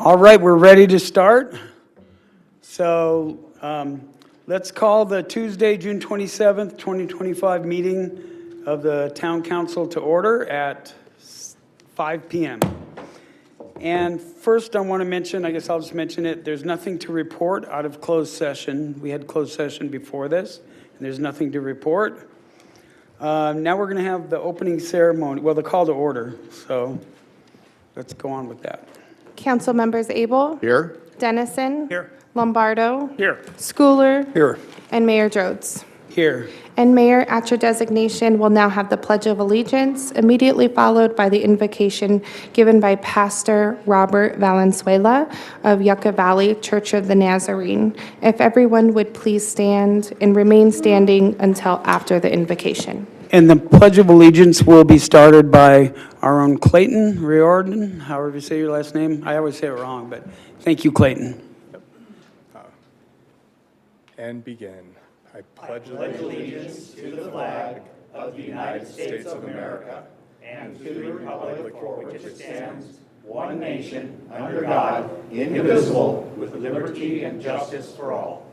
All right, we're ready to start. So let's call the Tuesday, June 27th, 2025 meeting of the Town Council to order at 5 p.m. And first I want to mention, I guess I'll just mention it, there's nothing to report out of closed session. We had closed session before this, and there's nothing to report. Now we're going to have the opening ceremony, well, the call to order. So let's go on with that. Council members Abel. Here. Dennison. Here. Lombardo. Here. Schooler. Here. And Mayor Jodes. Here. And Mayor, at your designation, will now have the Pledge of Allegiance, immediately followed by the invocation given by Pastor Robert Valenzuela of Yucca Valley Church of the Nazarene. If everyone would please stand and remain standing until after the invocation. And the Pledge of Allegiance will be started by our own Clayton Riordan, however you say your last name. I always say it wrong, but thank you, Clayton. And begin. I pledge allegiance to the flag of the United States of America and to the republic for which it stands, one nation, under God, indivisible, with liberty and justice for all.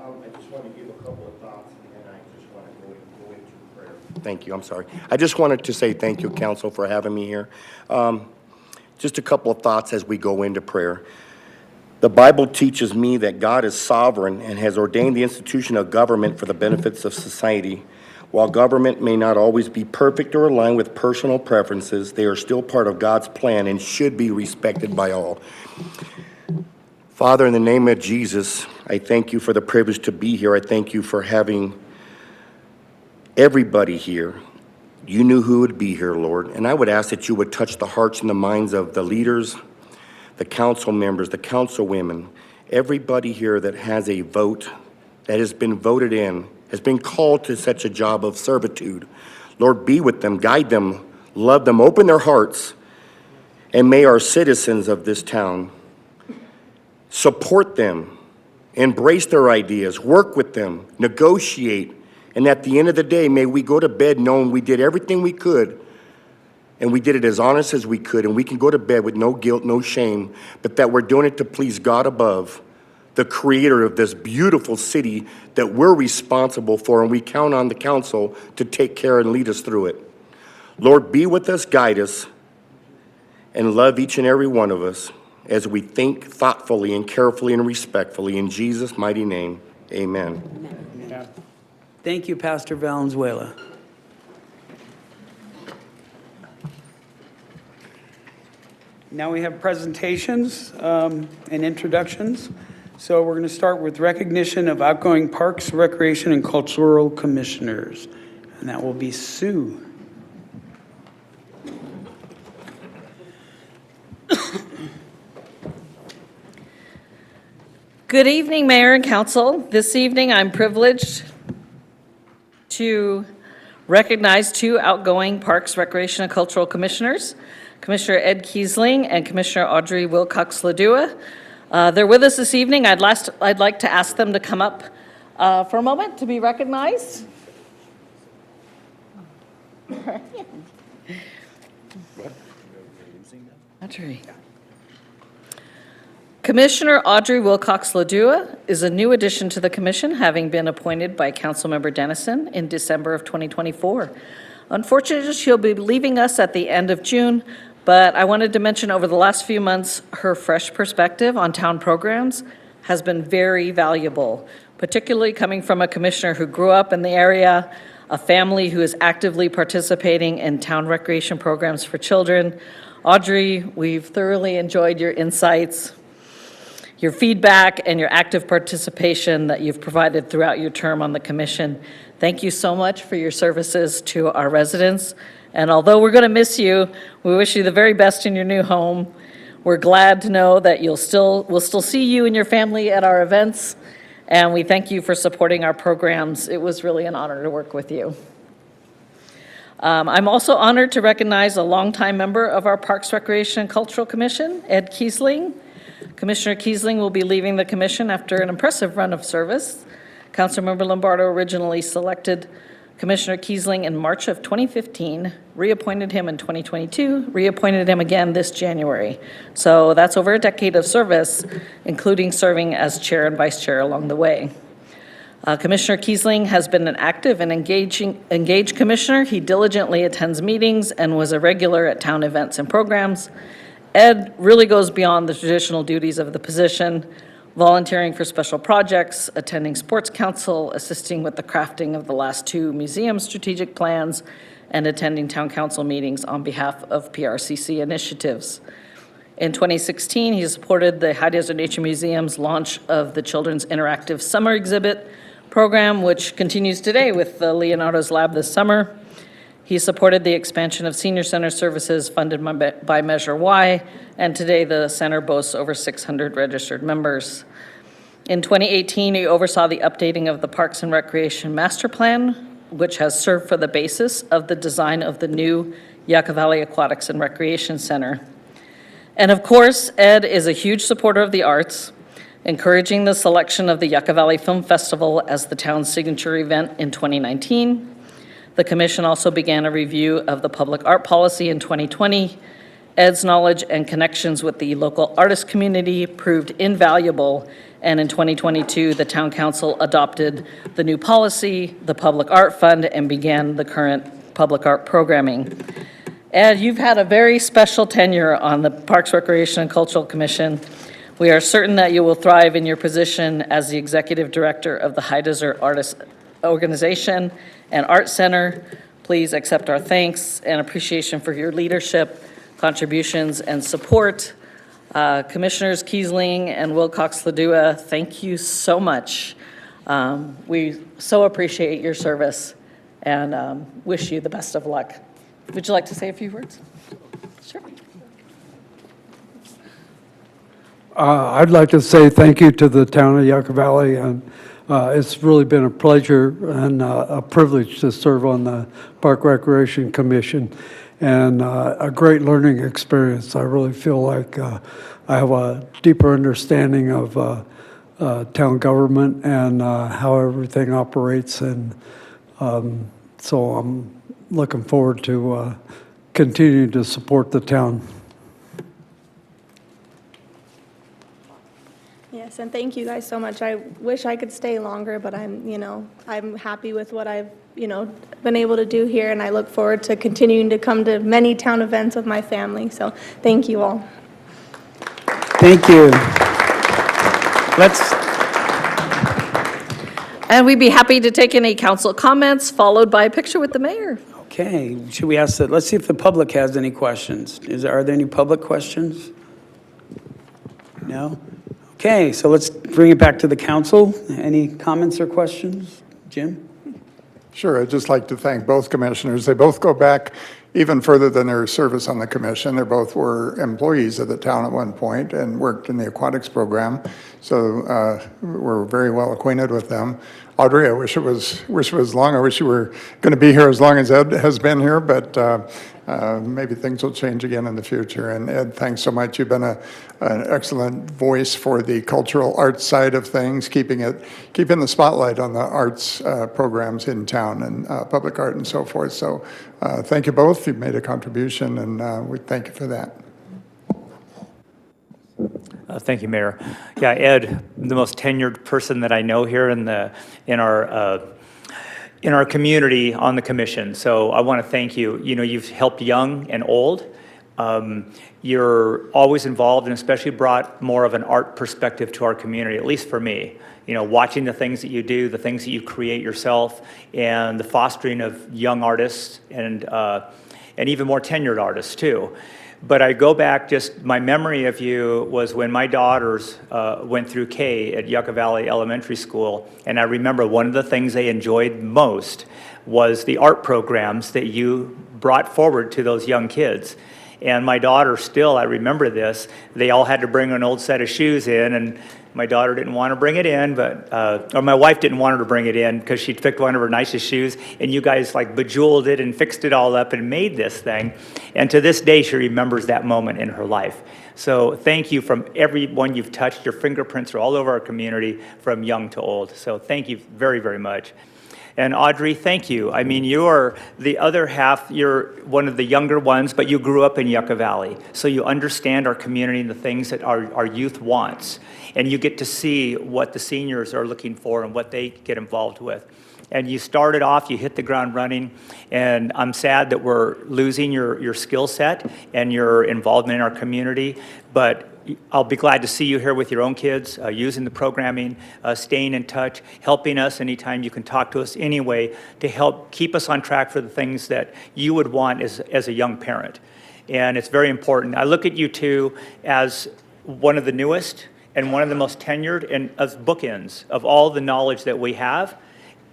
I just want to give a couple of thoughts, and then I just want to go into prayer. Thank you. I'm sorry. I just wanted to say thank you, Council, for having me here. Just a couple of thoughts as we go into prayer. The Bible teaches me that God is sovereign and has ordained the institution of government for the benefits of society. While government may not always be perfect or aligned with personal preferences, they are still part of God's plan and should be respected by all. Father, in the name of Jesus, I thank you for the privilege to be here. I thank you for having everybody here. You knew who would be here, Lord. And I would ask that you would touch the hearts and the minds of the leaders, the council members, the council women, everybody here that has a vote, that has been voted in, has been called to such a job of servitude. Lord, be with them, guide them, love them, open their hearts, and may our citizens of this town support them, embrace their ideas, work with them, negotiate, and at the end of the day, may we go to bed knowing we did everything we could, and we did it as honest as we could, and we can go to bed with no guilt, no shame, but that we're doing it to please God above, the creator of this beautiful city that we're responsible for, and we count on the council to take care and lead us through it. Lord, be with us, guide us, and love each and every one of us as we think thoughtfully and carefully and respectfully. In Jesus' mighty name, amen. Amen. Thank you, Pastor Valenzuela. Now we have presentations and introductions. So we're going to start with recognition of outgoing Parks, Recreation, and Cultural Commissioners. And that will be Sue. Good evening, Mayor and Council. This evening, I'm privileged to recognize two outgoing Parks, Recreation, and Cultural Commissioners, Commissioner Ed Kiesling and Commissioner Audrey Wilcox-Ladua. They're with us this evening. I'd like to ask them to come up for a moment to be recognized. Audrey. Commissioner Audrey Wilcox-Ladua is a new addition to the commission, having been appointed by Councilmember Dennison in December of 2024. Unfortunately, she'll be leaving us at the end of June, but I wanted to mention over the last few months, her fresh perspective on town programs has been very valuable, particularly coming from a commissioner who grew up in the area, a family who is actively participating in town recreation programs for children. Audrey, we've thoroughly enjoyed your insights, your feedback, and your active participation that you've provided throughout your term on the commission. Thank you so much for your services to our residents. And although we're going to miss you, we wish you the very best in your new home. We're glad to know that we'll still see you and your family at our events. And we thank you for supporting our programs. It was really an honor to work with you. I'm also honored to recognize a longtime member of our Parks, Recreation, and Cultural Commission, Ed Kiesling. Commissioner Kiesling will be leaving the commission after an impressive run of service. Councilmember Lombardo originally selected Commissioner Kiesling in March of 2015, reappointed him in 2022, reappointed him again this January. So that's over a decade of service, including serving as chair and vice chair along the way. Commissioner Kiesling has been an active and engaged commissioner. He diligently attends meetings and was a regular at town events and programs. Ed really goes beyond the traditional duties of the position, volunteering for special projects, attending sports council, assisting with the crafting of the last 2 museum strategic plans, and attending town council meetings on behalf of PRCC initiatives. In 2016, he supported the High Desert Nature Museum's launch of the Children's Interactive Summer Exhibit program, which continues today with the Leonardo's Lab this summer. He supported the expansion of senior center services funded by Measure Y, and today the center boasts over 600 registered members. In 2018, he oversaw the updating of the Parks and Recreation Master Plan, which has served for the basis of the design of the new Yucca Valley Aquatics and Recreation Center. And of course, Ed is a huge supporter of the arts, encouraging the selection of the Yucca Valley Film Festival as the town's signature event in 2019. The commission also began a review of the public art policy in 2020. Ed's knowledge and connections with the local artist community proved invaluable, and in 2022, the town council adopted the new policy, the Public Art Fund, and began the current public art programming. Ed, you've had a very special tenure on the Parks, Recreation, and Cultural Commission. We are certain that you will thrive in your position as the executive director of the High Desert Artists Organization and Art Center. Please accept our thanks and appreciation for your leadership, contributions, and support. Commissioners Kiesling and Wilcox-Ladua, thank you so much. We so appreciate your service and wish you the best of luck. Would you like to say a few words? Sure. I'd like to say thank you to the town of Yucca Valley, and it's really been a pleasure and a privilege to serve on the Park Recreation Commission, and a great learning experience. I really feel like I have a deeper understanding of town government and how everything operates, and so I'm looking forward to continuing to support the town. Yes, and thank you guys so much. I wish I could stay longer, but I'm happy with what I've, been able to do here, and I look forward to continuing to come to many town events with my family. So thank you all. Thank you. And we'd be happy to take any council comments, followed by a picture with the mayor. Okay, should we ask that? Let's see if the public has any questions. Are there any public questions? No? Okay, so let's bring it back to the council. Any comments or questions? Jim? Sure, I'd just like to thank both commissioners. They both go back even further than their service on the commission. They both were employees of the town at one point and worked in the aquatics program. So we're very well acquainted with them. Audrey, I wish it was long. I wish you were going to be here as long as Ed has been here, but maybe things will change again in the future. And Ed, thanks so much. You've been an excellent voice for the cultural arts side of things, keeping the spotlight on the arts programs in town and public art and so forth. So thank you both. You've made a contribution, and we thank you for that. Thank you, Mayor. Yeah, Ed, the most tenured person that I know here in our community on the commission. So I want to thank you. You've helped young and old. You're always involved and especially brought more of an art perspective to our community, at least for me. Watching the things that you do, the things that you create yourself, and the fostering of young artists and even more tenured artists too. But I go back, just my memory of you was when my daughters went through K at Yucca Valley Elementary School, and I remember one of the things they enjoyed most was the art programs that you brought forward to those young kids. And my daughter still, I remember this, they all had to bring an old set of shoes in, and my daughter didn't want to bring it in, but, or my wife didn't want her to bring it in because she'd picked one of her nicest shoes, and you guys like bejeweled it and fixed it all up and made this thing. And to this day, she remembers that moment in her life. So thank you from everyone you've touched. Your fingerprints are all over our community from young to old. So thank you very, very much. And Audrey, thank you. I mean, you're the other half, you're one of the younger ones, but you grew up in Yucca Valley. So you understand our community and the things that our youth wants. And you get to see what the seniors are looking for and what they get involved with. And you started off, you hit the ground running, and I'm sad that we're losing your skill set and your involvement in our community, but I'll be glad to see you here with your own kids, using the programming, staying in touch, helping us anytime you can talk to us anyway to help keep us on track for the things that you would want as a young parent. And it's very important. I look at you two as one of the newest and one of the most tenured and as bookends of all the knowledge that we have.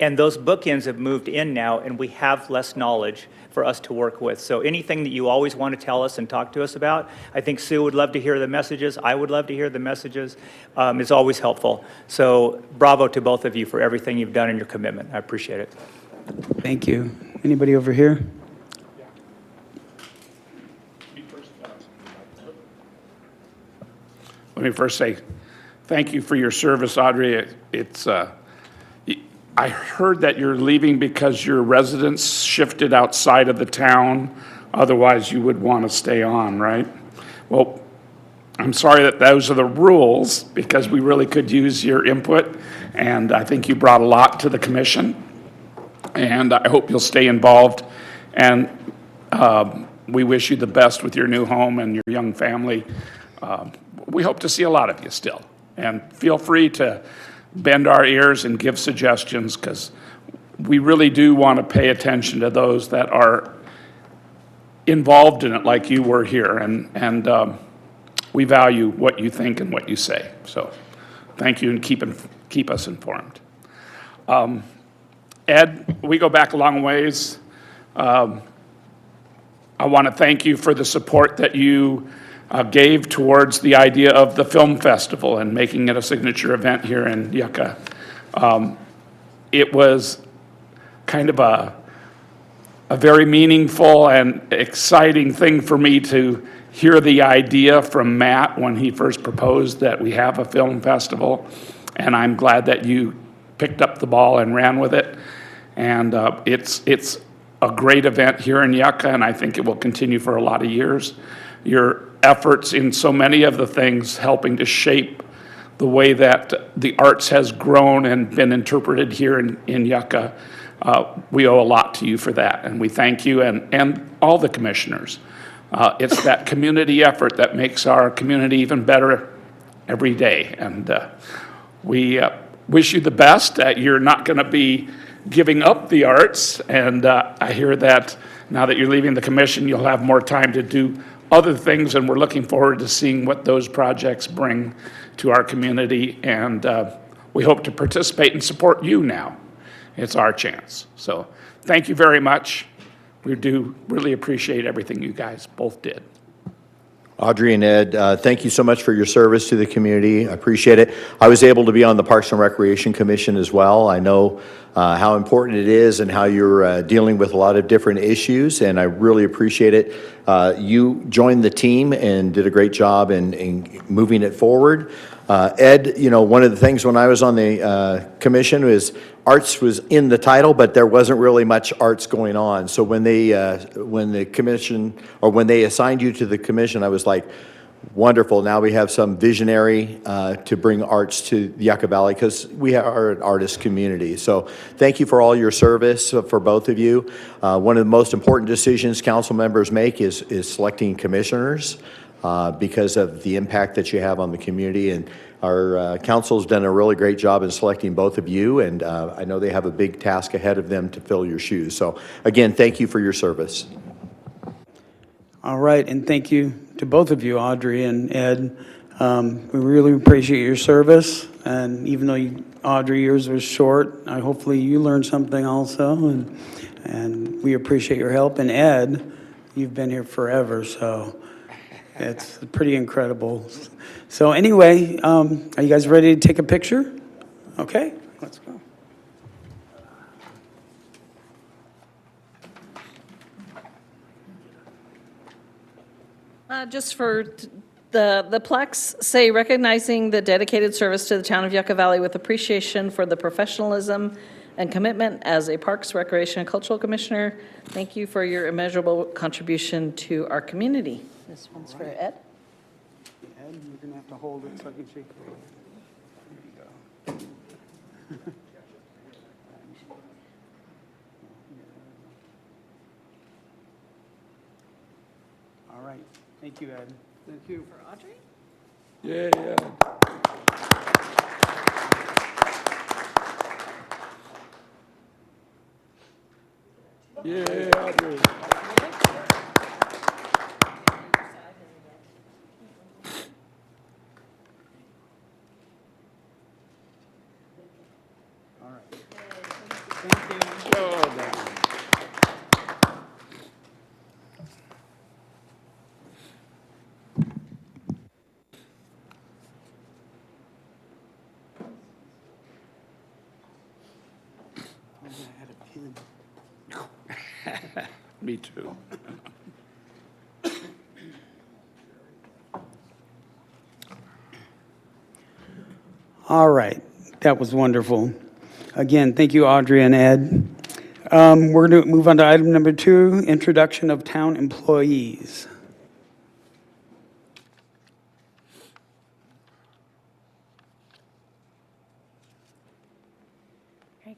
And those bookends have moved in now, and we have less knowledge for us to work with. So anything that you always want to tell us and talk to us about, I think Sue would love to hear the messages. I would love to hear the messages. It's always helpful. So bravo to both of you for everything you've done and your commitment. I appreciate it. Thank you. Anybody over here? Let me first say thank you for your service, Audrey. I heard that you're leaving because your residence shifted outside of the town. Otherwise, you would want to stay on, right? Well, I'm sorry that those are the rules because we really could use your input. And I think you brought a lot to the commission. And I hope you'll stay involved. And we wish you the best with your new home and your young family. We hope to see a lot of you still. And feel free to bend our ears and give suggestions because we really do want to pay attention to those that are involved in it like you were here. And we value what you think and what you say. So thank you and keep us informed. Ed, we go back a long ways. I want to thank you for the support that you gave towards the idea of the film festival and making it a signature event here in Yucca. It was kind of a very meaningful and exciting thing for me to hear the idea from Matt when he first proposed that we have a film festival, and I'm glad that you picked up the ball and ran with it. And it's a great event here in Yucca, and I think it will continue for a lot of years. Your efforts in so many of the things helping to shape the way that the arts has grown and been interpreted here in Yucca. We owe a lot to you for that, and we thank you and all the commissioners. It's that community effort that makes our community even better every day, and we wish you the best. You're not going to be giving up the arts, and I hear that now that you're leaving the commission, you'll have more time to do other things, and we're looking forward to seeing what those projects bring to our community, and we hope to participate and support you now. It's our chance. So thank you very much. We do really appreciate everything you guys both did. Audrey and Ed, thank you so much for your service to the community. I appreciate it. I was able to be on the Parks and Recreation Commission as well. I know how important it is and how you're dealing with a lot of different issues, and I really appreciate it. You joined the team and did a great job in moving it forward. Ed, you know, one of the things when I was on the commission was arts was in the title, but there wasn't really much arts going on. So when the commission, or when they assigned you to the commission, I was like, wonderful, now we have some visionary to bring arts to Yucca Valley, because we are an artist community. So thank you for all your service for both of you. One of the most important decisions council members make is selecting commissioners. Because of the impact that you have on the community. And our council's done a really great job in selecting both of you, and I know they have a big task ahead of them to fill your shoes. So again, thank you for your service. All right, and thank you to both of you, Audrey and Ed. We really appreciate your service, and even though Audrey, yours was short, hopefully you learned something also, and we appreciate your help. And Ed, you've been here forever, so it's pretty incredible. So anyway, are you guys ready to take a picture? Okay, let's go. Just for the plaques say recognizing the dedicated service to the town of Yucca Valley with appreciation for the professionalism and commitment as a Parks, Recreation, and Cultural Commissioner. Thank you for your immeasurable contribution to our community. This one's for Ed. Ed, you're going to have to hold it so I can shake it. There you go. All right. Thank you, Ed. Thank you. For Audrey? Yeah. Yeah, Audrey. All right. Thank you. Oh, no. I had a pin. Me too. All right, that was wonderful. Again, thank you, Audrey and Ed. We're going to move on to item number 2, introduction of town employees.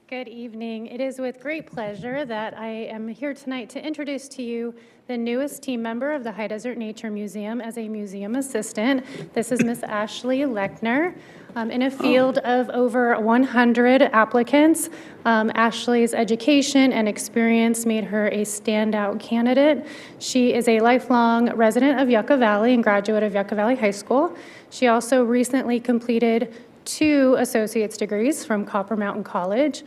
Good evening. It is with great pleasure that I am here tonight to introduce to you the newest team member of the High Desert Nature Museum as a museum assistant. This is Miss Ashley Lechner. In a field of over 100 applicants, Ashley's education and experience made her a standout candidate. She is a lifelong resident of Yucca Valley and graduate of Yucca Valley High School. She also recently completed 2 associate's degrees from Copper Mountain College.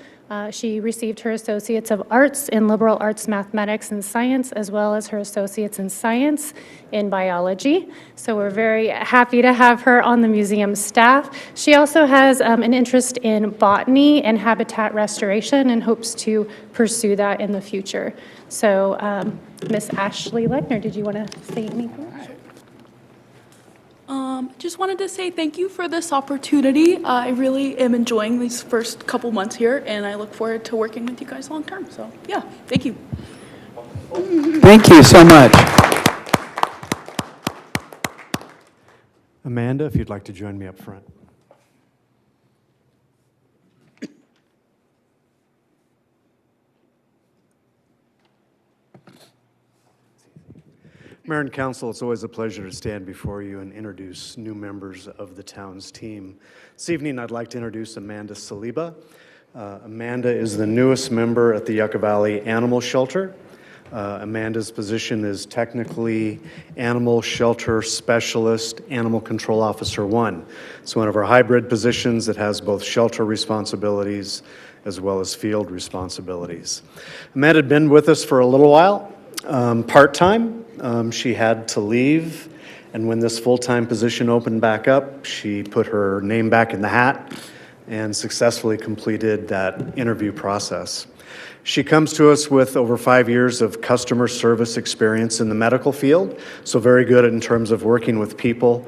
She received her Associates of Arts in Liberal Arts, Mathematics, and Science, as well as her Associates in Science in Biology. So we're very happy to have her on the museum staff. She also has an interest in botany and habitat restoration and hopes to pursue that in the future. So Miss Ashley Lechner, did you want to say anything? Just wanted to say thank you for this opportunity. I really am enjoying these first couple months here, and I look forward to working with you guys long term. So, yeah, thank you. Thank you so much. Amanda, if you'd like to join me up front. Mayor and Council, it's always a pleasure to stand before you and introduce new members of the town's team. This evening, I'd like to introduce Amanda Saliba. Amanda is the newest member at the Yucca Valley Animal Shelter. Amanda's position is technically Animal Shelter Specialist, Animal Control Officer 1. It's one of our hybrid positions that has both shelter responsibilities as well as field responsibilities. Amanda had been with us for a little while, part-time. She had to leave, and when this full-time position opened back up, she put her name back in the hat and successfully completed that interview process. She comes to us with over 5 years of customer service experience in the medical field, so very good in terms of working with people.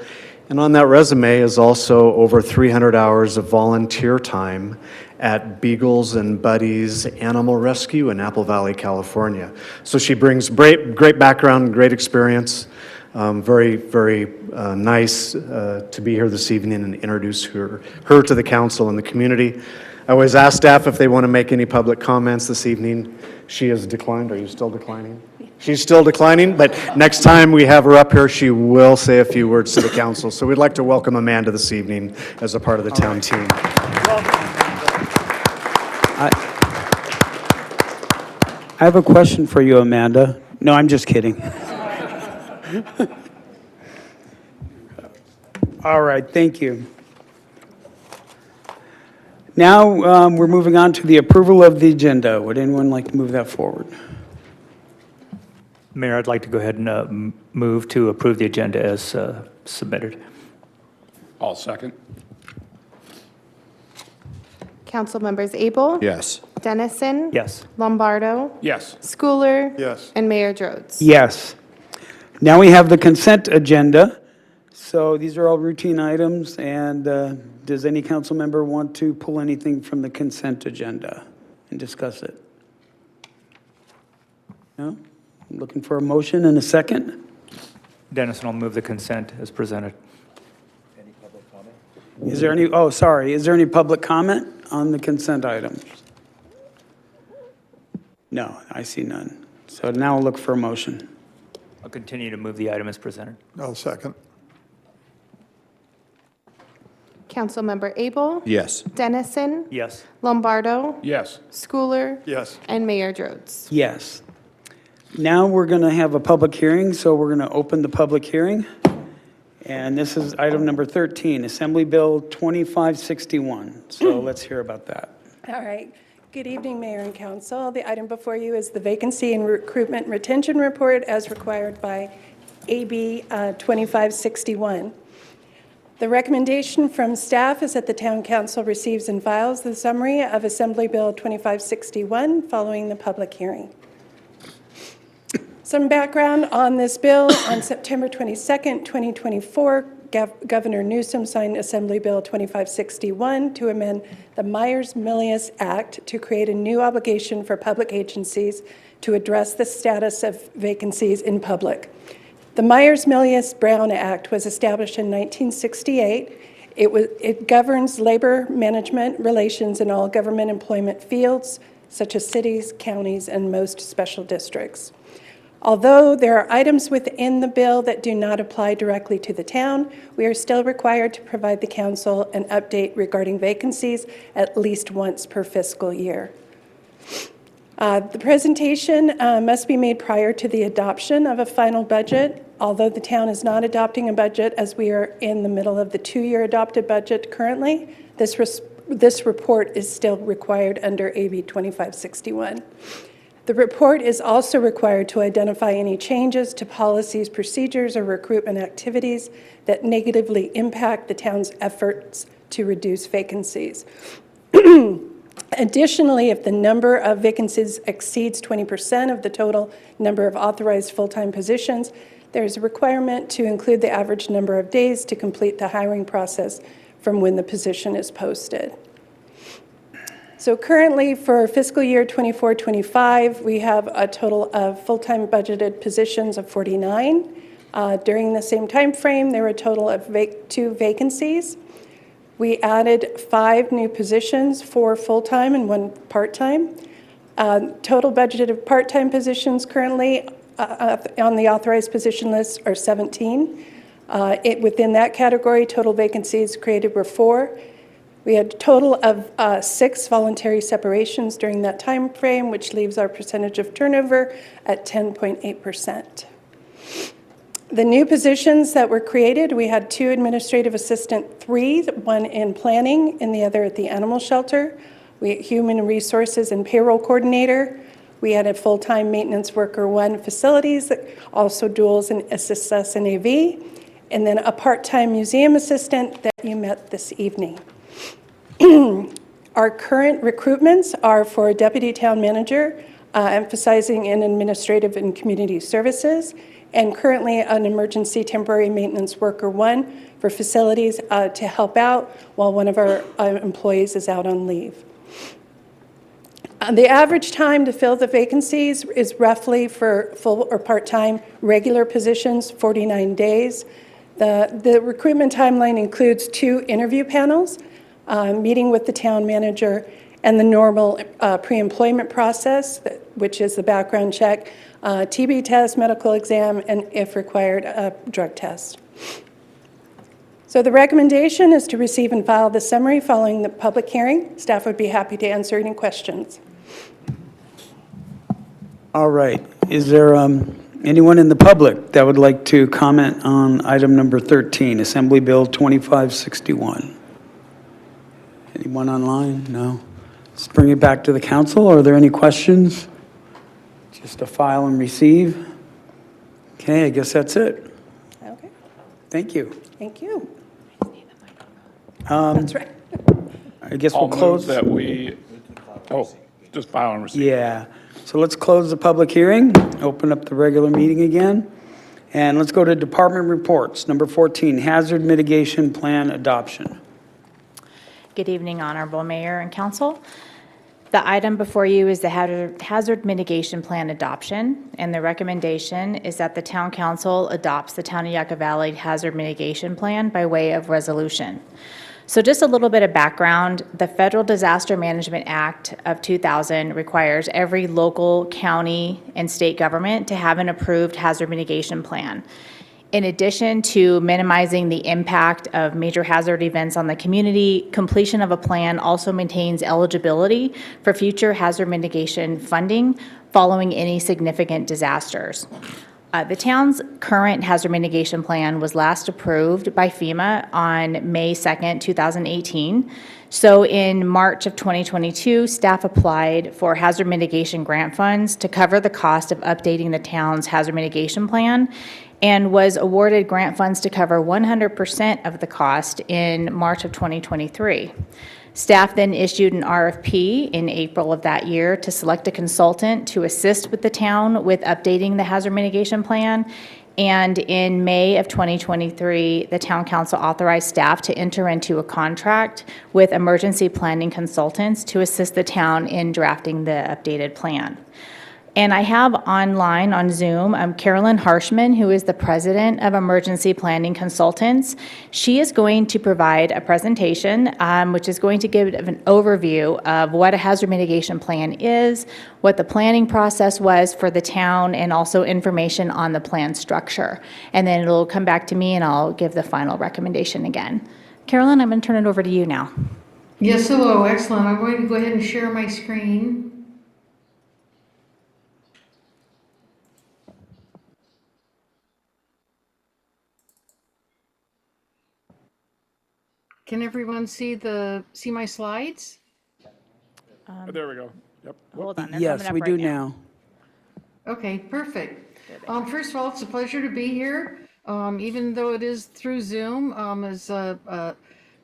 And on that resume is also over 300 hours of volunteer time at Beagles and Buddies Animal Rescue in Apple Valley, California. So she brings great background, great experience. Very nice to be here this evening and introduce her to the council and the community. I always ask staff if they want to make any public comments this evening. She has declined. Are you still declining? She's still declining, but next time we have her up here, she will say a few words to the council. So we'd like to welcome Amanda this evening as a part of the town team. I have a question for you, Amanda. No, I'm just kidding. All right, thank you. Now we're moving on to the approval of the agenda. Would anyone like to move that forward? Mayor, I'd like to go ahead and move to approve the agenda as submitted. I'll second. Council members Abel? Yes. Dennison? Yes. Lombardo? Yes. Schooler? Yes. And Mayor Rhodes? Yes. Now we have the consent agenda. So these are all routine items, and does any council member want to pull anything from the consent agenda and discuss it? No? I'm looking for a motion and a second. Dennison will move the consent as presented. Is there any, oh, sorry, is there any public comment on the consent items? No, I see none. So now I'll look for a motion. I'll continue to move the item as presented. I'll second. Councilmember Abel? Yes. Dennison? Yes. Lombardo? Yes. Schooler? Yes. And Mayor Rhodes? Yes. Now we're going to have a public hearing, so we're going to open the public hearing. And this is item number 13, Assembly Bill 2561. So let's hear about that. All right. Good evening, Mayor and Council. The item before you is the Vacancy and Recruitment Retention Report as required by AB 2561. The recommendation from staff is that the Town Council receives and files the summary of Assembly Bill 2561 following the public hearing. Some background on this bill. On September 22nd, 2024, Governor Newsom signed Assembly Bill 2561 to amend the Myers-Milius Act to create a new obligation for public agencies to address the status of vacancies in public. The Myers-Milius-Brown Act was established in 1968. It governs labor management relations in all government employment fields, such as cities, counties, and most special districts. Although there are items within the bill that do not apply directly to the town, we are still required to provide the council an update regarding vacancies at least once per fiscal year. The presentation must be made prior to the adoption of a final budget. Although the town is not adopting a budget as we are in the middle of the two-year adopted budget currently, this report is still required under AB 2561. The report is also required to identify any changes to policies, procedures, or recruitment activities that negatively impact the town's efforts to reduce vacancies. Additionally, if the number of vacancies exceeds 20% of the total number of authorized full-time positions, there is a requirement to include the average number of days to complete the hiring process from when the position is posted. So currently, for fiscal year 24-25, we have a total of full-time budgeted positions of 49. During the same time frame, there were a total of 2 vacancies. We added 5 new positions, 4 full-time and 1 part-time. Total budgeted part-time positions currently on the authorized position list are 17. Within that category, total vacancies created were 4. We had a total of 6 voluntary separations during that time frame, which leaves our percentage of turnover at 10.8%. The new positions that were created, we had 2 administrative assistant, 3, one in planning and the other at the animal shelter. We had human resources and payroll coordinator. We had a full-time maintenance worker, 1 facilities that also duals and assists us in AV, and then a part-time museum assistant that you met this evening. Our current recruitments are for a deputy town manager, emphasizing in administrative and community services, and currently an emergency temporary maintenance worker 1 for facilities to help out while one of our employees is out on leave. The average time to fill the vacancies is roughly for full or part-time regular positions, 49 days. The recruitment timeline includes 2 interview panels, meeting with the town manager, and the normal pre-employment process, which is the background check, TB test, medical exam, and if required, a drug test. So the recommendation is to receive and file the summary following the public hearing. Staff would be happy to answer any questions. All right. Is there anyone in the public that would like to comment on item number 13, Assembly Bill 2561? Anyone online? No? Let's bring it back to the council. Are there any questions? Just a file and receive. Okay, I guess that's it. Okay, Thank you. thank you. Um, That's right. I guess I'll we'll close. move that we, just file and receive. Yeah, so let's close the public hearing, open up the regular meeting again, and let's go to department reports. Number 14, hazard mitigation plan adoption. Good evening, Honorable Mayor and Council. The item before you is the Hazard Mitigation Plan adoption, and the recommendation is that the Town Council adopts the Town of Yucca Valley Hazard Mitigation Plan by way of resolution. So just a little bit of background, the Federal Disaster Management Act of 2000 requires every local, county, and state government to have an approved hazard mitigation plan. In addition to minimizing the impact of major hazard events on the community, completion of a plan also maintains eligibility for future hazard mitigation funding following any significant disasters. The town's current hazard mitigation plan was last approved by FEMA on May 2nd, 2018. So in March of 2022, staff applied for hazard mitigation grant funds to cover the cost of updating the town's hazard mitigation plan and was awarded grant funds to cover 100% of the cost in March of 2023. Staff then issued an RFP in April of that year to select a consultant to assist with the town with updating the hazard mitigation plan. And in May of 2023, the Town Council authorized staff to enter into a contract with emergency planning consultants to assist the town in drafting the updated plan. And I have online on Zoom, Carolyn Harshman, who is the president of Emergency Planning Consultants. She is going to provide a presentation, which is going to give an overview of what a hazard mitigation plan is, what the planning process was for the town, and also information on the plan structure. And then it'll come back to me and I'll give the final recommendation again. Carolyn, I'm going to turn it over to you now. Yes, hello, excellent. I'm going to go ahead and share my screen. Can everyone see my slides? There we go. Yep. Hold on, they're Yes, coming up we right do now. now. Okay, perfect. First of all, it's a pleasure to be here, even though it is through Zoom.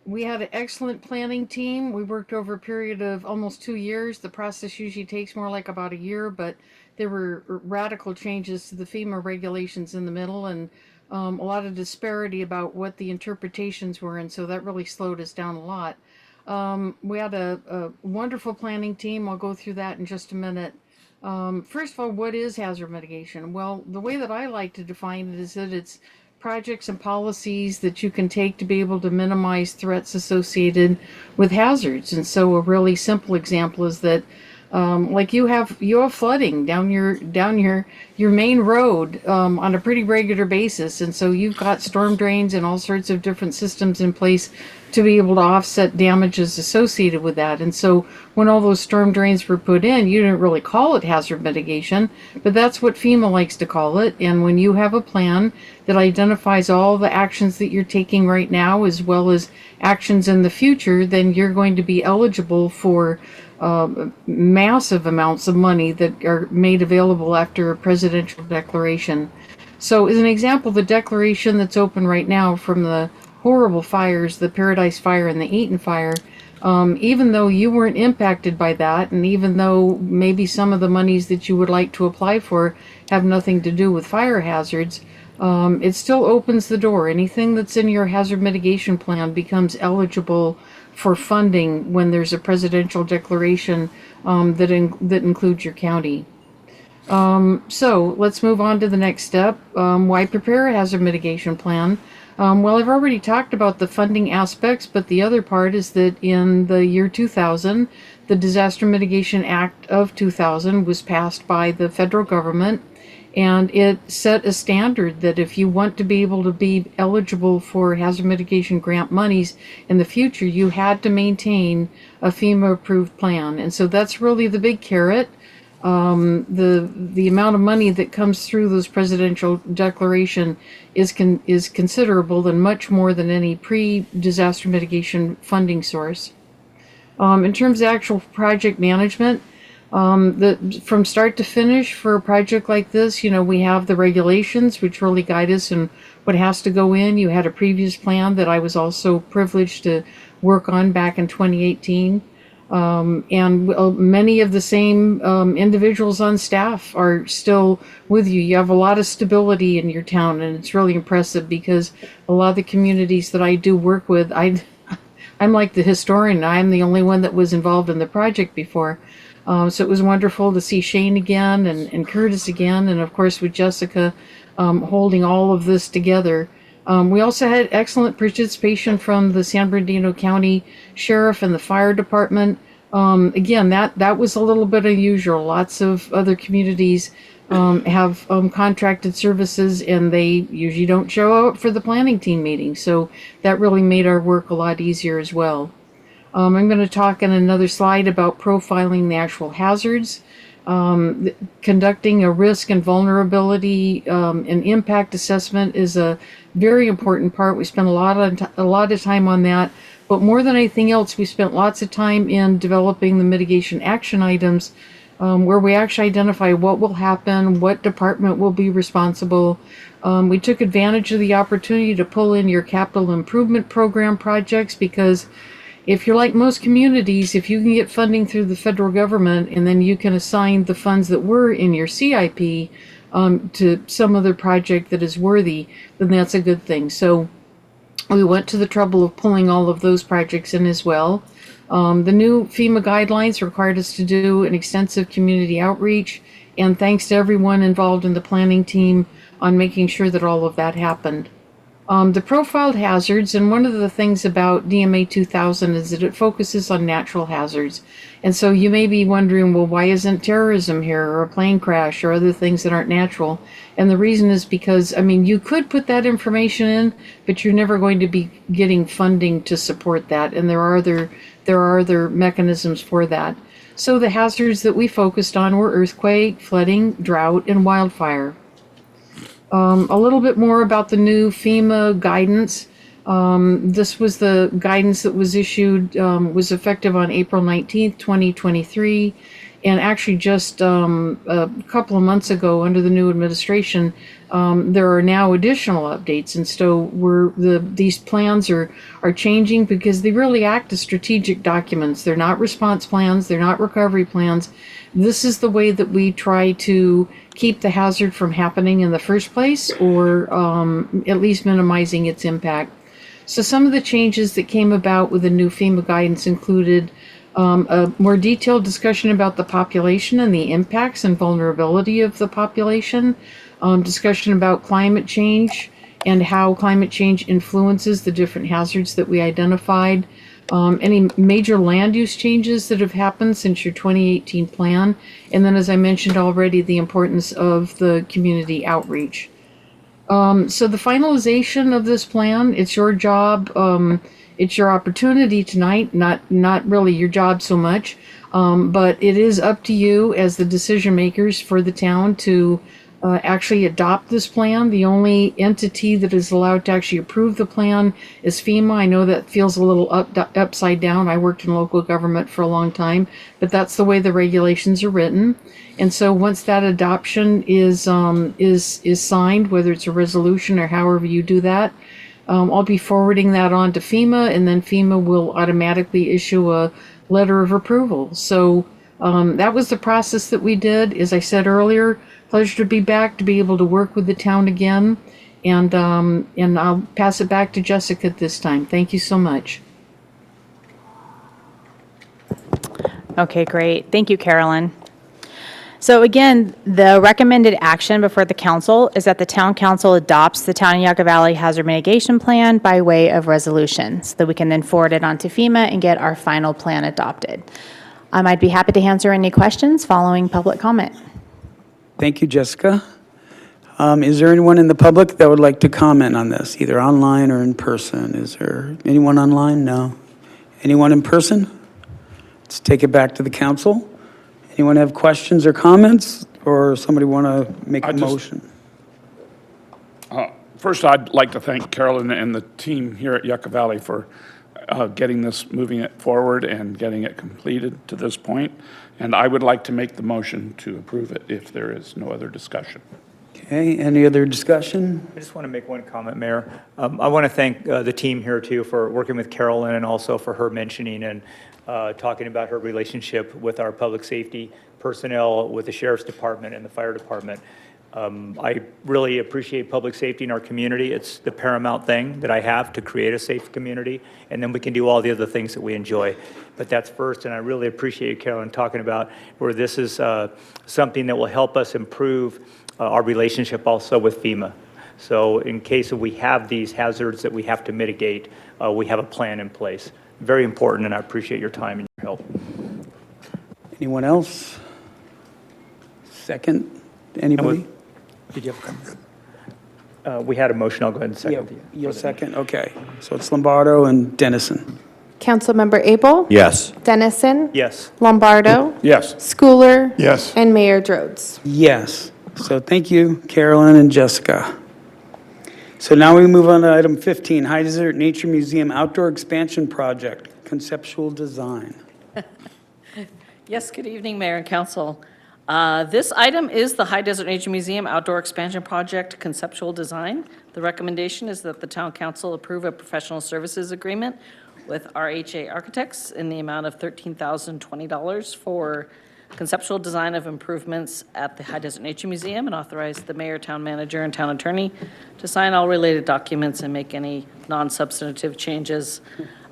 We had an excellent planning team. We worked over a period of almost 2 years. The process usually takes more like about a year, but there were radical changes to the FEMA regulations in the middle, and a lot of disparity about what the interpretations were, and so that really slowed us down a lot. We had a wonderful planning team. I'll go through that in just a minute. First of all, what is hazard mitigation? Well, the way that I like to define it is that it's projects and policies that you can take to be able to minimize threats associated with hazards. And so a really simple example is that like you have flooding down your main road on a pretty regular basis, and so you've got storm drains and all sorts of different systems in place to be able to offset damages associated with that. And so when all those storm drains were put in, you didn't really call it hazard mitigation, but that's what FEMA likes to call it. And when you have a plan that identifies all the actions that you're taking right now as well as actions in the future, then you're going to be eligible for massive amounts of money that are made available after a presidential declaration. So as an example, the declaration that's open right now from the horrible fires, the Paradise Fire and the Eaton Fire, even though you weren't impacted by that, and even though maybe some of the monies that you would like to apply for have nothing to do with fire hazards, it still opens the door. Anything that's in your hazard mitigation plan becomes eligible for funding when there's a presidential declaration that includes your county. So let's move on to the next step. Why prepare a hazard mitigation plan? Well, I've already talked about the funding aspects, but the other part is that in the year 2000, the Disaster Mitigation Act of 2000 was passed by the federal government, and it set a standard that if you want to be able to be eligible for hazard mitigation grant monies in the future, you had to maintain a FEMA-approved plan. And so that's really the big carrot. The amount of money that comes through those presidential declaration is considerable and much more than any pre-disaster mitigation funding source. In terms of actual project management, From start to finish for a project like this, we have the regulations which really guide us in what has to go in. You had a previous plan that I was also privileged to work on back in 2018. Many of the same individuals on staff are still with you. You have a lot of stability in your town, and it's really impressive because a lot of the communities that I do work with, I'm like the historian. I'm the only one that was involved in the project before. So it was wonderful to see Shane again and Curtis again, and of course with Jessica holding all of this together. We also had excellent participation from the San Bernardino County Sheriff and the Fire Department. Again, that was a little bit unusual. Lots of other communities have contracted services, and they usually don't show up for the planning team meeting. So that really made our work a lot easier as well. I'm going to talk in another slide about profiling the actual hazards. Conducting a risk and vulnerability and impact assessment is a very important part. We spent a lot of time on that, but more than anything else, we spent lots of time in developing the mitigation action items, where we actually identify what will happen, what department will be responsible. We took advantage of the opportunity to pull in your capital improvement program projects, because if you're like most communities, if you can get funding through the federal government and then you can assign the funds that were in your CIP to some other project that is worthy, then that's a good thing. So we went to the trouble of pulling all of those projects in as well. The new FEMA guidelines required us to do an extensive community outreach, and thanks to everyone involved in the planning team on making sure that all of that happened. The profiled hazards, and one of the things about DMA 2000 is that it focuses on natural hazards. And so you may be wondering, well, why isn't terrorism here, or a plane crash, or other things that aren't natural? And the reason is because, you could put that information in, but you're never going to be getting funding to support that. And there are other mechanisms for that. So the hazards that we focused on were earthquake, flooding, drought, and wildfire. A little bit more about the new FEMA guidance. This was the guidance that was issued, was effective on April 19th, 2023. And actually just a couple of months ago, under the new administration, there are now additional updates. And so these plans are changing because they really act as strategic documents. They're not response plans. They're not recovery plans. This is the way that we try to keep the hazard from happening in the first place, or at least minimizing its impact. So some of the changes that came about with the new FEMA guidance included a more detailed discussion about the population and the impacts and vulnerability of the population, discussion about climate change and how climate change influences the different hazards that we identified, any major land use changes that have happened since your 2018 plan, and then, as I mentioned already, the importance of the community outreach. So the finalization of this plan, it's your job, it's your opportunity tonight, not really your job so much, but it is up to you as the decision makers for the town to actually adopt this plan. The only entity that is allowed to actually approve the plan is FEMA. I know that feels a little upside down. I worked in local government for a long time, but that's the way the regulations are written. And so once that adoption is signed, whether it's a resolution or however you do that, I'll be forwarding that on to FEMA, and then FEMA will automatically issue a letter of approval. So that was the process that we did. As I said earlier, pleasure to be back, to be able to work with the town again. And I'll pass it back to Jessica this time. Thank you so much. Okay, great. Thank you, Carolyn. So again, the recommended action before the council is that the town council adopts the Town of Yucca Valley Hazard Mitigation Plan by way of resolution, so that we can then forward it on to FEMA and get our final plan adopted. I'd be happy to answer any questions following public comment. Thank you, Jessica. Is there anyone in the public that would like to comment on this, either online or in person? Is there anyone online? No. Anyone in person? Let's take it back to the council. Anyone have questions or comments, or somebody want to make a motion? First, I'd like to thank Carolyn and the team here at Yucca Valley for getting this, moving it forward and getting it completed to this point. And I would like to make the motion to approve it if there is no other discussion. Okay, any other discussion? I just want to make one comment, Mayor. I want to thank the team here, too, for working with Carolyn and also for her mentioning and talking about her relationship with our public safety personnel, with the Sheriff's Department and the Fire Department. I really appreciate public safety in our community. It's the paramount thing that I have to create a safe community, and then we can do all the other things that we enjoy. But that's first, and I really appreciate Carolyn talking about where this is something that will help us improve our relationship also with FEMA. So in case we have these hazards that we have to mitigate, we have a plan in place. Very important, and I appreciate your time and your help. Anyone else? Second? Anybody? Did you have a comment? We had a motion. I'll go ahead and second. Yeah, you'll second? Okay. So it's Lombardo and Dennison. Councilmember Abel? Yes. Dennison? Yes. Lombardo? Yes. Schooler? Yes. And Mayor Drodes. Yes. So thank you, Carolyn and Jessica. So now we move on to item 15, High Desert Nature Museum Outdoor Expansion Project, Conceptual Design. Yes, good evening, Mayor and Council. This item is the High Desert Nature Museum Outdoor Expansion Project Conceptual Design. The recommendation is that the Town Council approve a professional services agreement with RHA Architects in the amount of $13,020 for conceptual design of improvements at the High Desert Nature Museum, and authorize the mayor, town manager, and town attorney to sign all related documents and make any non-substantive changes.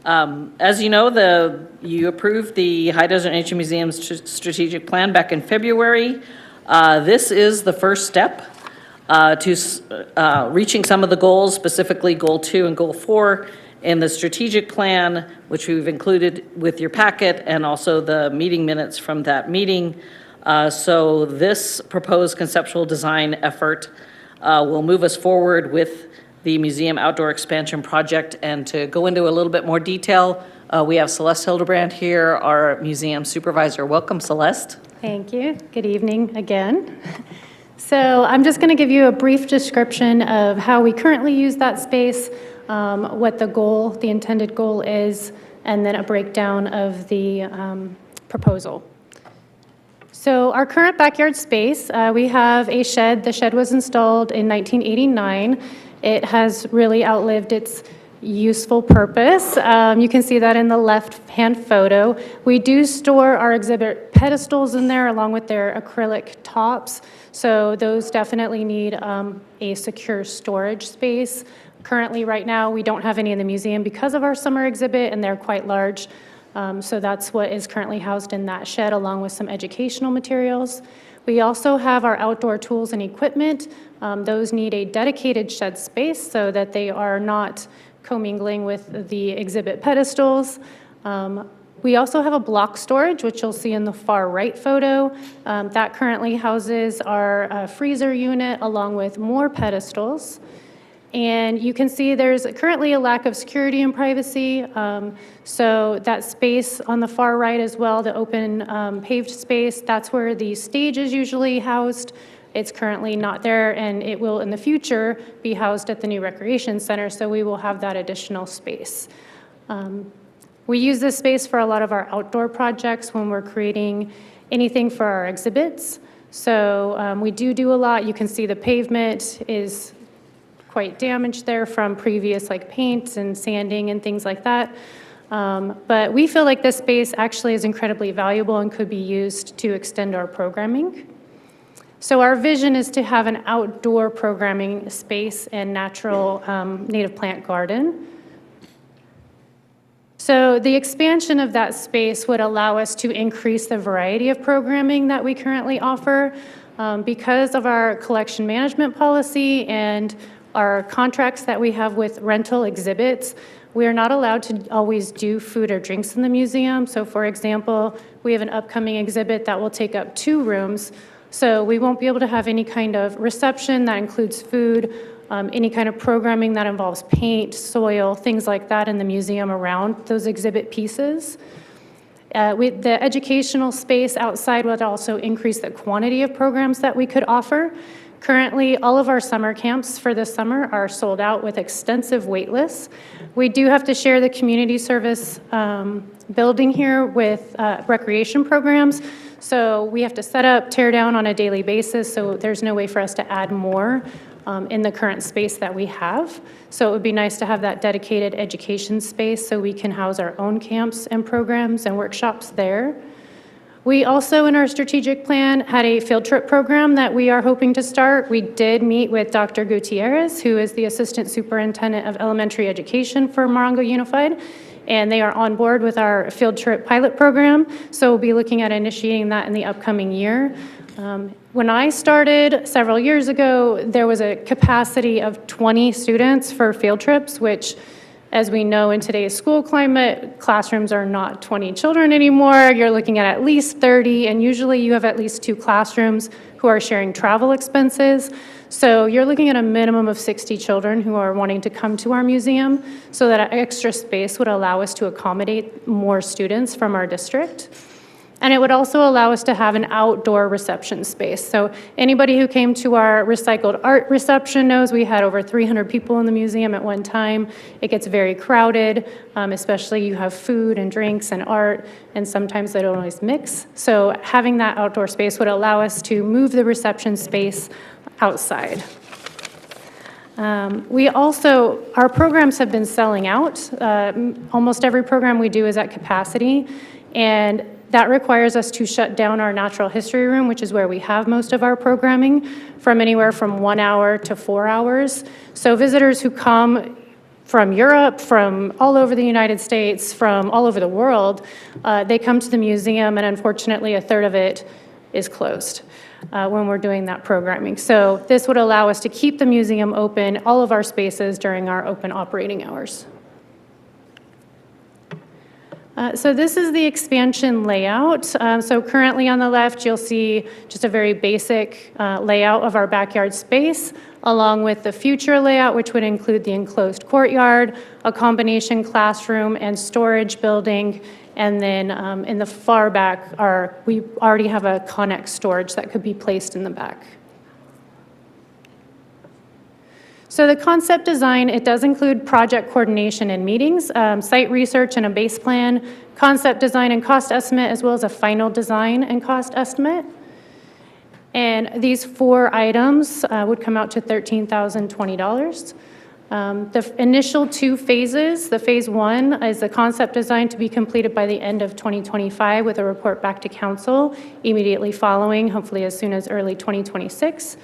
As you know, you approved the High Desert Nature Museum's strategic plan back in February. This is the first step to reaching some of the goals, specifically Goal 2 and Goal 4 in the strategic plan, which we've included with your packet, and also the meeting minutes from that meeting. So this proposed conceptual design effort will move us forward with the museum outdoor expansion project. And to go into a little bit more detail, we have Celeste Hildebrand here, our museum supervisor. Welcome, Celeste. Thank you. Good evening again. So I'm just going to give you a brief description of how we currently use that space, what the intended goal is, and then a breakdown of the proposal. So our current backyard space, we have a shed. The shed was installed in 1989. It has really outlived its useful purpose. You can see that in the left-hand photo. We do store our exhibit pedestals in there along with their acrylic tops. So those definitely need a secure storage space. Currently, right now, we don't have any in the museum because of our summer exhibit, and they're quite large. So that's what is currently housed in that shed, along with some educational materials. We also have our outdoor tools and equipment. Those need a dedicated shed space so that they are not commingling with the exhibit pedestals. We also have a block storage, which you'll see in the far right photo. That currently houses our freezer unit along with more pedestals. And you can see there's currently a lack of security and privacy. So that space on the far right as well, the open paved space, that's where the stage is usually housed. It's currently not there, and it will in the future be housed at the new recreation center, so we will have that additional space. We use this space for a lot of our outdoor projects when we're creating anything for our exhibits. So we do a lot. You can see the pavement is quite damaged there from previous like paint and sanding and things like that. But we feel like this space actually is incredibly valuable and could be used to extend our programming. So our vision is to have an outdoor programming space and natural native plant garden. So the expansion of that space would allow us to increase the variety of programming that we currently offer. Because of our collection management policy and our contracts that we have with rental exhibits, we are not allowed to always do food or drinks in the museum. So for example, we have an upcoming exhibit that will take up 2 rooms. So we won't be able to have any kind of reception that includes food, any kind of programming that involves paint, soil, things like that in the museum around those exhibit pieces. With the educational space outside would also increase the quantity of programs that we could offer. Currently, all of our summer camps for this summer are sold out with extensive wait lists. We do have to share the community service building here with recreation programs. So we have to set up, tear down on a daily basis, so there's no way for us to add more in the current space that we have. So it would be nice to have that dedicated education space so we can house our own camps and programs and workshops there. We also, in our strategic plan, had a field trip program that we are hoping to start. We did meet with Dr. Gutierrez, who is the Assistant Superintendent of Elementary Education for Morongo Unified, and they are on board with our field trip pilot program, so we'll be looking at initiating that in the upcoming year. When I started several years ago, there was a capacity of 20 students for field trips, which, as we know in today's school climate, classrooms are not 20 children anymore. You're looking at least 30, and usually you have at least 2 classrooms who are sharing travel expenses. So you're looking at a minimum of 60 children who are wanting to come to our museum, so that extra space would allow us to accommodate more students from our district. And it would also allow us to have an outdoor reception space. So anybody who came to our recycled art reception knows we had over 300 people in the museum at one time. It gets very crowded, especially you have food and drinks and art, and sometimes they don't always mix. So having that outdoor space would allow us to move the reception space outside. Our programs have been selling out. Almost every program we do is at capacity, and that requires us to shut down our natural history room, which is where we have most of our programming, from anywhere from 1 hour to 4 hours. So visitors who come from Europe, from all over the United States, from all over the world, they come to the museum, and unfortunately a third of it is closed when we're doing that programming. So this would allow us to keep the museum open, all of our spaces during our open operating hours. So this is the expansion layout. So currently on the left, you'll see just a very basic layout of our backyard space, along with the future layout, which would include the enclosed courtyard, a combination classroom and storage building, and then in the far back, we already have a Connex storage that could be placed in the back. So the concept design, it does include project coordination and meetings, site research and a base plan, concept design and cost estimate, as well as a final design and cost estimate. And these 4 items would come out to $13,020. The initial 2 phases, the phase 1 is the concept design to be completed by the end of 2025 with a report back to council immediately following, hopefully as soon as early 2026.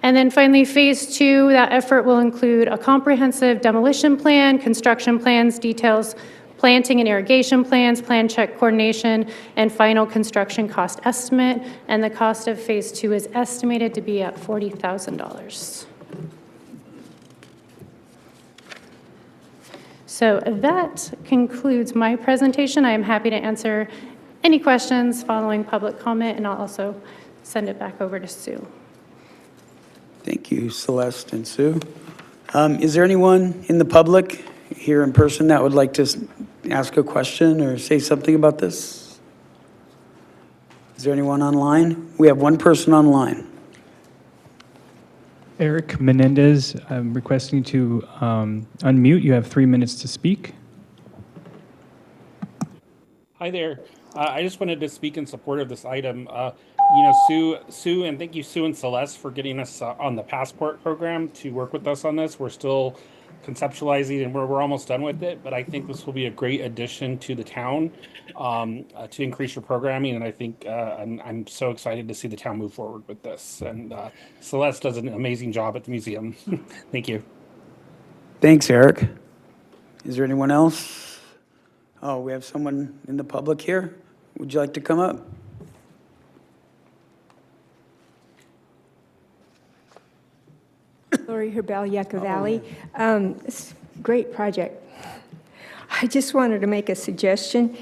And then finally, phase 2, that effort will include a comprehensive demolition plan, construction plans, details, planting and irrigation plans, plan check coordination, and final construction cost estimate. And the cost of phase 2 is estimated to be at $40,000. So that concludes my presentation. I am happy to answer any questions following public comment, and I'll also send it back over to Sue. Thank you, Celeste and Sue. Is there anyone in the public here in person that would like to ask a question or say something about this? Is there anyone online? We have one person online. Eric Menendez, I'm requesting to unmute. You have 3 minutes to speak. Hi there. I just wanted to speak in support of this item. Sue, and thank you, Sue and Celeste, for getting us on the passport program to work with us on this. We're still conceptualizing and we're almost done with it, but I think this will be a great addition to the town to increase your programming. And I think I'm so excited to see the town move forward with this. And Celeste does an amazing job at the museum. Thank you. Thanks, Eric. Is there anyone else? Oh, we have someone in the public here. Would you like to come up? Lori Herbel, Yucca Valley. It's a great project. I just wanted to make a suggestion.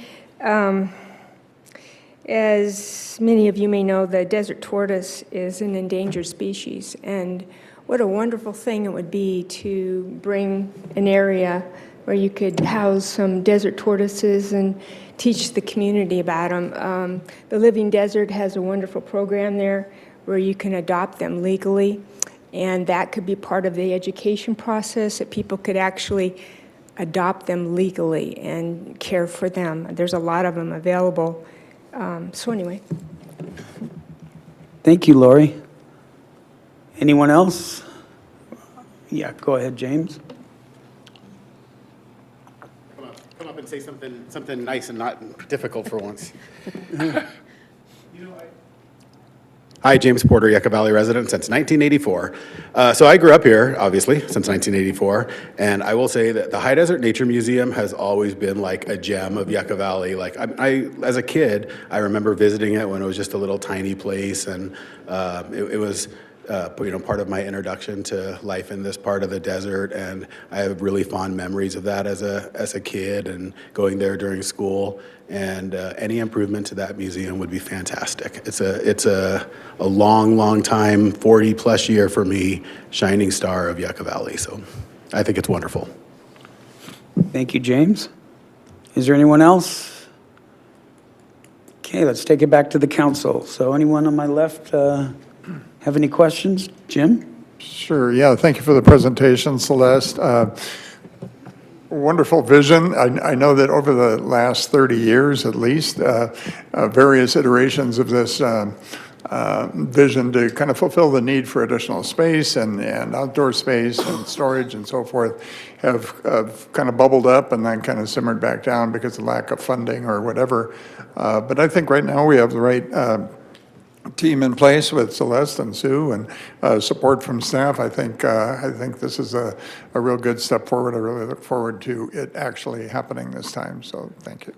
As many of you may know, the desert tortoise is an endangered species, and what a wonderful thing it would be to bring an area where you could house some desert tortoises and teach the community about them. The Living Desert has a wonderful program there where you can adopt them legally. And that could be part of the education process, that people could actually adopt them legally and care for them. There's a lot of them available. So anyway. Thank you, Lori. Anyone else? Yeah, go ahead, James. Come up and say something nice and not difficult for once. Hi, James Porter, Yucca Valley resident since 1984. So I grew up here, obviously, since 1984, and I will say that the High Desert Nature Museum has always been like a gem of Yucca Valley. Like I as a kid, I remember visiting it when it was just a little tiny place, and it was part of my introduction to life in this part of the desert, and I have really fond memories of that as a kid and going there during school. And any improvement to that museum would be fantastic. It's a long time, 40+ year for me, shining star of Yucca Valley. So I think it's wonderful. Thank you, James. Is there anyone else? Okay, let's take it back to the council. So anyone on my left have any questions? Jim? Sure, yeah, thank you for the presentation, Celeste. Wonderful vision. I know that over the last 30 years, at least, various iterations of this vision to kind of fulfill the need for additional space and outdoor space and storage and so forth have kind of bubbled up and then kind of simmered back down because of lack of funding or whatever. But I think right now we have the right team in place with Celeste and Sue and support from staff. I think this is a real good step forward. I really look forward to it actually happening this time. So thank you.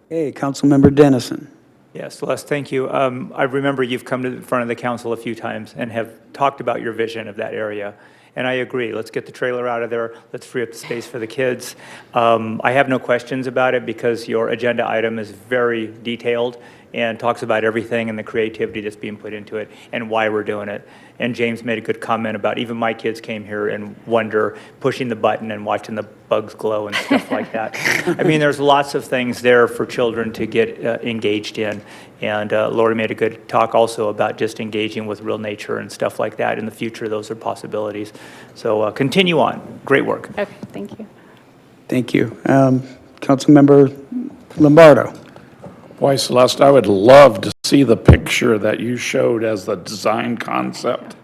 Hey, Councilmember Dennison. Yes, Celeste, thank you. I remember you've come to the front of the council a few times and have talked about your vision of that area. And I agree. Let's get the trailer out of there. Let's free up the space for the kids. I have no questions about it because your agenda item is very detailed and talks about everything and the creativity that's being put into it and why we're doing it. And James made a good comment about even my kids came here and wonder, pushing the button and watching the bugs glow and stuff like that. I mean, there's lots of things there for children to get engaged in. And Lori made a good talk also about just engaging with real nature and stuff like that. In the future, those are possibilities. So continue on. Great work. Okay, thank you. Thank you. Councilmember Lombardo. Boy, Celeste, I would love to see the picture that you showed as the design concept.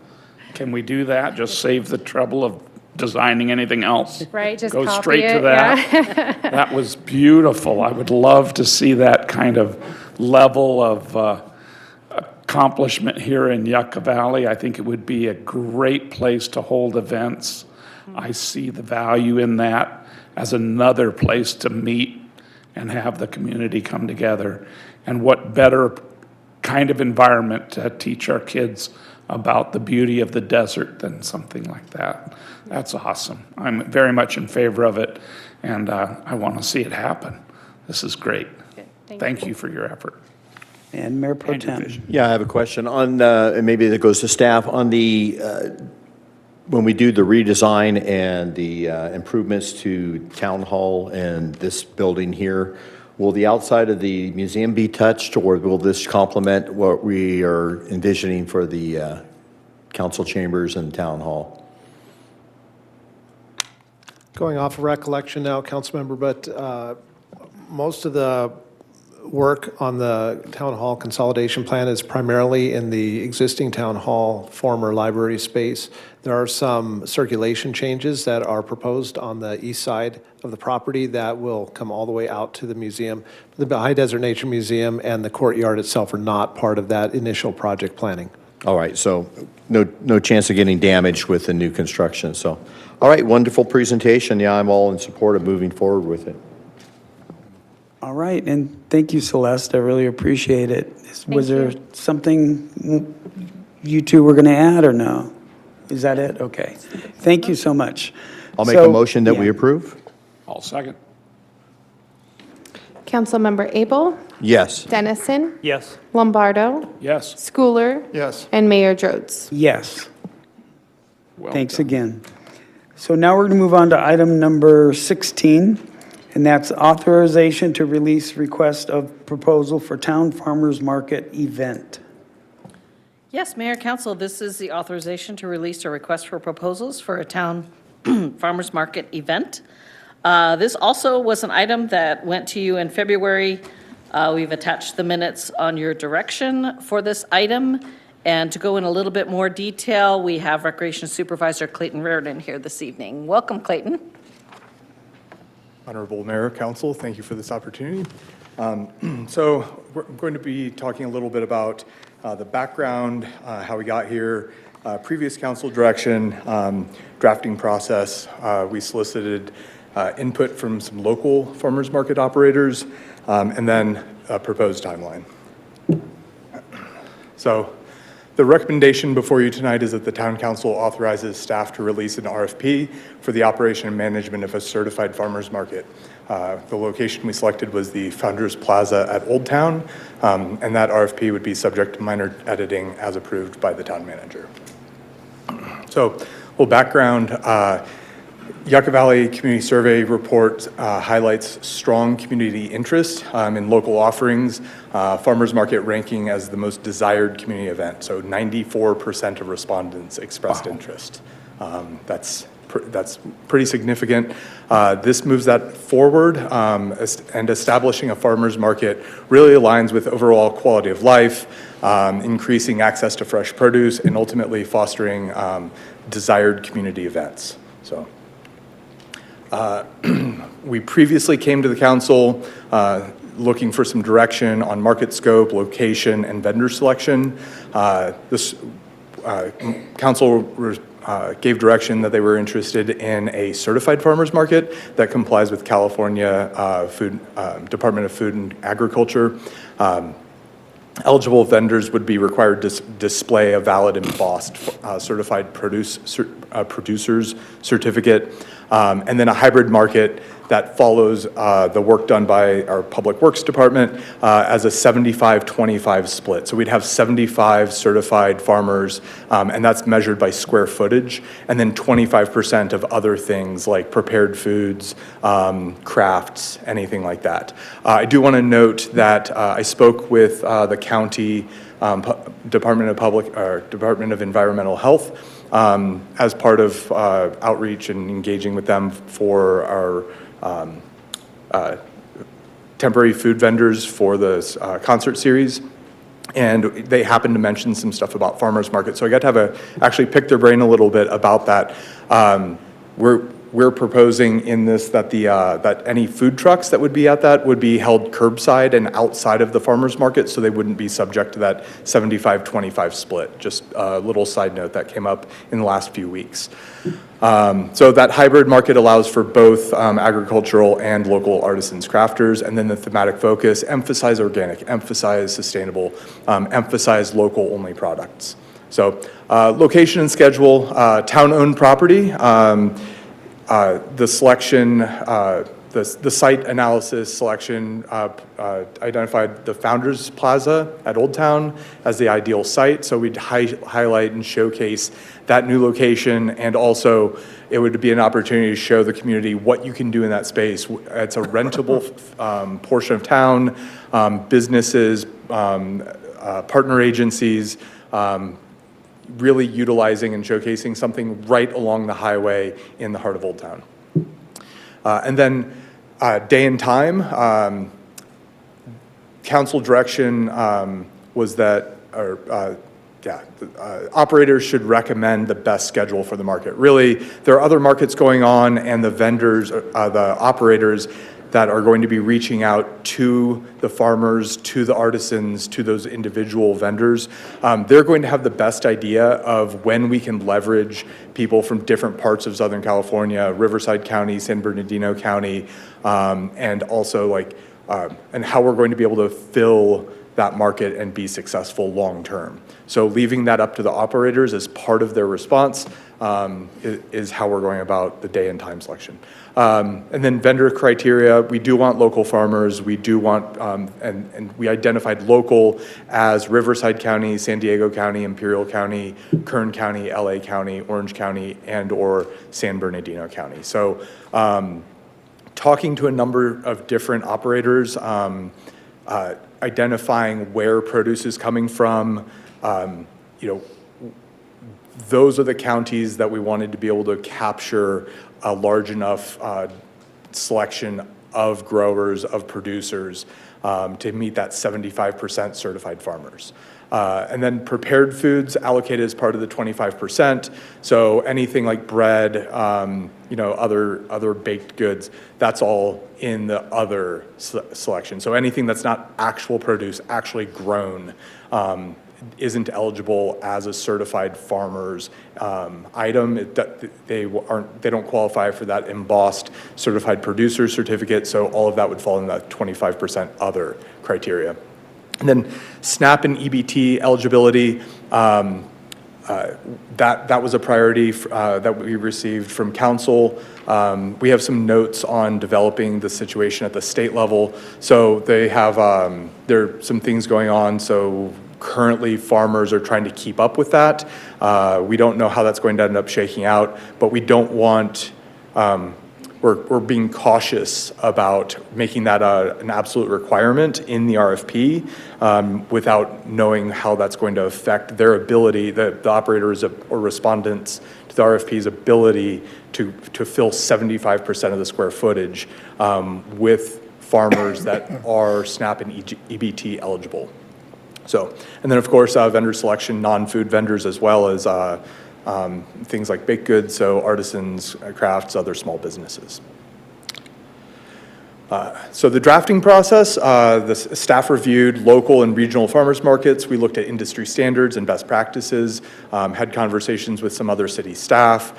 Can we do that? Just save the trouble of designing anything else? Right, just go copy straight it, to that. yeah. That was beautiful. I would love to see that kind of level of accomplishment here in Yucca Valley. I think it would be a great place to hold events. I see the value in that as another place to meet and have the community come together. And what better kind of environment to teach our kids about the beauty of the desert than something like that. That's awesome. I'm very much in favor of it, and I want to see it happen. This is great. Thank you for your effort. And Mayor Pro Tem. Yeah, I have a question on, and maybe that goes to staff, on the, when we do the redesign and the improvements to Town Hall and this building here, will the outside of the museum be touched, or will this complement what we are envisioning for the council chambers and Town Hall? Going off of recollection now, Councilmember, but most of the work on the Town Hall consolidation plan is primarily in the existing Town Hall former library space. There are some circulation changes that are proposed on the east side of the property that will come all the way out to the museum. The High Desert Nature Museum and the courtyard itself are not part of that initial project planning. All right, so no chance of getting damaged with the new construction. So, all right, wonderful presentation. Yeah, I'm all in support of moving forward with it. All right, and thank you, Celeste. I really appreciate it. Was there something you two were going to add or no? Is that it? Okay. Thank you so much. I'll make a motion that we approve. I'll second. Councilmember Abel? Yes. Dennison? Yes. Lombardo? Yes. Schooler? Yes. And Mayor Drodes? Yes. Well Thanks done. again. So now we're going to move on to item number 16, and that's authorization to release request of proposal for Town Farmers Market event. Yes, Mayor, Council, this is the authorization to release a request for proposals for a town farmers market event. This also was an item that went to you in February. We've attached the minutes on your direction for this item. And to go in a little bit more detail, we have Recreation Supervisor Clayton Reardon here this evening. Welcome, Clayton. Honorable Mayor, Council, thank you for this opportunity. So we're going to be talking a little bit about the background, how we got here, previous council direction, drafting process. We solicited input from some local farmers market operators, and then a proposed timeline. So the recommendation before you tonight is that the Town Council authorizes staff to release an RFP for the operation and management of a certified farmers market. The location we selected was the Founders Plaza at Old Town, and that RFP would be subject to minor editing as approved by the town manager. So, a little background. Yucca Valley Community Survey report highlights strong community interest in local offerings, farmers market ranking as the most desired community event. So 94% of respondents expressed interest. That's pretty significant. This moves that forward, and establishing a farmers market really aligns with overall quality of life, increasing access to fresh produce, and ultimately fostering desired community events. So. We previously came to the council looking for some direction on market scope, location, and vendor selection. This council gave direction that they were interested in a certified farmers market that complies with California Department of Food and Agriculture. Eligible vendors would be required to display a valid embossed certified producer's certificate, and then a hybrid market that follows the work done by our Public Works Department as a 75-25 split. So we'd have 75 certified farmers, and that's measured by square footage, and then 25% of other things like prepared foods, crafts, anything like that. I do want to note that I spoke with the county Department of Environmental Health as part of outreach and engaging with them for our temporary food vendors for the concert series. And they happened to mention some stuff about farmers market. So I got to actually pick their brain a little bit about that. We're proposing in this that that any food trucks that would be at that would be held curbside and outside of the farmers market, so they wouldn't be subject to that 75-25 split. Just a little side note that came up in the last few weeks. So that hybrid market allows for both agricultural and local artisans, crafters, and then the thematic focus: emphasize organic, emphasize sustainable, emphasize local-only products. So location and schedule: town-owned property. The selection, the site analysis selection identified the Founders Plaza at Old Town as the ideal site. So we'd highlight and showcase that new location, and also it would be an opportunity to show the community what you can do in that space. It's a rentable portion of town, businesses, partner agencies, really utilizing and showcasing something right along the highway in the heart of Old Town. And then day and time, council direction was that, operators should recommend the best schedule for the market. Really, there are other markets going on, and the vendors, the operators that are going to be reaching out to the farmers, to the artisans, to those individual vendors. They're going to have the best idea of when we can leverage people from different parts of Southern California, Riverside County, San Bernardino County, and also and how we're going to be able to fill that market and be successful long-term. So leaving that up to the operators as part of their response is how we're going about the day and time selection. And then vendor criteria: we do want local farmers. We do want, and we identified local as Riverside County, San Diego County, Imperial County, Kern County, LA County, Orange County, and or San Bernardino County. So talking to a number of different operators, identifying where produce is coming from, those are the counties that we wanted to be able to capture a large enough selection of growers, of producers, to meet that 75% certified farmers. And then prepared foods allocated as part of the 25%. So anything like bread, other baked goods, that's all in the other selection. So anything that's not actual produce, actually grown, isn't eligible as a certified farmer's item. They don't qualify for that embossed certified producer certificate. So all of that would fall in that 25% other criteria. And then SNAP and EBT eligibility, that was a priority that we received from council. We have some notes on developing the situation at the state level. So they have, there are some things going on. So currently farmers are trying to keep up with that. We don't know how that's going to end up shaking out, but we don't want, we're being cautious about making that an absolute requirement in the RFP without knowing how that's going to affect their ability, the operators or respondents to the RFP's ability to fill 75% of the square footage with farmers that are SNAP and EBT eligible. So, and then of course, vendor selection, non-food vendors, as well as things like baked goods, so artisans, crafts, other small businesses. So the drafting process, the staff reviewed local and regional farmers markets. We looked at industry standards and best practices, had conversations with some other city staff.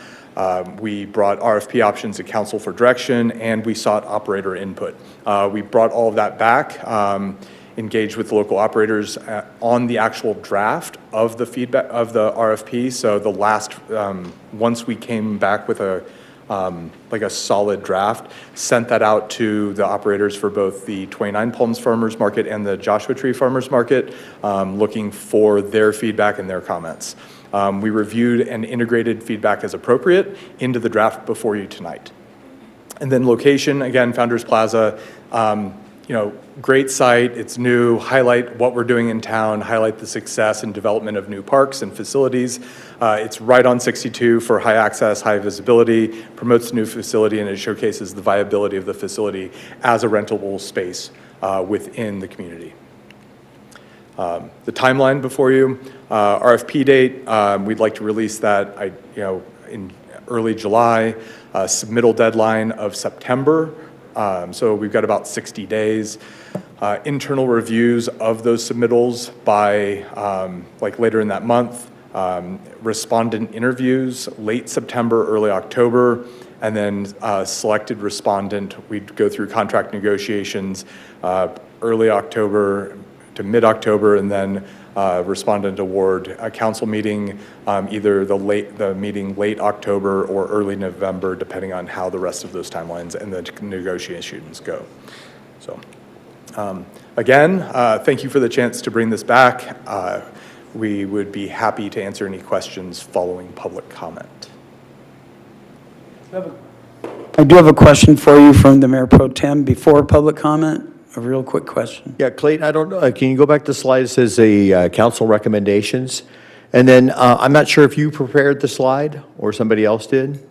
We brought RFP options to council for direction, and we sought operator input. We brought all of that back, engaged with local operators on the actual draft of the feedback of the RFP. So the last, once we came back with a solid draft, sent that out to the operators for both the 29 Palms Farmers Market and the Joshua Tree Farmers Market, looking for their feedback and their comments. We reviewed and integrated feedback as appropriate into the draft before you tonight. And then location, again, Founders Plaza, great site, it's new, highlight what we're doing in town, highlight the success and development of new parks and facilities. It's right on 62 for high access, high visibility, promotes the new facility, and it showcases the viability of the facility as a rentable space within the community. The timeline before you, RFP date, we'd like to release that in early July, submittal deadline of September. So we've got about 60 days. Internal reviews of those submittals by later in that month. Respondent interviews late September, early October, and then selected respondent. We'd go through contract negotiations early October to mid-October, and then respondent award, a council meeting, either the meeting late October or early November, depending on how the rest of those timelines and the negotiations go. So again, thank you for the chance to bring this back. We would be happy to answer any questions following public comment. I do have a question for you from the Mayor Pro Tem before public comment. A real quick question. Yeah, Clayton, I don't know, can you go back to the slide that says the council recommendations? And then I'm not sure if you prepared the slide or somebody else did,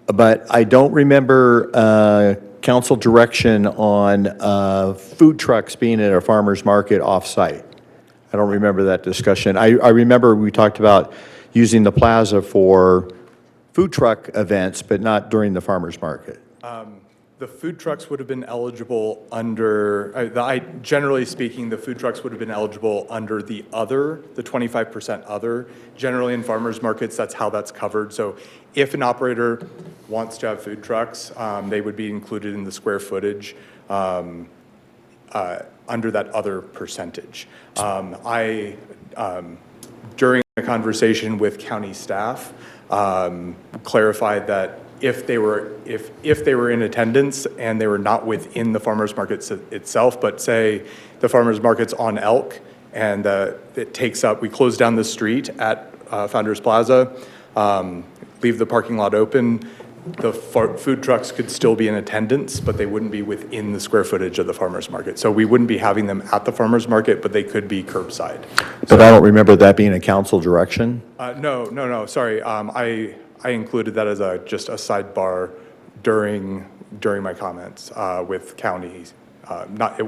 but I don't remember council direction on food trucks being at a farmer's market off-site. I don't remember that discussion. I remember we talked about using the plaza for food truck events, but not during the farmer's market. The food trucks would have been eligible under, generally speaking, the food trucks would have been eligible under the 25% other. Generally in farmers markets, that's how that's covered. So if an operator wants to have food trucks, they would be included in the square footage under that other percentage. During a conversation with county staff, clarified that if they were in attendance and they were not within the farmers market itself, but say the farmers market's on Elk and it takes up, we close down the street at Founders Plaza, leave the parking lot open, food trucks could still be in attendance, but they wouldn't be within the square footage of the farmer's market. So we wouldn't be having them at the farmer's market, but they could be curbside. But I don't remember that being a council direction. No, sorry. I included that as just a sidebar during my comments with counties. It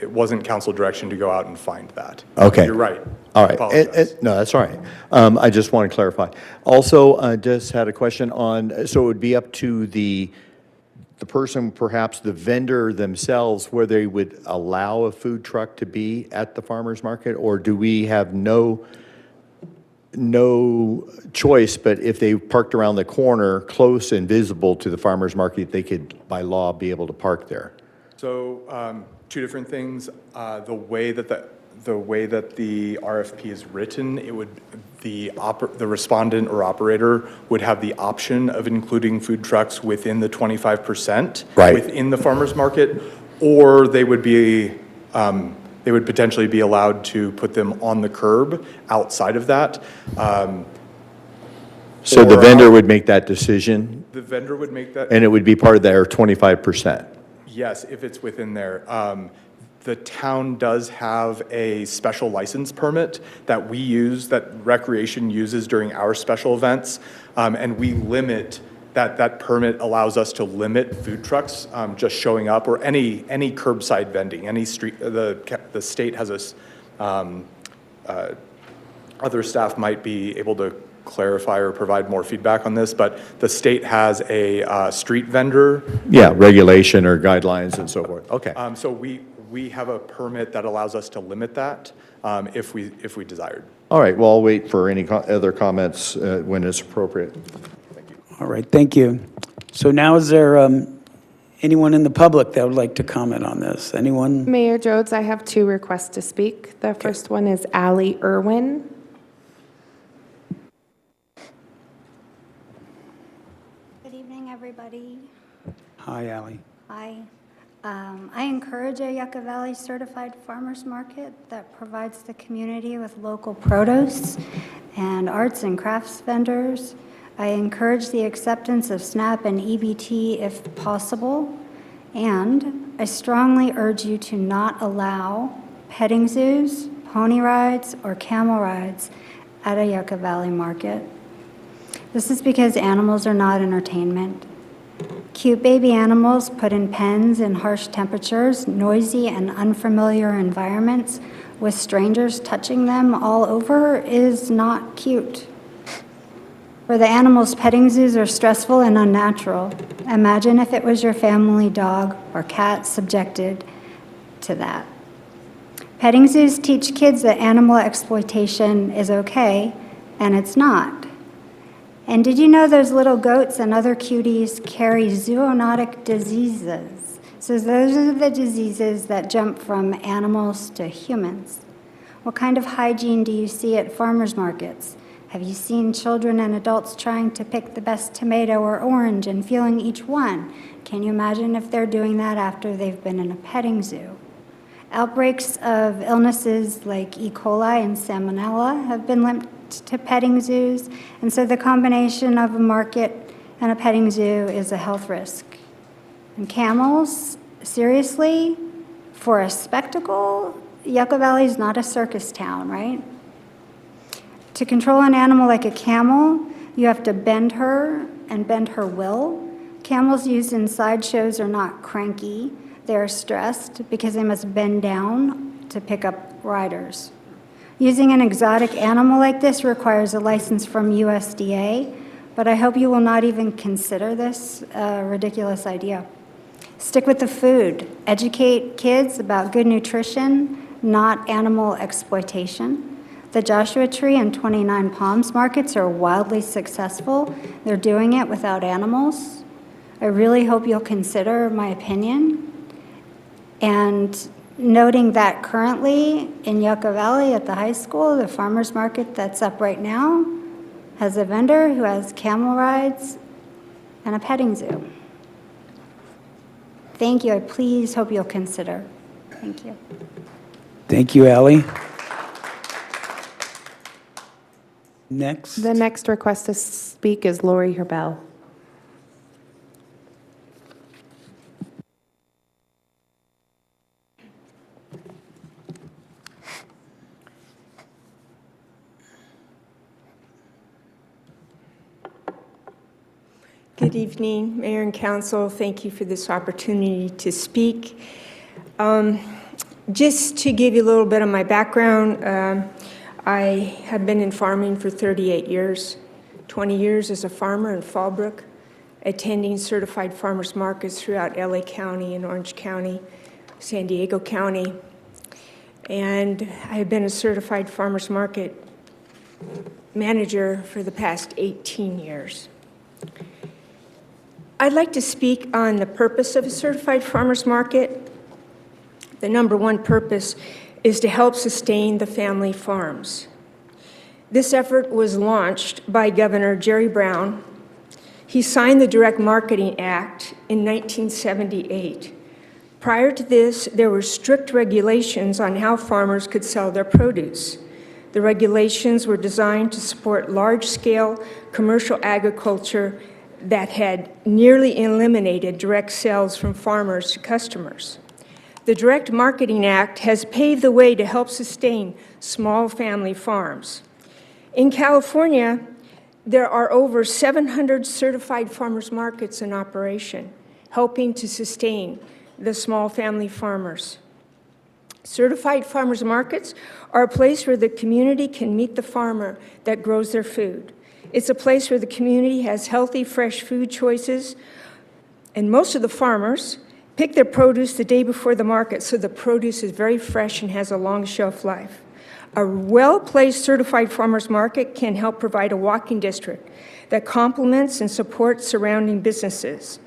wasn't council direction to go out and find that. Okay. You're right. All I right. apologize. No, that's all right. I just want to clarify. Also, just had a question on, so it would be up to the person, perhaps the vendor themselves, where they would allow a food truck to be at the farmer's market, or do we have no choice, but if they parked around the corner, close and visible to the farmer's market, they could, by law, be able to park there? So two different things. The way that the RFP is written, it would the respondent or operator would have the option of including food trucks within the 25% within the farmer's market, or they would potentially be allowed to put them on the curb outside of that. So the vendor would make that decision? The vendor would make that. And it would be part of their 25%? Yes, if it's within there. The town does have a special license permit that we use, that Recreation uses during our special events, and we limit that permit allows us to limit food trucks just showing up, or any curbside vending, any street. The state has other staff might be able to clarify or provide more feedback on this, but the state has a street vendor. Yeah, regulation or guidelines and so forth. Okay. So we have a permit that allows us to limit that if we desired. All right, well, I'll wait for any other comments when it's appropriate. Thank you. All right, thank you. So now is there anyone in the public that would like to comment on this? Anyone? Mayor Jodes, I have 2 requests to speak. The first one is Allie Irwin. Good evening, everybody. Hi, Allie. Hi. I encourage a Yucca Valley certified farmers market that provides the community with local produce and arts and crafts vendors. I encourage the acceptance of SNAP and EBT if possible, and I strongly urge you to not allow petting zoos, pony rides, or camel rides at a Yucca Valley market. This is because animals are not entertainment. Cute baby animals put in pens in harsh temperatures, noisy and unfamiliar environments, with strangers touching them all over is not cute. For the animals, petting zoos are stressful and unnatural. Imagine if it was your family dog or cat subjected to that. Petting zoos teach kids that animal exploitation is okay, and it's not. And did you know those little goats and other cuties carry zoonotic diseases? So those are the diseases that jump from animals to humans. What kind of hygiene do you see at farmers markets? Have you seen children and adults trying to pick the best tomato or orange and feeling each one? Can you imagine if they're doing that after they've been in a petting zoo? Outbreaks of illnesses like E. coli and Salmonella have been linked to petting zoos, and so the combination of a market and a petting zoo is a health risk. And camels, seriously, for a spectacle, Yucca Valley is not a circus town, right? To control an animal like a camel, you have to bend her and bend her will. Camels used in sideshows are not cranky. They are stressed because they must bend down to pick up riders. Using an exotic animal like this requires a license from USDA, but I hope you will not even consider this a ridiculous idea. Stick with the food. Educate kids about good nutrition, not animal exploitation. The Joshua Tree and 29 Palms markets are wildly successful. They're doing it without animals. I really hope you'll consider my opinion. And noting that currently in Yucca Valley at the high school, the farmer's market that's up right now has a vendor who has camel rides and a petting zoo. Thank you. I please hope you'll consider. Thank you. Thank you, Allie. Next. The next request to speak is Lori Herbell. Good evening, Mayor and Council. Thank you for this opportunity to speak. Just to give you a little bit of my background, I have been in farming for 38 years, 20 years as a farmer in Fallbrook, attending certified farmers markets throughout LA County and Orange County, San Diego County. And I have been a certified farmers market manager for the past 18 years. I'd like to speak on the purpose of a certified farmers market. The number one purpose is to help sustain the family farms. This effort was launched by Governor Jerry Brown. He signed the Direct Marketing Act in 1978. Prior to this, there were strict regulations on how farmers could sell their produce. The regulations were designed to support large-scale commercial agriculture that had nearly eliminated direct sales from farmers to customers. The Direct Marketing Act has paved the way to help sustain small family farms. In California, there are over 700 certified farmers markets in operation, helping to sustain the small family farmers. Certified farmers markets are a place where the community can meet the farmer that grows their food. It's a place where the community has healthy, fresh food choices, and most of the farmers pick their produce the day before the market, so the produce is very fresh and has a long shelf life. A well-placed certified farmers market can help provide a walking district that complements and supports surrounding businesses.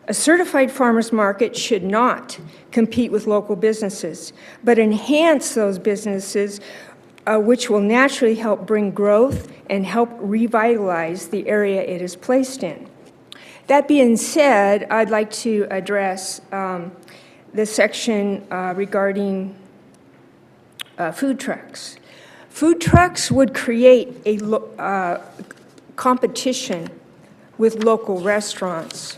A certified farmers market should not compete with local businesses, but enhance those businesses, which will naturally help bring growth and help revitalize the area it is placed in. That being said, I'd like to address the section regarding food trucks. Food trucks would create a competition with local restaurants,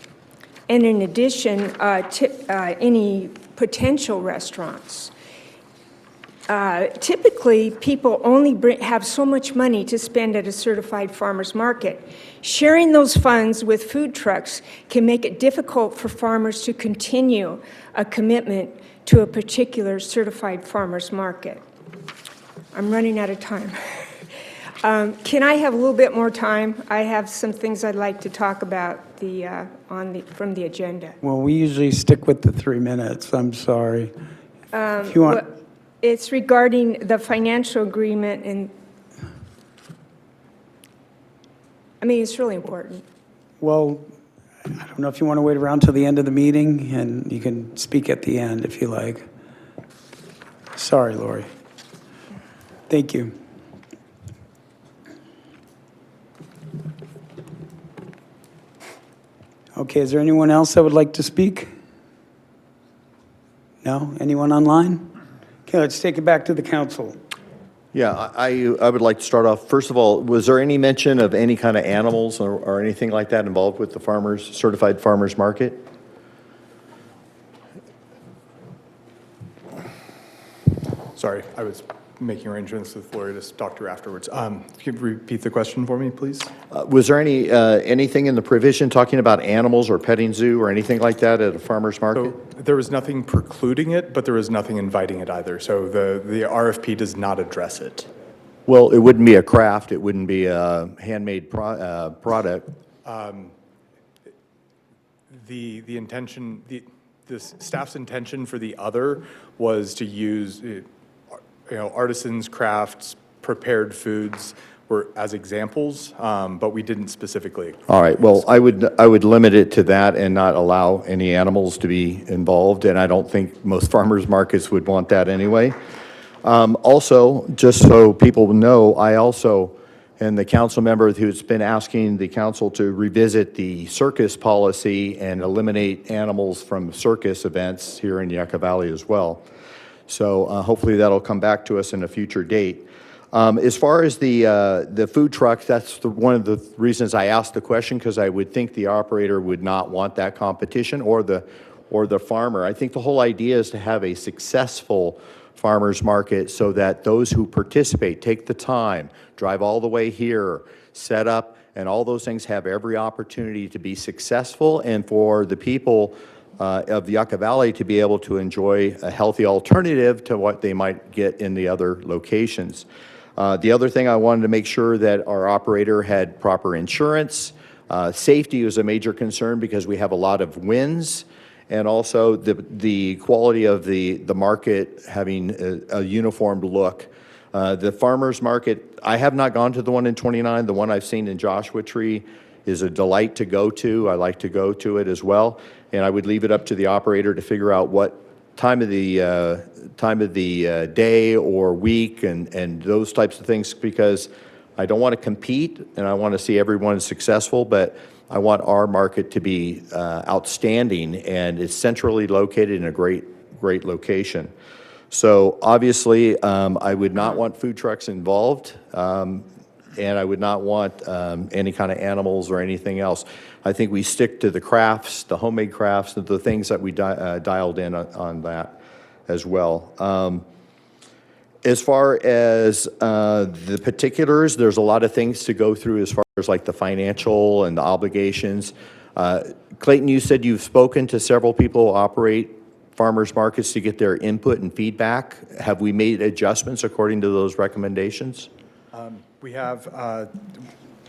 and in addition, any potential restaurants. Typically, people only have so much money to spend at a certified farmers market. Sharing those funds with food trucks can make it difficult for farmers to continue a commitment to a particular certified farmers market. I'm running out of time. Can I have a little bit more time? I have some things I'd like to talk about from the agenda. Well, we usually stick with the 3 minutes. I'm sorry. If you want. It's regarding the financial agreement, and I mean, it's really important. Well, I don't know if you want to wait around till the end of the meeting, and you can speak at the end if you like. Sorry, Lori. Thank you. Okay, is there anyone else that would like to speak? No? Anyone online? Okay, let's take it back to the council. Yeah, I would like to start off. First of all, was there any mention of any kind of animals or anything like that involved with the certified farmers market? Sorry, I was making arrangements with Lori to talk to her afterwards. Can you repeat the question for me, please? Was there anything in the provision talking about animals or petting zoo or anything like that at a farmer's market? So there was nothing precluding it, but there was nothing inviting it either. So the RFP does not address it. Well, it wouldn't be a craft. It wouldn't be a handmade product. The intention, the staff's intention for the other was to use artisans, crafts, prepared foods were as examples, but we didn't specifically. All right. Well, I would limit it to that and not allow any animals to be involved, and I don't think most farmers markets would want that anyway. Also, just so people know, I also am the council member who's been asking the council to revisit the circus policy and eliminate animals from circus events here in Yucca Valley as well. So hopefully that'll come back to us in a future date. As far as the food trucks, that's one of the reasons I asked the question, because I would think the operator would not want that competition, or the farmer. I think the whole idea is to have a successful farmers market so that those who participate take the time, drive all the way here, set up And all those things have every opportunity to be successful and for the people of the Yucca Valley to be able to enjoy a healthy alternative to what they might get in the other locations. The other thing, I wanted to make sure that our operator had proper insurance. Safety was a major concern because we have a lot of winds, and also the quality of the market having a uniformed look. The farmers market, I have not gone to the one in 29. The one I've seen in Joshua Tree is a delight to go to. I like to go to it as well, and I would leave it up to the operator to figure out what time of the day or week and those types of things, because I don't want to compete and I want to see everyone successful, but I want our market to be outstanding, and it's centrally located in a great location. So obviously, I would not want food trucks involved, and I would not want any kind of animals or anything else. I think we stick to the crafts, the homemade crafts, the things that we dialed in on that as well. As far as the particulars, there's a lot of things to go through as far as like the financial and the obligations. Clayton, you said you've spoken to several people who operate farmers markets to get their input and feedback. Have we made adjustments according to those recommendations? We have,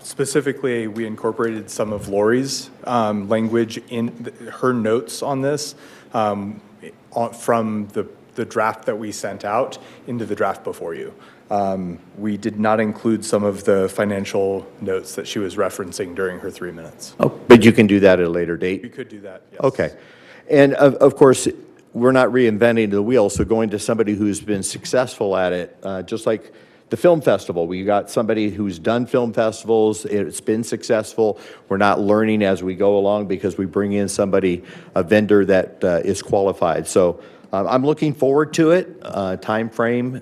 specifically, we incorporated some of Lori's language in her notes on this from the draft that we sent out into the draft before you. We did not include some of the financial notes that she was referencing during her 3 minutes. Oh, but you can do that at a later date? We could do that, yes. Okay. And of course, we're not reinventing the wheel, so going to somebody who's been successful at it, just like the film festival. We got somebody who's done film festivals. It's been successful. We're not learning as we go along because we bring in somebody, a vendor that is qualified. So I'm looking forward to it. Time frame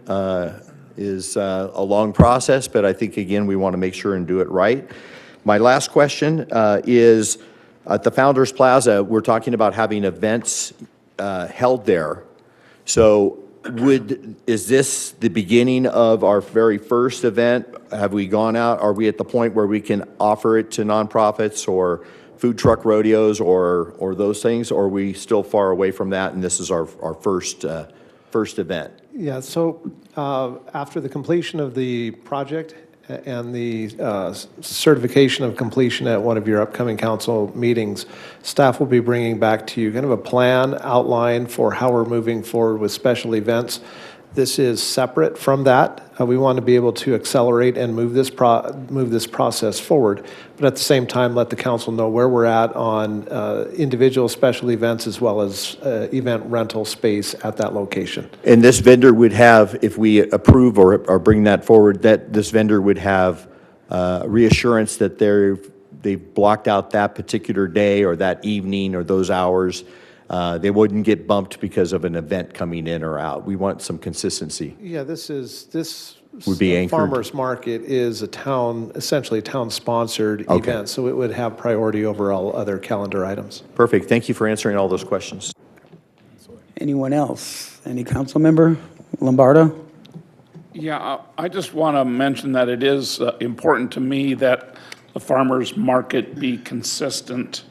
is a long process, but I think, again, we want to make sure and do it right. My last question is, at the Founders Plaza, we're talking about having events held there. So is this the beginning of our very first event? Have we gone out? Are we at the point where we can offer it to nonprofits or food truck rodeos or those things? Or are we still far away from that and this is our first event? Yeah, so after the completion of the project and the certification of completion at one of your upcoming council meetings, staff will be bringing back to you kind of a plan outline for how we're moving forward with special events. This is separate from that. We want to be able to accelerate and move this process forward, but at the same time, let the council know where we're at on individual special events as well as event rental space at that location. And this vendor would have, if we approve or bring that forward, that this vendor would have reassurance that they've blocked out that particular day or that evening or those hours. They wouldn't get bumped because of an event coming in or out. We want some consistency. Yeah, this would be anchored. Farmers Market is essentially a town-sponsored event, so it would have priority over all other calendar items. Perfect. Thank you for answering all those questions. Anyone else? Any council member? Lombardo? Yeah, I just want to mention that it is important to me that the farmers market be consistent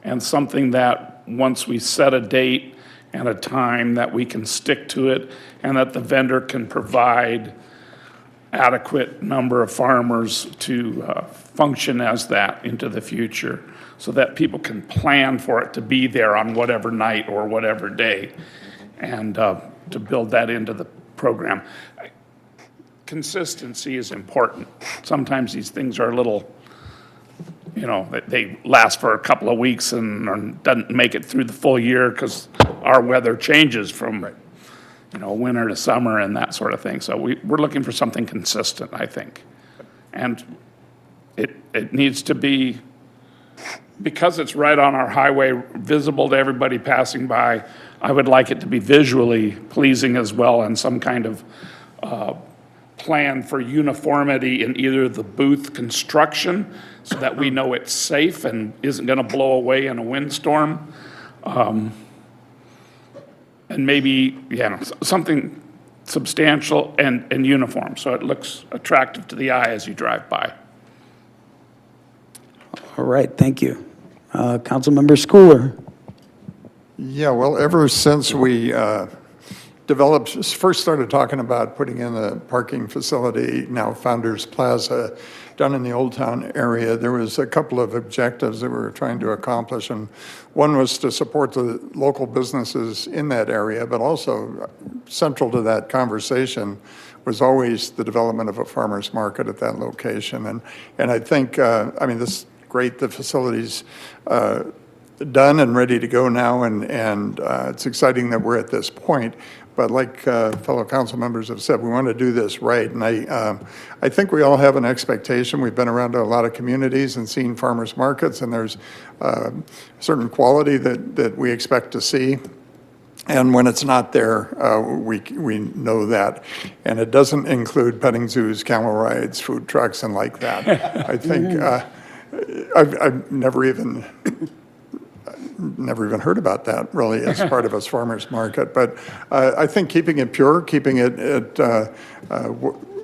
and something that once we set a date and a time that we can stick to it and that the vendor can provide adequate number of farmers to function as that into the future so that people can plan for it to be there on whatever night or whatever day and to build that into the program. Consistency is important. Sometimes these things are a little, they last for a couple of weeks and doesn't make it through the full year because our weather changes from, winter to summer and that sort of thing. So we're looking for something consistent, I think. And it needs to be, because it's right on our highway, visible to everybody passing by, I would like it to be visually pleasing as well and some kind of plan for uniformity in either the booth construction so that we know it's safe and isn't going to blow away in a windstorm. And maybe, something substantial and uniform so it looks attractive to the eye as you drive by. All right, thank you. Councilmember Schooler. Yeah, well, ever since we first started talking about putting in a parking facility, now Founders Plaza, down in the Old Town area, there was a couple of objectives that we were trying to accomplish. And one was to support the local businesses in that area, but also central to that conversation was always the development of a farmer's market at that location. And I think, I mean, this is great, the facility's done and ready to go now, and it's exciting that we're at this point. But like fellow council members have said, we want to do this right. And I think we all have an expectation. We've been around a lot of communities and seen farmers markets, and there's certain quality that we expect to see. And when it's not there, we know that. And it doesn't include petting zoos, camel rides, food trucks, and like that. I think I've never even heard about that really as part of a farmer's market. But I think keeping it pure, keeping it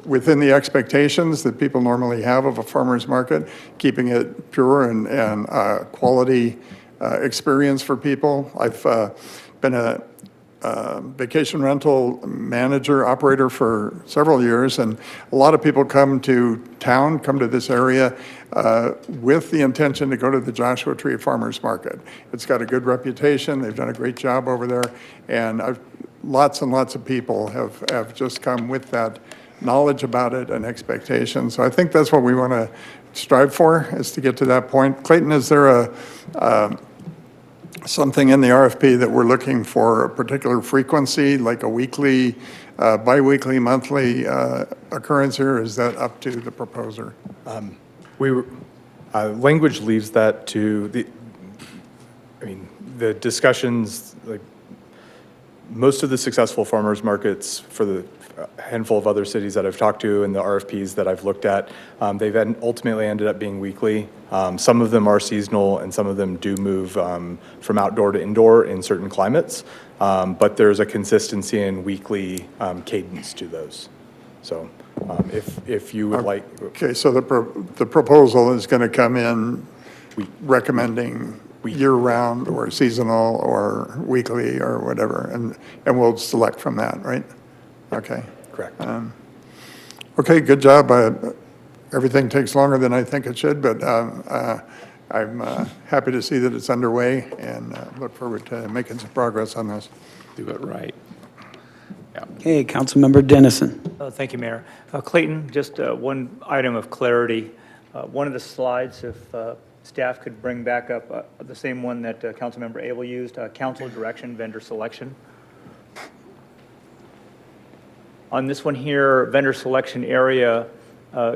within the expectations that people normally have of a farmer's market, keeping it pure and quality experience for people. I've been a vacation rental manager, operator for several years, and a lot of people come to town, come to this area with the intention to go to the Joshua Tree Farmers Market. It's got a good reputation. They've done a great job over there, and lots and lots of people have just come with that knowledge about it and expectation. So I think that's what we want to strive for, is to get to that point. Clayton, is there something in the RFP that we're looking for, a particular frequency, like a weekly, bi-weekly, monthly occurrence here? Is that up to the proposer? Language leaves that to the discussions, like most of the successful farmers markets for the handful of other cities that I've talked to and the RFPs that I've looked at, they've ultimately ended up being weekly. Some of them are seasonal, and some of them do move from outdoor to indoor in certain climates, but there's a consistency in weekly cadence to those. So if you would like. Okay, so the proposal is going to come in recommending year-round or seasonal or weekly or whatever, and we'll select from that, right? Okay. Correct. Okay, good job. Everything takes longer than I think it should, but I'm happy to see that it's underway, and look forward to making some progress on this. Do it right. Okay, Councilmember Dennison. Thank you, Mayor. Clayton, just one item of clarity. One of the slides, if staff could bring back up the same one that Councilmember Abel used, council direction, vendor selection. On this one here, vendor selection area,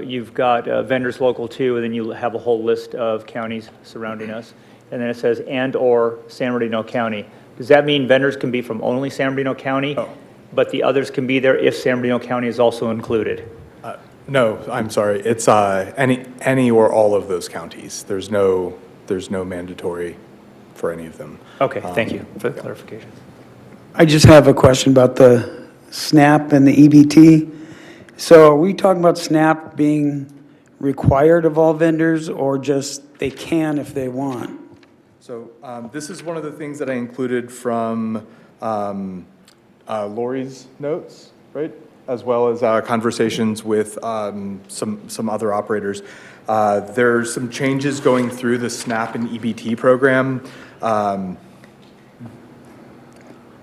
you've got vendors local too, and then you have a whole list of counties surrounding us. And then it says and/or San Bernardino County. Does that mean vendors can be from only San Bernardino County, but the others can be there if San Bernardino County is also included? No, I'm sorry. It's any or all of those counties. There's no mandatory for any of them. Okay, thank you for the clarification. I just have a question about the SNAP and the EBT. So are we talking about SNAP being required of all vendors, or just they can if they want? So this is one of the things that I included from Lori's notes, right? As well as conversations with some other operators. There's some changes going through the SNAP and EBT program.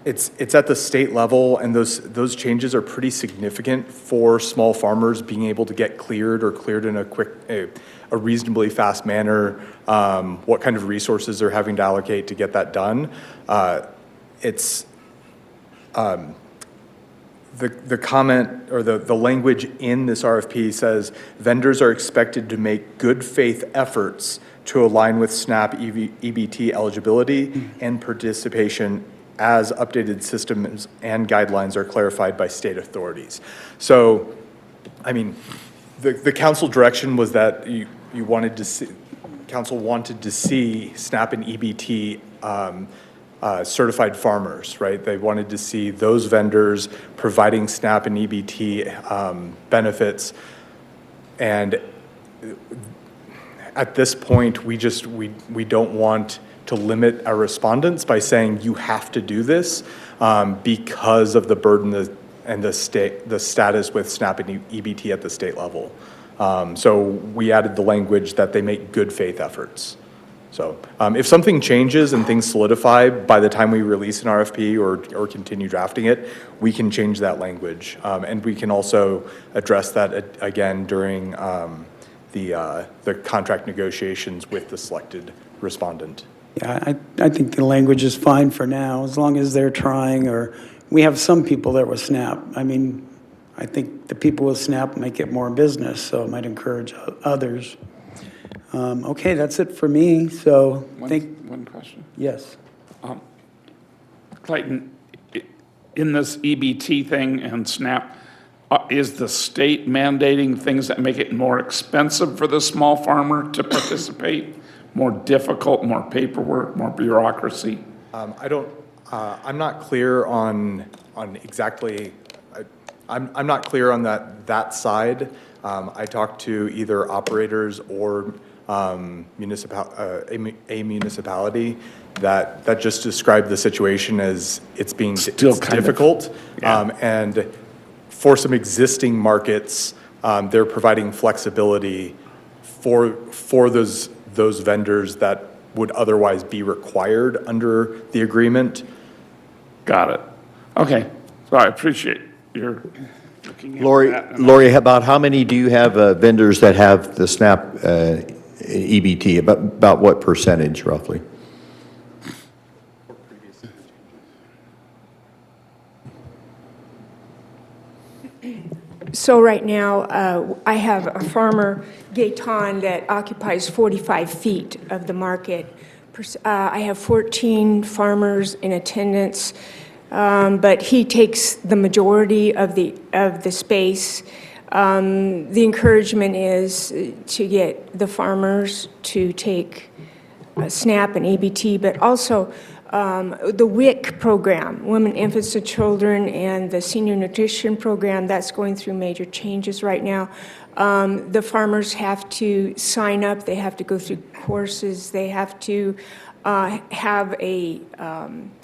It's at the state level, and those changes are pretty significant for small farmers being able to get cleared in a reasonably fast manner. What kind of resources they're having to allocate to get that done. The comment or the language in this RFP says vendors are expected to make good faith efforts to align with SNAP EBT eligibility and participation as updated systems and guidelines are clarified by state authorities. So, I mean, the council direction was that council wanted to see SNAP and EBT certified farmers, right? They wanted to see those vendors providing SNAP and EBT benefits, and at this point, we don't want to limit our respondents by saying you have to do this because of the burden and the status with SNAP and EBT at the state level. So we added the language that they make good faith efforts. So if something changes and things solidify by the time we release an RFP or continue drafting it, we can change that language. And we can also address that again during the contract negotiations with the selected respondent. Yeah, I think the language is fine for now, as long as they're trying, or we have some people that were SNAP. I mean, I think the people with SNAP might get more business, so it might encourage others. Okay, that's it for me, so One question. yes. Clayton, in this EBT thing and SNAP, is the state mandating things that make it more expensive for the small farmer to participate? More difficult, more paperwork, more bureaucracy? I'm not clear on exactly, I'm not clear on that side. I talked to either operators or a municipality that just described the situation as it's being difficult. And for some existing markets, they're providing flexibility for those vendors that would otherwise be required under the agreement. Got it. Okay. So I appreciate your looking at that. Lori, about how many do you have vendors that have the SNAP EBT? About what percentage roughly? So right now, I have a farmer, Gaetan, that occupies 45 feet of the market. I have 14 farmers in attendance, but he takes the majority of the space. The encouragement is to get the farmers to take SNAP and EBT, but also the WIC program, Women, Infants, and Children, and the Senior Nutrition Program, that's going through major changes right now. The farmers have to sign up, they have to go through courses, they have to have a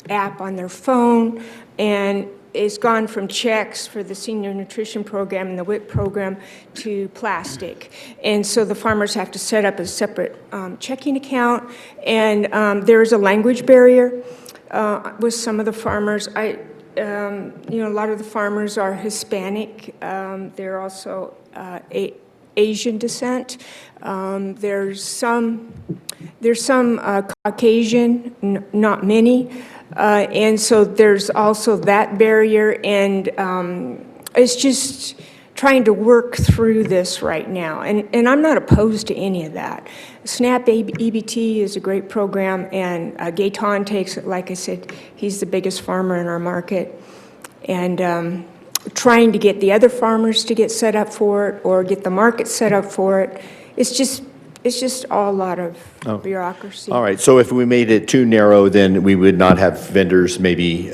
app on their phone, and it's gone from checks for the Senior Nutrition Program and the WIC program to plastic. And so the farmers have to set up a separate checking account, and there is a language barrier with some of the farmers. A lot of the farmers are Hispanic. They're also Asian descent. There's some Caucasian, not many. And so there's also that barrier, and it's just trying to work through this right now. And I'm not opposed to any of that. SNAP EBT is a great program, and Gaetan takes it. Like I said, he's the biggest farmer in our market. And trying to get the other farmers to get set up for it or get the market set up for it, it's just a lot of bureaucracy. All right, so if we made it too narrow, then we would not have vendors maybe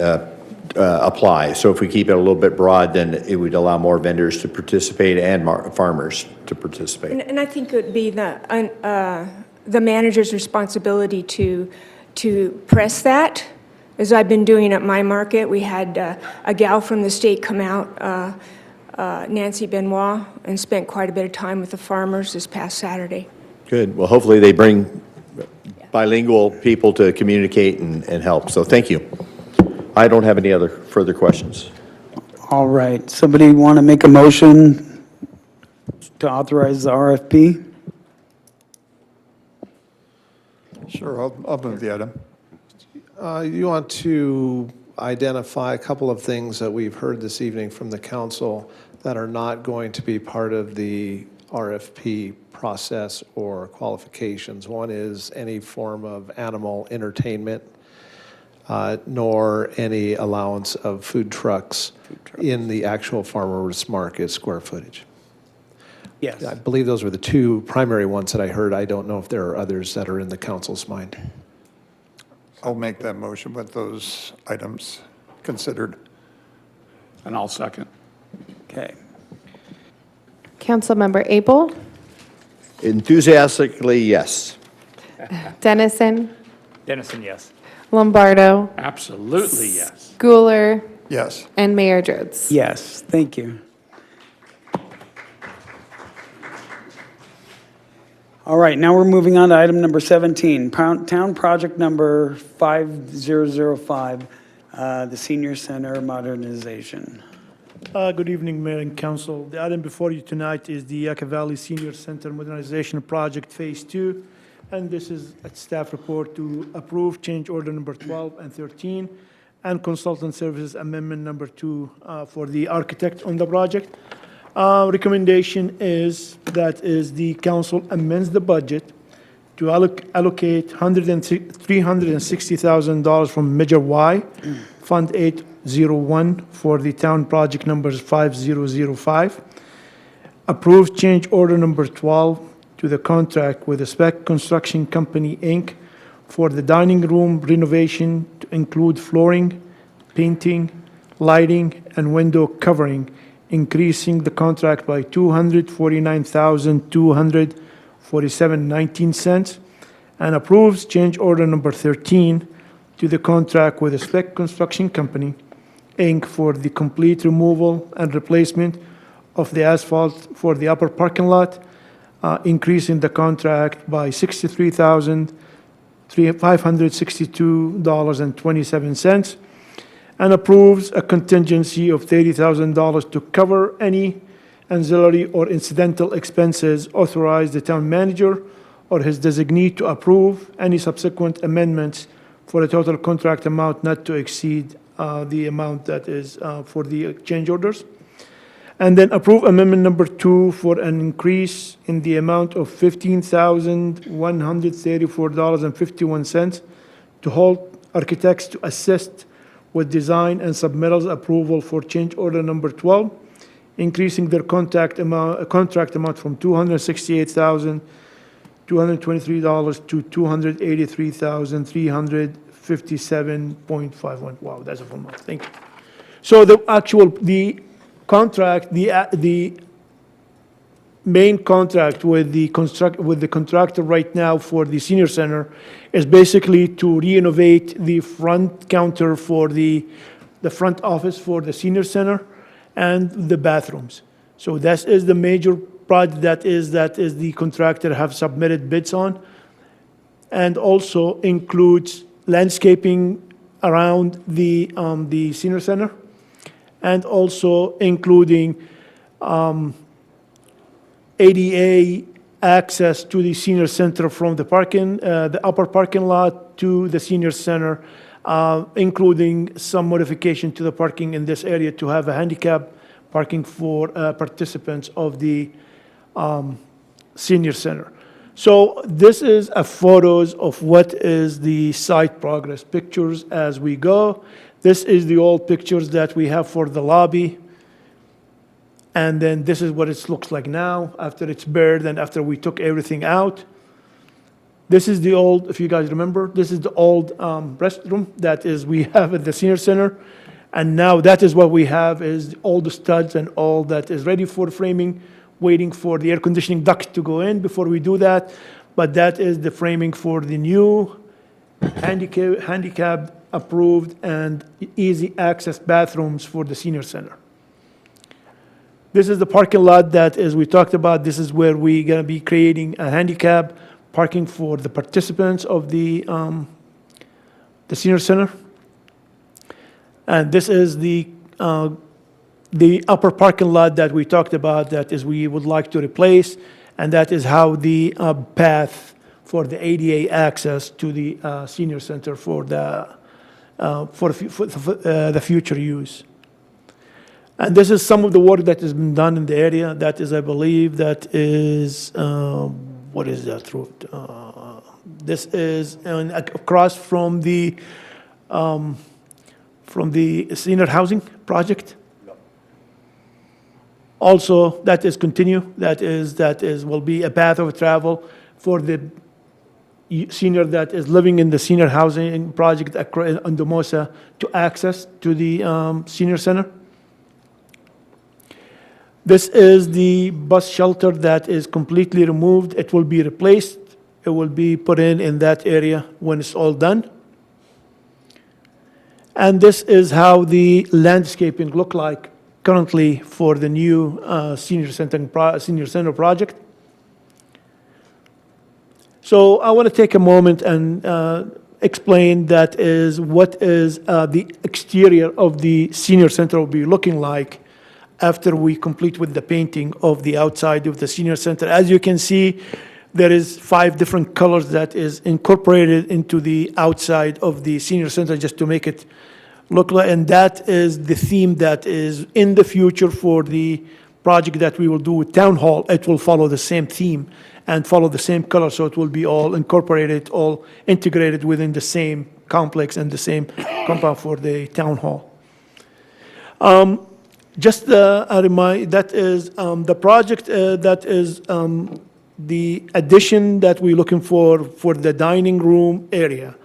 apply. So if we keep it a little bit broad, then it would allow more vendors to participate and farmers to participate. And I think it would be the manager's responsibility to press that, as I've been doing at my market. We had a gal from the state come out, Nancy Benoit, and spent quite a bit of time with the farmers this past Saturday. Good. Well, hopefully they bring bilingual people to communicate and help. So thank you. I don't have any other further questions. All right, somebody want to make a motion to authorize the RFP? Sure, I'll move the item. You want to identify a couple of things that we've heard this evening from the council that are not going to be part of the RFP process or qualifications. One is any form of animal entertainment, nor any allowance of food trucks in the actual farmers market square footage. Yes. I believe those were the two primary ones that I heard. I don't know if there are others that are in the council's mind. I'll make that motion with those items considered. And I'll second. Okay. Councilmember Abel, Enthusiastically, yes. Dennison, Dennison, yes. Lombardo, Absolutely, yes. Guler, Yes. and Mayor Jodes. Yes, thank you. All right, now we're moving on to item number 17, Town Project Number 5005, the Senior Center Modernization. Good evening, Mayor and Council. The item before you tonight is the Yucca Valley Senior Center Modernization Project Phase 2, and this is a staff report to approve change order number 12 and 13, and consultant services amendment number 2 for the architect on the project. Recommendation is that the council amends the budget to allocate $360,000 from Measure Y, Fund 801 for the town project numbers 5005. Approve change order number 12 to the contract with the Spec Construction Company, Inc. for the dining room renovation to include flooring, painting, lighting, and window covering, increasing the contract by $249,247.19, and approves change order number 13 to the contract with the Spec Construction Company, Inc. for the complete removal and replacement of the asphalt for the upper parking lot, increasing the contract by $63,562.27, and approves a contingency of $30,000 to cover any ancillary or incidental expenses, authorize the town manager or his designee to approve any subsequent amendments for a total contract amount not to exceed the amount that is for the change orders. And then approve amendment number 2 for an increase in the amount of $15,134.51 to hold architects to assist with design and submittals approval for change order number 12, increasing their contract amount from $268,223 to $283,357.51. Wow, that's a full month. Thank you. So the contract, the main contract with the contractor right now for the senior center is basically to renovate the front counter for the front office for the senior center and the bathrooms. So that is the major project that is the contractor have submitted bids on, and also includes landscaping around the senior center, and also including ADA access to the senior center from the upper parking lot to the senior center, including some modification to the parking in this area to have a handicap parking for participants of the senior center. So this is a photos of what is the site progress pictures as we go. This is the old pictures that we have for the lobby. And then this is what it looks like now after it's buried and after we took everything out. This is the old, if you guys remember, this is the old restroom that is we have at the senior center. And now that is what we have is all the studs and all that is ready for framing, waiting for the air conditioning duct to go in before we do that. But that is the framing for the new handicap approved and easy access bathrooms for the senior center. This is the parking lot that, as we talked about, this is where we're going to be creating a handicap parking for the participants of the senior center. And this is the upper parking lot that we talked about that is we would like to replace, and that is how the path for the ADA access to the senior center for the future use. And this is some of the work that has been done in the area. That is, I believe, that is, what is that road? This is across from the senior housing project. Also, that is continue. That is will be a path of travel for the senior that is living in the senior housing project in Domosa to access to the senior center. This is the bus shelter that is completely removed. It will be replaced. It will be put in that area when it's all done. And this is how the landscaping look like currently for the new senior center project. So I want to take a moment and explain that is what is the exterior of the senior center will be looking like after we complete with the painting of the outside of the senior center. As you can see, there is 5 different colors that is incorporated into the outside of the senior center just to make it look like, and that is the theme that is in the future for the project that we will do with Town Hall. It will follow the same theme and follow the same color, so it will be all incorporated, all integrated within the same complex and the same compound for the Town Hall. Just a reminder, that is the project that is the addition that we're looking for the dining room area.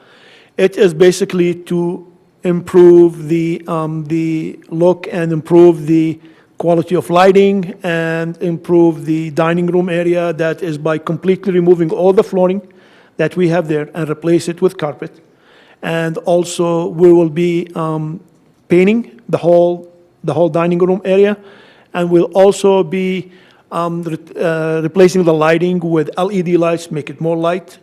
It is basically to improve the look and improve the quality of lighting and improve the dining room area. That is by completely removing all the flooring that we have there and replace it with carpet. And also we will be painting the whole dining room area, and we'll also be replacing the lighting with LED lights, make it more light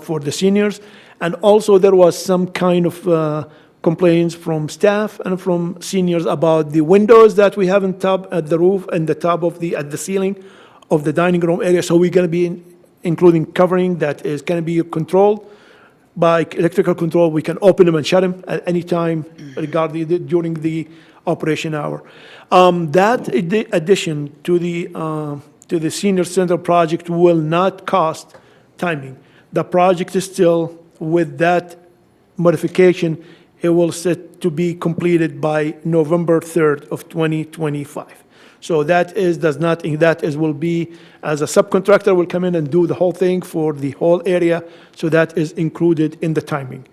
for the seniors. And also there was some kind of complaints from staff and from seniors about the windows that we have at the roof and the top of at the ceiling of the dining room area. So we're going to be including covering that is going to be controlled by electrical control. We can open them and shut them at any time during the operation hour. That addition to the senior center project will not cost timing. The project is still with that modification. It will set to be completed by November 3rd of 2025. So that will be as a subcontractor will come in and do the whole thing for the whole area. So that is included in the timing.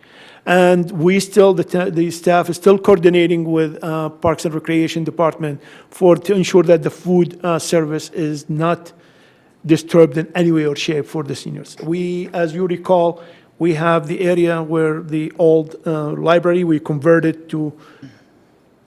And the staff is still coordinating with Parks and Recreation Department to ensure that the food service is not disturbed in any way or shape for the seniors. As you recall, we have the area where the old library, we converted to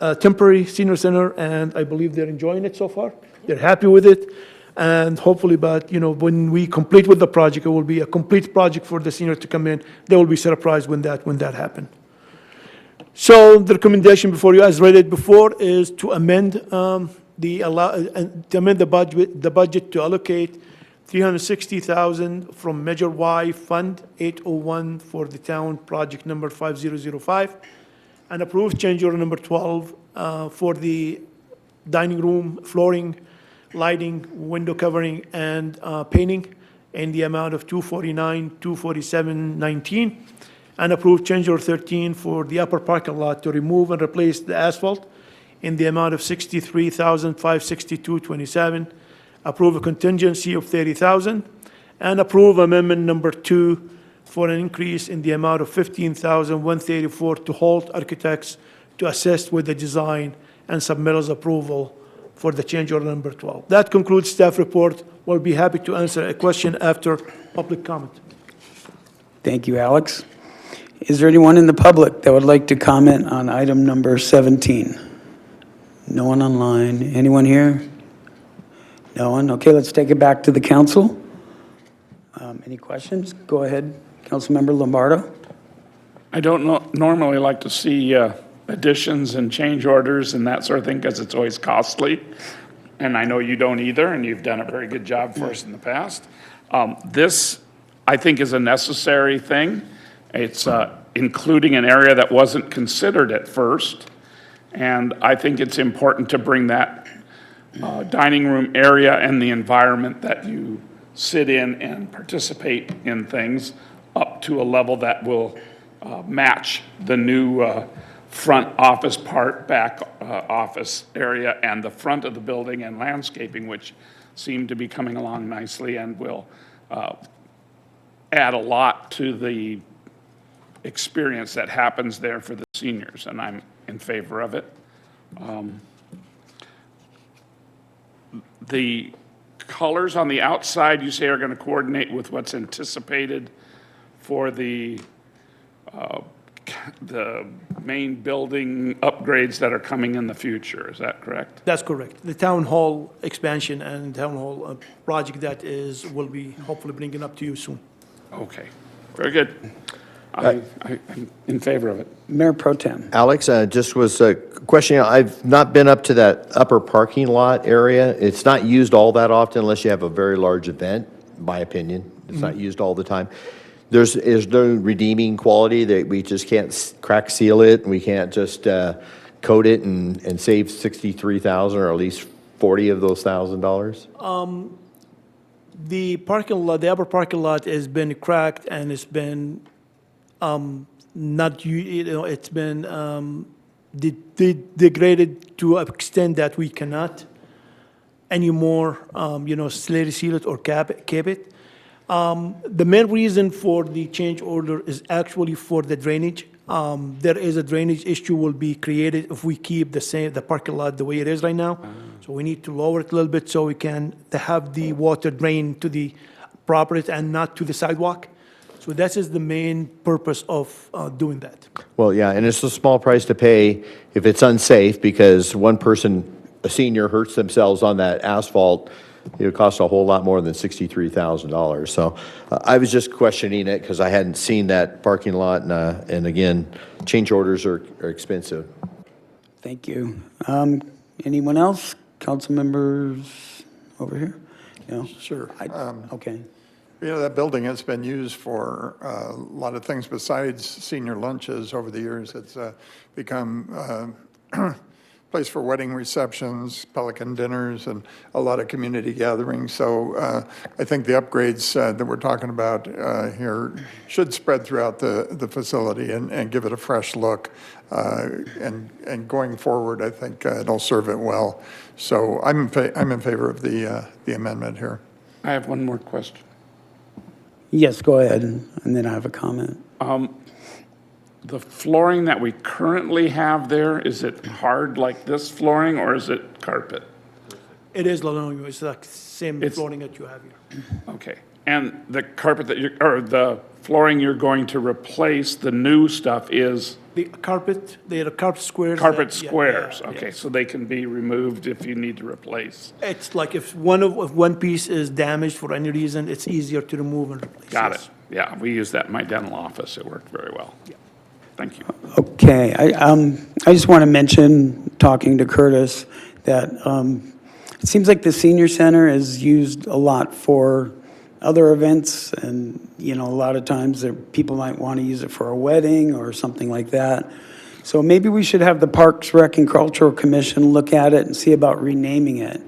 a temporary senior center, and I believe they're enjoying it so far. They're happy with it. And hopefully, when we complete with the project, it will be a complete project for the seniors to come in. They will be surprised when that happens. So the recommendation before you, as read it before, is to amend the budget to allocate $360,000 from Measure Y Fund 801 for the town project number 5005, and approve change order number 12 for the dining room flooring, lighting, window covering, and painting in the amount of $249,247.19, and approve change order 13 for the upper parking lot to remove and replace the asphalt in the amount of $63,562.27. Approve a contingency of $30,000, and approve amendment number 2 for an increase in the amount of $15,134 to Holt Architects to assist with the design and submittals approval for the change order number 12. That concludes staff report. We'll be happy to answer a question after public comment. Thank you, Alex. Is there anyone in the public that would like to comment on item number 17? No one online. Anyone here? No one? Okay, let's take it back to the council. Any questions? Go ahead, Councilmember Lombardo. I don't normally like to see additions and change orders and that sort of thing because it's always costly. And I know you don't either, and you've done a very good job for us in the past. This, I think, is a necessary thing. It's including an area that wasn't considered at first. And I think it's important to bring that dining room area and the environment that you sit in and participate in things up to a level that will match the new front office part, back office area, and the front of the building and landscaping, which seem to be coming along nicely and will add a lot to the experience that happens there for the seniors, and I'm in favor of it. The colors on the outside, you say, are going to coordinate with what's anticipated for the main building upgrades that are coming in the future. Is that correct? That's correct. The town hall expansion and town hall project that will be hopefully bringing up to you soon. Okay, very good. I'm in favor of it. Mayor Pro Tem. Alex, just was a question. I've not been up to that upper parking lot area. It's not used all that often unless you have a very large event, in my opinion. It's not used all the time. Is there redeeming quality that we just can't crack seal it, and we can't just coat it and save $63,000 or at least 40 of those $1,000? The parking lot, the upper parking lot has been cracked and it's been it's been degraded to an extent that we cannot anymore, slate seal it or cap it. The main reason for the change order is actually for the drainage. There is a drainage issue will be created if we keep the parking lot the way it is right now. So we need to lower it a little bit so we can have the water drain to the property and not to the sidewalk. So that is the main purpose of doing that. Well, yeah, and it's a small price to pay if it's unsafe, because one person, a senior, hurts themselves on that asphalt. It would cost a whole lot more than $63,000. So I was just questioning it because I hadn't seen that parking lot, and again, change orders are expensive. Thank you. Anyone else? Council members over here? No? Sure. Okay. That building has been used for a lot of things besides senior lunches over the years. It's become a place for wedding receptions, Pelican dinners, and a lot of community gatherings. So I think the upgrades that we're talking about here should spread throughout the facility and give it a fresh look. And going forward, I think it'll serve it well. So I'm in favor of the amendment here. I have one more question. Yes, go ahead, and then I have a comment. The flooring that we currently have there, is it hard like this flooring, or is it carpet? It is linoleum. It's like same flooring that you have here. Okay. And the carpet or the flooring you're going to replace, the new stuff is? The carpet, they are carpet squares. Carpet squares, okay, so they can be removed if you need to replace. It's like if one piece is damaged for any reason, it's easier to remove and replace. Got it, yeah, we used that in my dental office, it worked very well. Yeah. Thank you. Okay, I just want to mention, talking to Curtis, that it seems like the senior center is used a lot for other events, and a lot of times people might want to use it for a wedding or something like that. So maybe we should have the Parks, Rec, and Cultural Commission look at it and see about renaming it,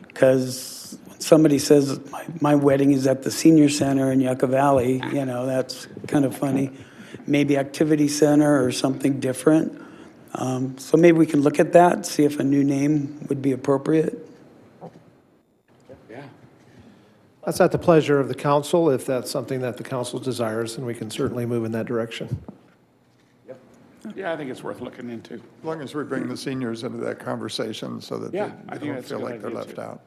because when somebody says my wedding is at the senior center in Yucca Valley, that's kind of funny. Maybe activity center or something different. So maybe we can look at that, see if a new name would be appropriate. That's at the pleasure of the council. If that's something that the council desires, and we can certainly move in that direction. Yeah, I think it's worth looking into. As long as we bring the seniors into that conversation so that I they think don't that's a feel good like they're idea, left too. out.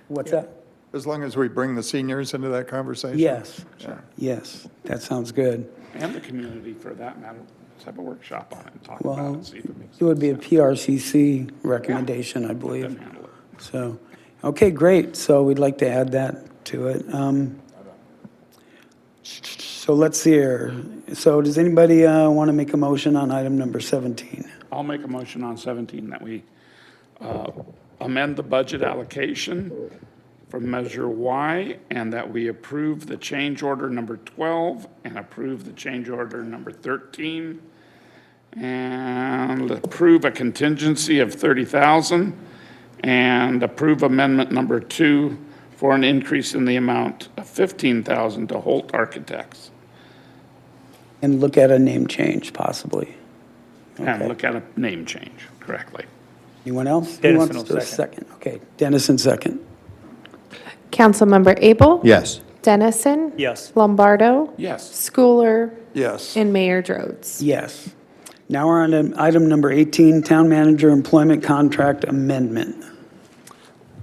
What's that? As long as we bring the seniors into that conversation? Yes. Sure. Yes, that sounds good. And the community, for that matter. Let's have a workshop on it and talk about it Well, and see if it makes sense. it would be a PRCC recommendation, I believe. So, okay, great. So we'd like to add that to it. So let's see here. So does anybody want to make a motion on item number 17? I'll make a motion on 17 that we amend the budget allocation for Measure Y, and that we approve the change order number 12 and approve the change order number 13, and approve a contingency of $30,000, and approve amendment number 2 for an increase in the amount of $15,000 to Holt Architects. And look at a name change, possibly. And look at a name change correctly. Anyone else? Who Dennison wants will to second. Okay, Dennison second. Councilmember Abel? Yes. Dennison? Yes. Lombardo? Yes. Schooler? Yes. And Mayor Drodes? Yes. Now we're on to item number 18, Town Manager Employment Contract Amendment.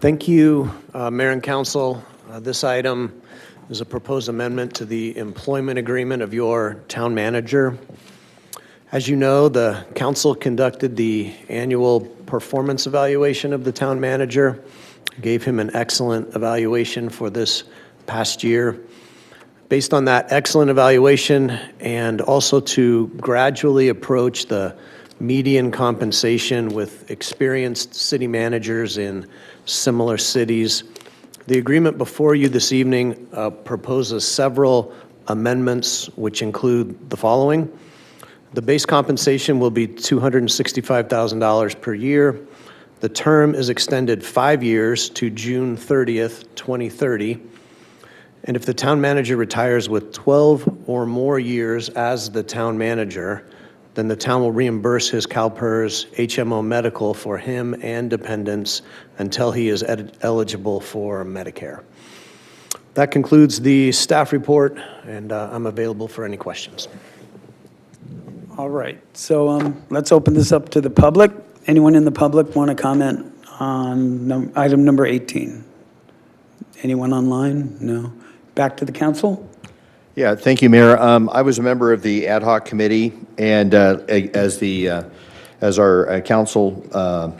Thank you, Mayor and Council. This item is a proposed amendment to the employment agreement of your town manager. As you know, the council conducted the annual performance evaluation of the town manager, gave him an excellent evaluation for this past year. Based on that excellent evaluation, and also to gradually approach the median compensation with experienced city managers in similar cities, the agreement before you this evening proposes several amendments, which include the following. The base compensation will be $265,000 per year. The term is extended 5 years to June 30th, 2030. And if the town manager retires with 12 or more years as the town manager, then the town will reimburse his CalPERS HMO medical for him and dependents until he is eligible for Medicare. That concludes the staff report, and I'm available for any questions. All right, so let's open this up to the public. Anyone in the public want to comment on item number 18? Anyone online? No. Back to the council? Yeah, thank you, Mayor. I was a member of the ad hoc committee, and as our council,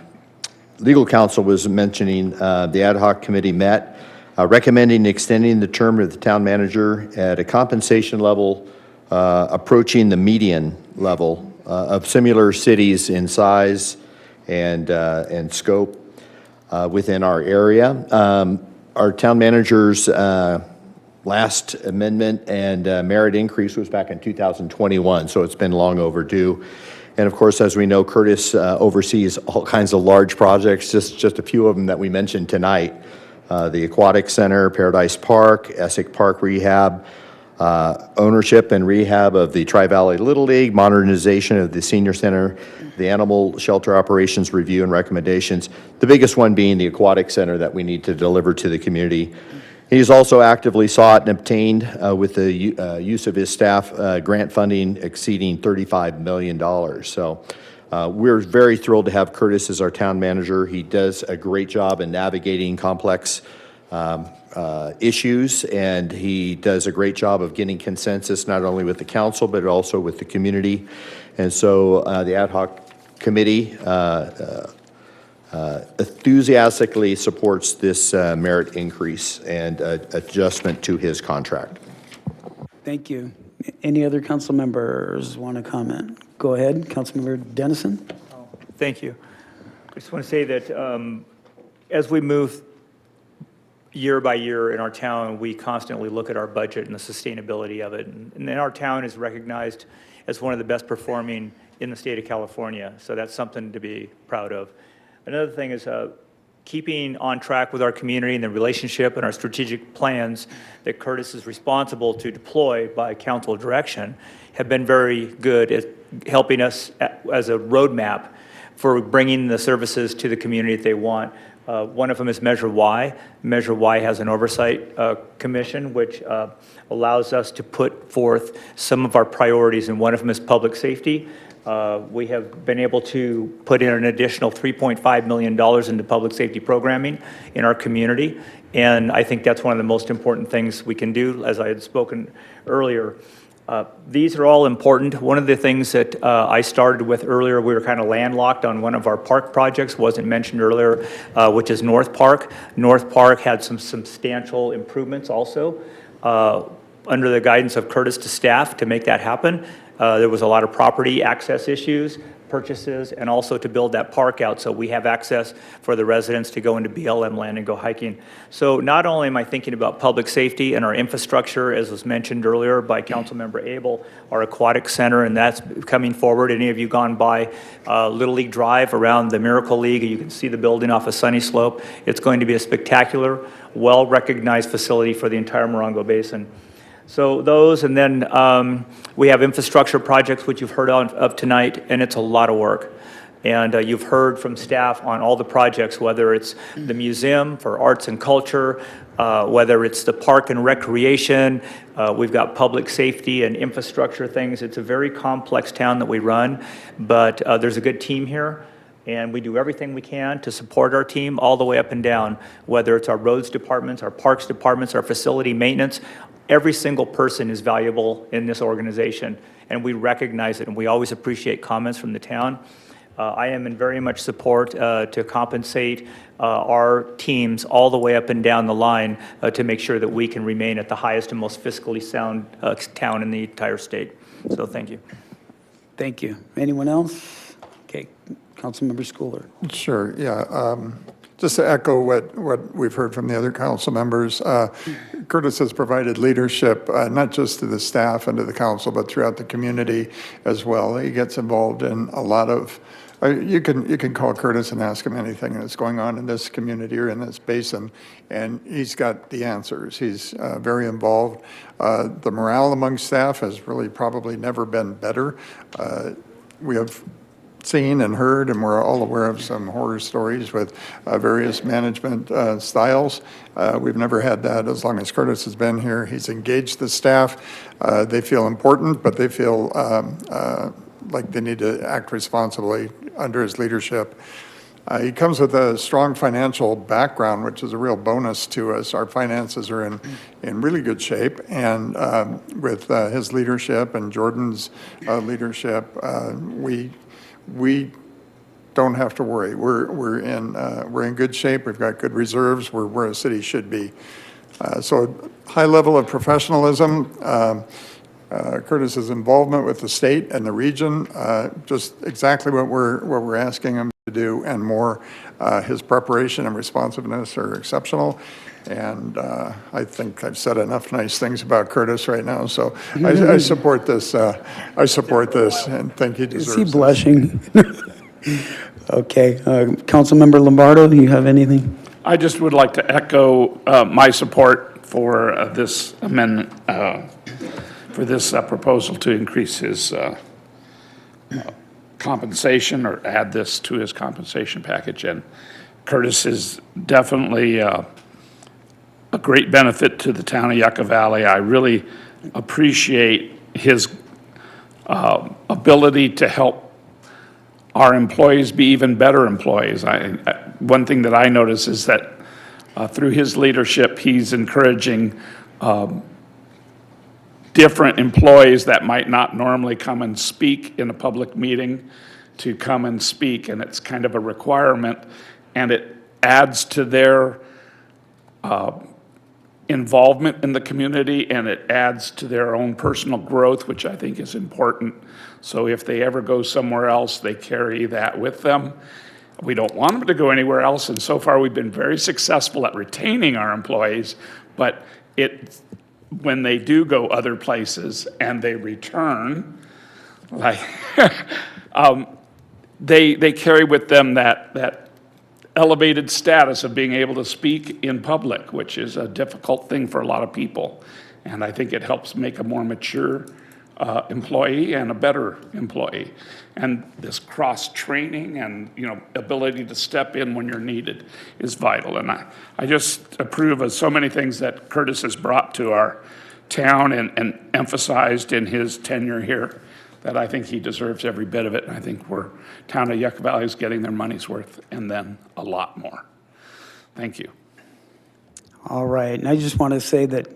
legal counsel was mentioning, the ad hoc committee met, recommending extending the term of the town manager at a compensation level approaching the median level of similar cities in size and scope within our area. Our town manager's last amendment and merit increase was back in 2021, so it's been long overdue. And of course, as we know, Curtis oversees all kinds of large projects, just a few of them that we mentioned tonight. The Aquatic Center, Paradise Park, Essex Park Rehab, ownership and rehab of the Tri-Valley Little League, modernization of the Senior Center, the Animal Shelter Operations Review and Recommendations, the biggest one being the Aquatic Center that we need to deliver to the community. He's also actively sought and obtained, with the use of his staff, grant funding exceeding $35 million. So we're very thrilled to have Curtis as our town manager. He does a great job in navigating complex issues, and he does a great job of getting consensus not only with the council but also with the community. And so the ad hoc committee enthusiastically supports this merit increase and adjustment to his contract. Thank you. Any other council members want to comment? Go ahead, Councilmember Dennison. Thank you. I just want to say that as we move year by year in our town, we constantly look at our budget and the sustainability of it. And our town is recognized as one of the best performing in the state of California. So that's something to be proud of. Another thing is keeping on track with our community and the relationship and our strategic plans that Curtis is responsible to deploy by council direction have been very good at helping us as a roadmap for bringing the services to the community that they want. One of them is Measure Y. Measure Y has an oversight commission, which allows us to put forth some of our priorities, and one of them is public safety. We have been able to put in an additional $3.5 million into public safety programming in our community, and I think that's one of the most important things we can do, as I had spoken earlier. These are all important. One of the things that I started with earlier, we were kind of landlocked on one of our park projects, wasn't mentioned earlier, which is North Park. North Park had some substantial improvements also under the guidance of Curtis to staff to make that happen. There was a lot of property access issues, purchases, and also to build that park out so we have access for the residents to go into BLM land and go hiking. So not only am I thinking about public safety and our infrastructure, as was mentioned earlier by Councilmember Abel, our aquatic center, and that's coming forward. Any of you gone by Little League Drive around the Miracle League, you can see the building off of Sunny Slope. It's going to be a spectacular, well-recognized facility for the entire Morongo Basin. So those, and then we have infrastructure projects, which you've heard of tonight, and it's a lot of work. And you've heard from staff on all the projects, whether it's the museum for arts and culture, whether it's the park and recreation, we've got public safety and infrastructure things. It's a very complex town that we run, but there's a good team here. and we do everything we can to support our team all the way up and down, whether it's our roads departments, our parks departments, our facility maintenance. Every single person is valuable in this organization, and we recognize it, and we always appreciate comments from the town. I am in very much support to compensate our teams all the way up and down the line to make sure that we can remain at the highest and most fiscally sound town in the entire state. So thank you. Thank you. Anyone else? Okay, Councilmember Schooler. Sure, yeah. Just to echo what we've heard from the other council members, Curtis has provided leadership, not just to the staff and to the council, but throughout the community as well. He gets involved in a lot of, you can call Curtis and ask him anything that's going on in this community or in this basin, and he's got the answers. He's very involved. The morale among staff has really probably never been better. We have seen and heard, and we're all aware of some horror stories with various management styles. We've never had that as long as Curtis has been here. He's engaged the staff. They feel important, but they feel like they need to act responsibly under his leadership. He comes with a strong financial background, which is a real bonus to us. Our finances are in really good shape, and with his leadership and Jordan's leadership, we don't have to worry. We're in good shape. We've got good reserves. We're where a city should be. So high level of professionalism. Curtis's involvement with the state and the region, just exactly what we're asking him to do and more. His preparation and responsiveness are exceptional. And I think I've said enough nice things about Curtis right now, so I support this. I support this and think he deserves it. Is he blushing? Okay, Councilmember Lombardo, do you have anything? I just would like to echo my support for this amendment, for this proposal to increase his compensation or add this to his compensation package. And Curtis is definitely a great benefit to the town of Yucca Valley. I really appreciate his ability to help our employees be even better employees. One thing that I notice is that through his leadership, he's encouraging different employees that might not normally come and speak in a public meeting to come and speak, and it's kind of a requirement, and it adds to their involvement in the community, and it adds to their own personal growth, which I think is important. So if they ever go somewhere else, they carry that with them. We don't want them to go anywhere else, and so far we've been very successful at retaining our employees, but when they do go other places and they return, like they carry with them that elevated status of being able to speak in public, which is a difficult thing for a lot of people. And I think it helps make a more mature employee and a better employee. And this cross-training and ability to step in when you're needed is vital. And I just approve of so many things that Curtis has brought to our town and emphasized in his tenure here, that I think he deserves every bit of it. And I think town of Yucca Valley is getting their money's worth and then a lot more. Thank you. All right, and I just want to say that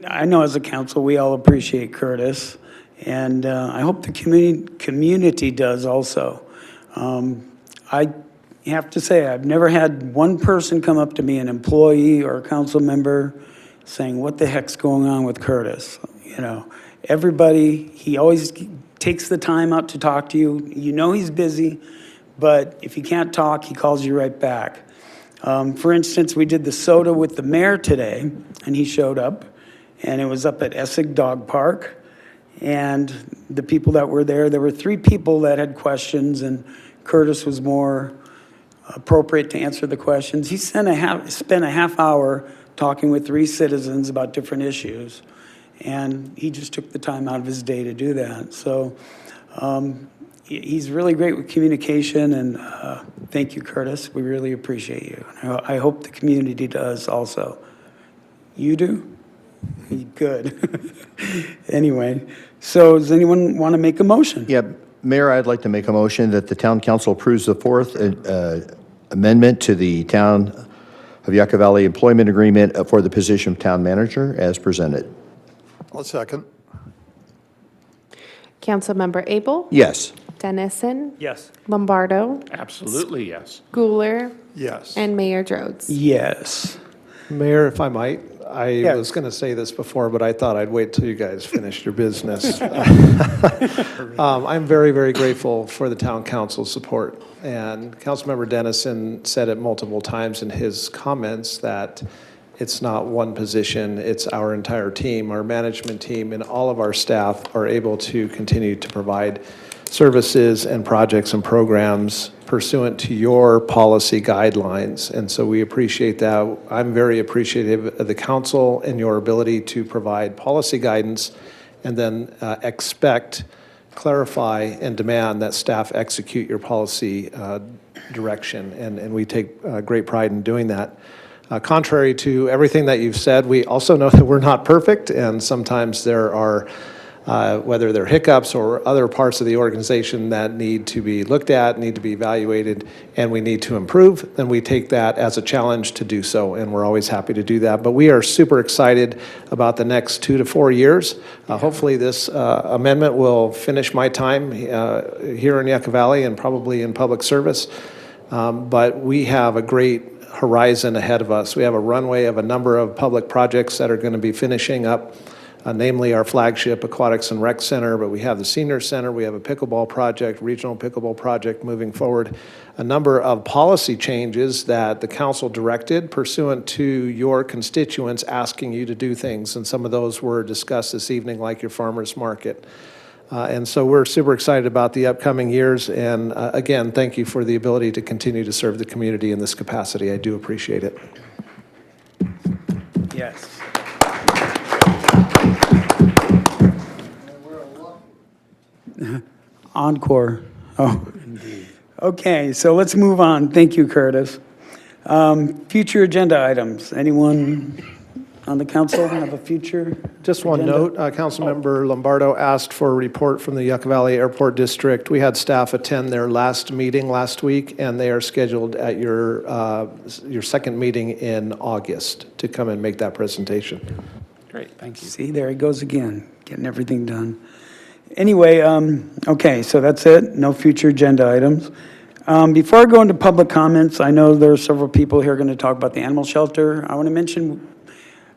I know as a council, we all appreciate Curtis, and I hope the community does also. I have to say, I've never had one person come up to me, an employee or a council member, saying, what the heck's going on with Curtis? Everybody, he always takes the time out to talk to you. You know he's busy, but if he can't talk, he calls you right back. For instance, we did the soda with the mayor today, and he showed up, and it was up at Essig Dog Park. And the people that were there were 3 people that had questions, and Curtis was more appropriate to answer the questions. He spent a half hour talking with 3 citizens about different issues, and he just took the time out of his day to do that. So he's really great with communication, and thank you, Curtis. We really appreciate you. I hope the community does also. You do? Good. Anyway, so does anyone want to make a motion? Yeah, Mayor, I'd like to make a motion that the town council approves the fourth amendment to the Town of Yucca Valley employment agreement for the position of town manager as presented. I'll second. Councilmember Abel? Yes. Dennison? Yes. Lombardo? Absolutely, yes. Guler? Yes. And Mayor Drodes? Yes. Mayor, if I might, I Yes. was going to say this before, but I thought I'd wait till you guys finished your business. I'm very, very grateful for the town council's support. And Councilmember Dennison said it multiple times in his comments that it's not one position, it's our entire team. Our management team and all of our staff are able to continue to provide services and projects and programs pursuant to your policy guidelines. And so we appreciate that. I'm very appreciative of the council and your ability to provide policy guidance and then expect, clarify, and demand that staff execute your policy direction. And we take great pride in doing that. Contrary to everything that you've said, we also know that we're not perfect, and sometimes there are whether they're hiccups or other parts of the organization that need to be looked at, need to be evaluated, and we need to improve, then we take that as a challenge to do so, and we're always happy to do that. But we are super excited about the next 2 to 4 years. Hopefully this amendment will finish my time here in Yucca Valley and probably in public service. But we have a great horizon ahead of us. We have a runway of a number of public projects that are going to be finishing up, namely our flagship Aquatics and Rec Center, but we have the Senior Center, we have a pickleball project, regional pickleball project moving forward, a number of policy changes that the council directed pursuant to your constituents asking you to do things, and some of those were discussed this evening, like your farmers market. And so we're super excited about the upcoming years, and again, thank you for the ability to continue to serve the community in this capacity. I do appreciate it. Yes. Encore. Oh, indeed. Okay, so let's move on. Thank you, Curtis. Future agenda items. Anyone on the council have a future? Just one agenda? note, Councilmember Lombardo asked for a report from the Yucca Valley Airport District. We had staff attend their last meeting last week, and they are scheduled at your second meeting in August to come and make that presentation. Great, thank you. See, there he goes again, getting everything done. Anyway, okay, so that's it. No future agenda items. Before I go into public comments, I know there are several people here going to talk about the animal shelter. I want to mention,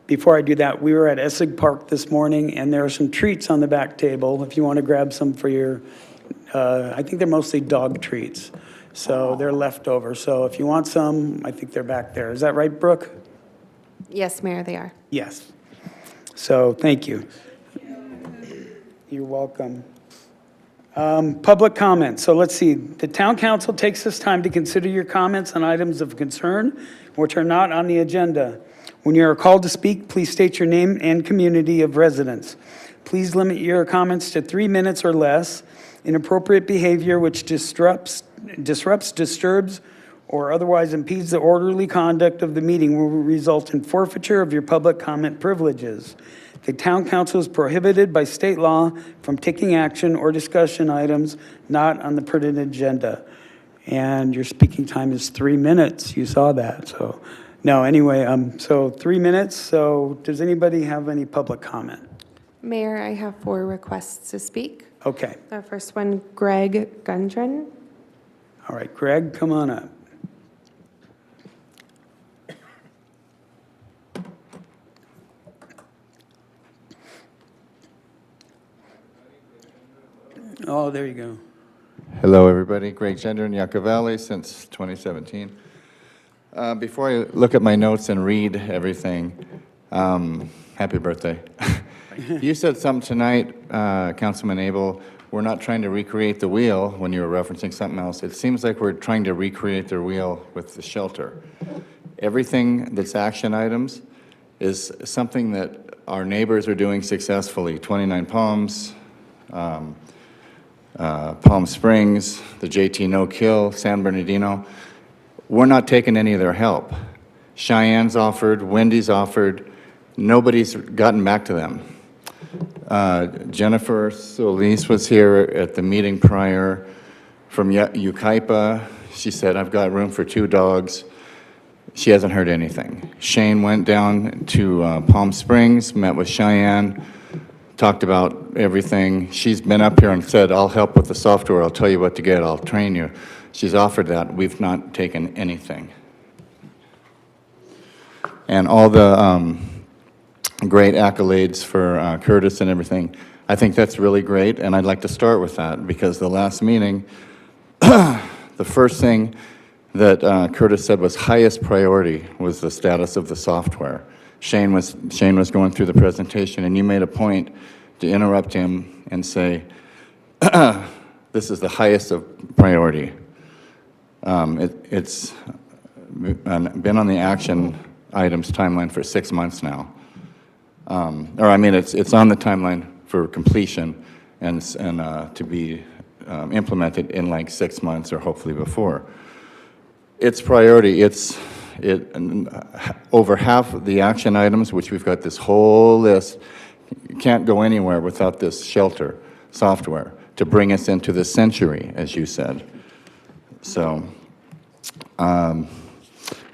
before I do that, we were at Essig Park this morning, and there are some treats on the back table if you want to grab some for your, I think they're mostly dog treats. So they're leftover. So if you want some, I think they're back there. Is that right, Brooke? Yes, Mayor, they are. Yes. So thank you. You're welcome. Public comments. So let's see. The town council takes this time to consider your comments on items of concern which are not on the agenda. When you are called to speak, please state your name and community of residence. Please limit your comments to 3 minutes or less. Inappropriate behavior which disrupts, disturbs, or otherwise impedes the orderly conduct of the meeting will result in forfeiture of your public comment privileges. The town council is prohibited by state law from taking action or discussion items not on the printed agenda. And your speaking time is 3 minutes. You saw that. So, no, anyway, so 3 minutes. So does anybody have any public comment? Mayor, I have 4 requests to speak. Okay. The first one, Greg Gundren. All right, Greg, come on up. Oh, there you go. Hello, everybody. Greg Gender in Yucca Valley since 2017. Before I look at my notes and read everything, happy birthday. You said something tonight, Councilman Abel, we're not trying to recreate the wheel when you were referencing something else. It seems like we're trying to recreate the wheel with the shelter. Everything that's action items is something that our neighbors are doing successfully. 29 Palms, Palm Springs, the JT No Kill, San Bernardino. We're not taking any of their help. Cheyenne's offered, Wendy's offered, nobody's gotten back to them. Jennifer Solis was here at the meeting prior from Yucca. She said, I've got room for 2 dogs. She hasn't heard anything. Shane went down to Palm Springs, met with Cheyenne, talked about everything. She's been up here and said, I'll help with the software. I'll tell you what to get. I'll train you. She's offered that. We've not taken anything. And all the great accolades for Curtis and everything, I think that's really great, and I'd like to start with that, because the last meeting, the first thing that Curtis said was highest priority was the status of the software. Shane was going through the presentation, and you made a point to interrupt him and say, this is the highest of priority. It's been on the action items timeline for 6 months now. It's on the timeline for completion and to be implemented in like 6 months or hopefully before. Its priority, over half of the action items, which we've got this whole list, can't go anywhere without this shelter software to bring us into the century, as you said. So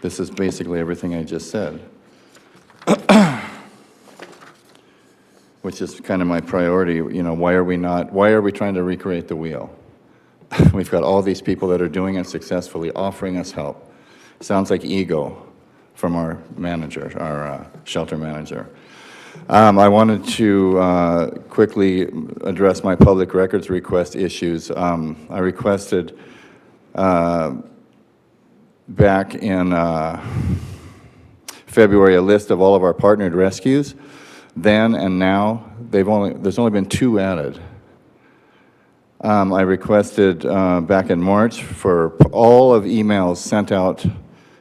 this is basically everything I just said, which is kind of my priority. You know, why are we trying to recreate the wheel? We've got all these people that are doing it successfully, offering us help. Sounds like ego from our manager, our shelter manager. I wanted to quickly address my public records request issues. I requested back in February a list of all of our partnered rescues. Then and now, there's only been 2 added. I requested back in March for all of emails sent out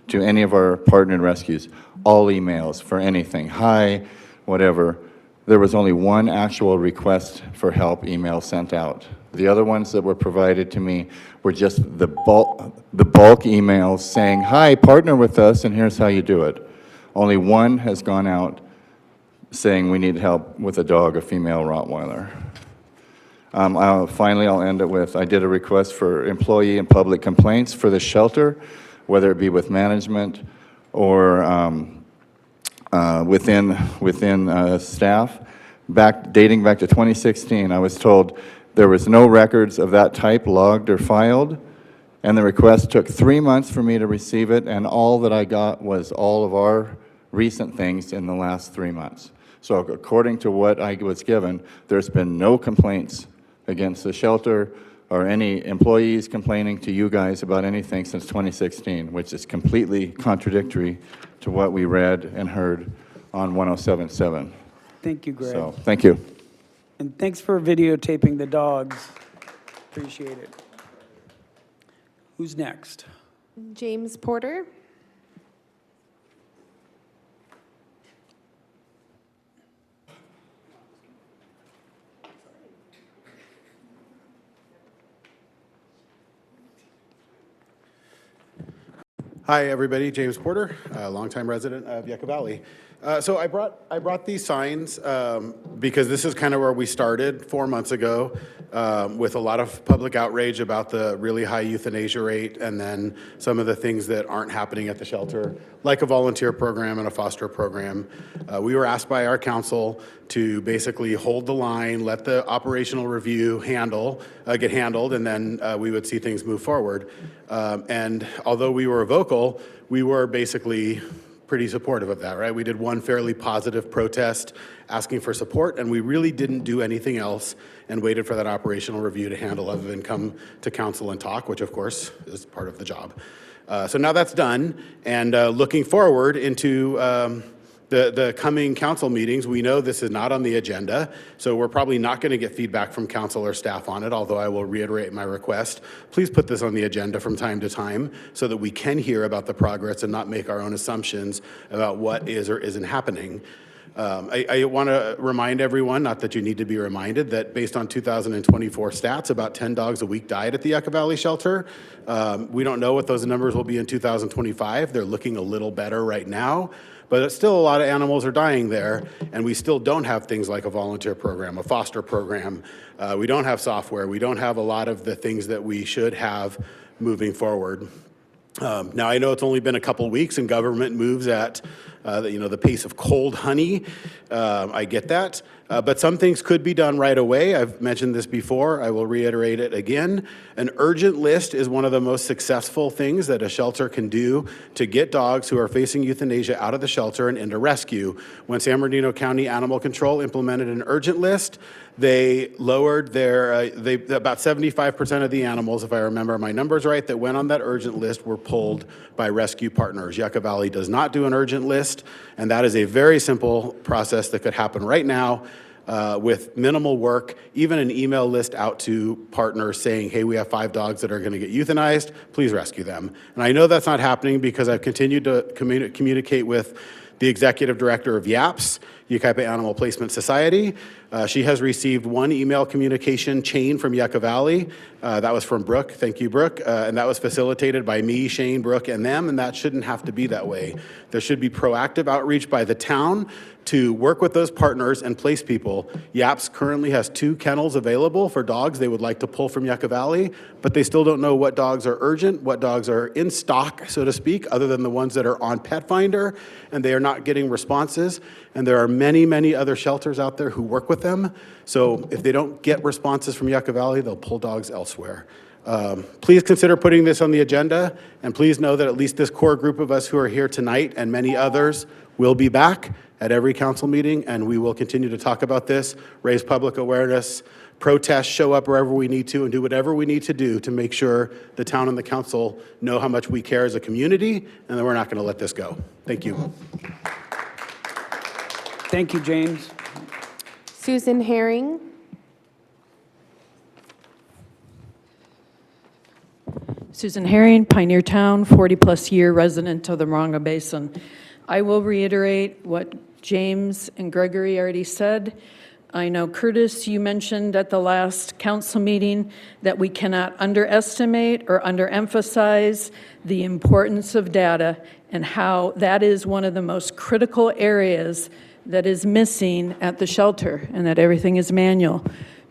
to any of our partnered rescues, all emails for anything, hi, whatever. There was only 1 actual request for help email sent out. The other ones that were provided to me were just the bulk emails saying, hi, partner with us, and here's how you do it. Only 1 has gone out saying we need help with a dog, a female Rottweiler. Finally, I'll end it with, I did a request for employee and public complaints for the shelter, whether it be with management or within staff. Dating back to 2016, I was told there was no records of that type logged or filed, and the request took 3 months for me to receive it, and all that I got was all of our recent things in the last 3 months. So according to what I was given, there's been no complaints against the shelter or any employees complaining to you guys about anything since 2016, which is completely contradictory to what we read and heard on 107.7. Thank you, Greg. So, thank you. And thanks for videotaping the dogs. Appreciate it. Who's next? James Porter. Hi, everybody. James Porter, a longtime resident of Yucca Valley. So I brought these signs because this is kind of where we started 4 months ago with a lot of public outrage about the really high euthanasia rate and then some of the things that aren't happening at the shelter, like a volunteer program and a foster program. We were asked by our council to basically hold the line, let the operational review get handled, and then we would see things move forward. And although we were vocal, we were basically pretty supportive of that, right? We did one fairly positive protest asking for support, and we really didn't do anything else and waited for that operational review to handle other than come to council and talk, which of course is part of the job. So now that's done, and looking forward into the coming council meetings, we know this is not on the agenda, so we're probably not going to get feedback from council or staff on it, although I will reiterate my request. Please put this on the agenda from time to time so that we can hear about the progress and not make our own assumptions about what is or isn't happening. I want to remind everyone, not that you need to be reminded, that based on 2024 stats, about 10 dogs a week died at the Yucca Valley shelter. We don't know what those numbers will be in 2025. They're looking a little better right now, but it's still a lot of animals are dying there, and we still don't have things like a volunteer program, a foster program. We don't have software. We don't have a lot of the things that we should have moving forward. Now, I know it's only been a couple weeks and government moves at the pace of cold honey. I get that. But some things could be done right away. I've mentioned this before. I will reiterate it again. An urgent list is one of the most successful things that a shelter can do to get dogs who are facing euthanasia out of the shelter and into rescue. When San Bernardino County Animal Control implemented an urgent list, they lowered their, about 75% of the animals, if I remember my numbers right, that went on that urgent list were pulled by rescue partners. Yucca Valley does not do an urgent list, and that is a very simple process that could happen right now with minimal work, even an email list out to partners saying, hey, we have 5 dogs that are going to get euthanized, please rescue them. And I know that's not happening because I've continued to communicate with the executive director of YAPS, Yucaipa Animal Placement Society. She has received 1 email communication chain from Yucca Valley. That was from Brooke. Thank you, Brooke. And that was facilitated by me, Shane, Brooke, and them, and that shouldn't have to be that way. There should be proactive outreach by the town to work with those partners and place people. YAPS currently has 2 kennels available for dogs they would like to pull from Yucca Valley, but they still don't know what dogs are urgent, what dogs are in stock, so to speak, other than the ones that are on Pet Finder, and they are not getting responses. And there are many, many other shelters out there who work with them. So if they don't get responses from Yucca Valley, they'll pull dogs elsewhere. Please consider putting this on the agenda, and please know that at least this core group of us who are here tonight and many others will be back at every council meeting, and we will continue to talk about this, raise public awareness, protest, show up wherever we need to, and do whatever we need to do to make sure the town and the council know how much we care as a community, and that we're not going to let this go. Thank you. Thank you, James. Susan Herring. Susan Herring, Pioneer Town, 40-plus year resident of the Morongo Basin. I will reiterate what James and Gregory already said. I know, Curtis, you mentioned at the last council meeting that we cannot underestimate or underemphasize the importance of data and how that is one of the most critical areas that is missing at the shelter, and that everything is manual.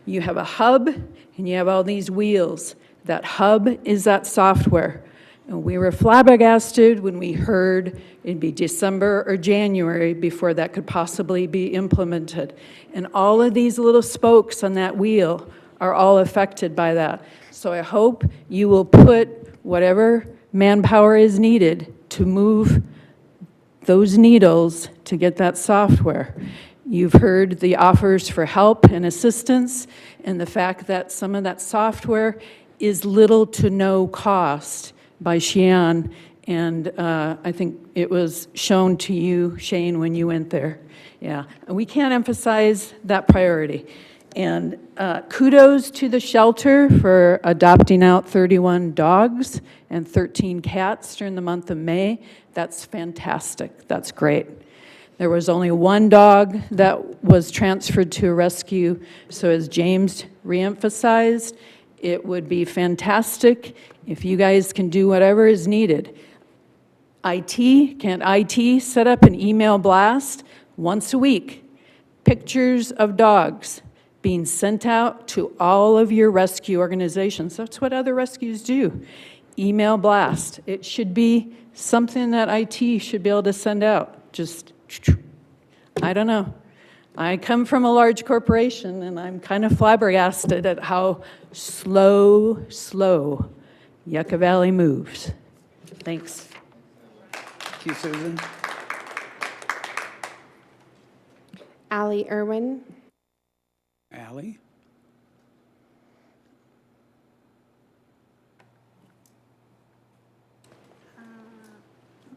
You have a hub and you have all these wheels. That hub is that software. And we were flabbergasted when we heard it'd be December or January before that could possibly be implemented. And all of these little spokes on that wheel are all affected by that. So I hope you will put whatever manpower is needed to move those needles to get that software. You've heard the offers for help and assistance, and the fact that some of that software is little to no cost by Xi'an, and I think it was shown to you, Shane, when you went there. Yeah, and we can't emphasize that priority. And kudos to the shelter for adopting out 31 dogs and 13 cats during the month of May. That's fantastic. That's great. There was only 1 dog that was transferred to a rescue. So as James reemphasized, it would be fantastic if you guys can do whatever is needed. Can't IT set up an email blast once a week? Pictures of dogs being sent out to all of your rescue organizations. That's what other rescues do. Email blast. It should be something that IT should be able to send out. Just, I don't know. I come from a large corporation, and I'm kind of flabbergasted at how slow Yucca Valley moves. Thanks. Thank you, Susan. Allie Irwin. Allie?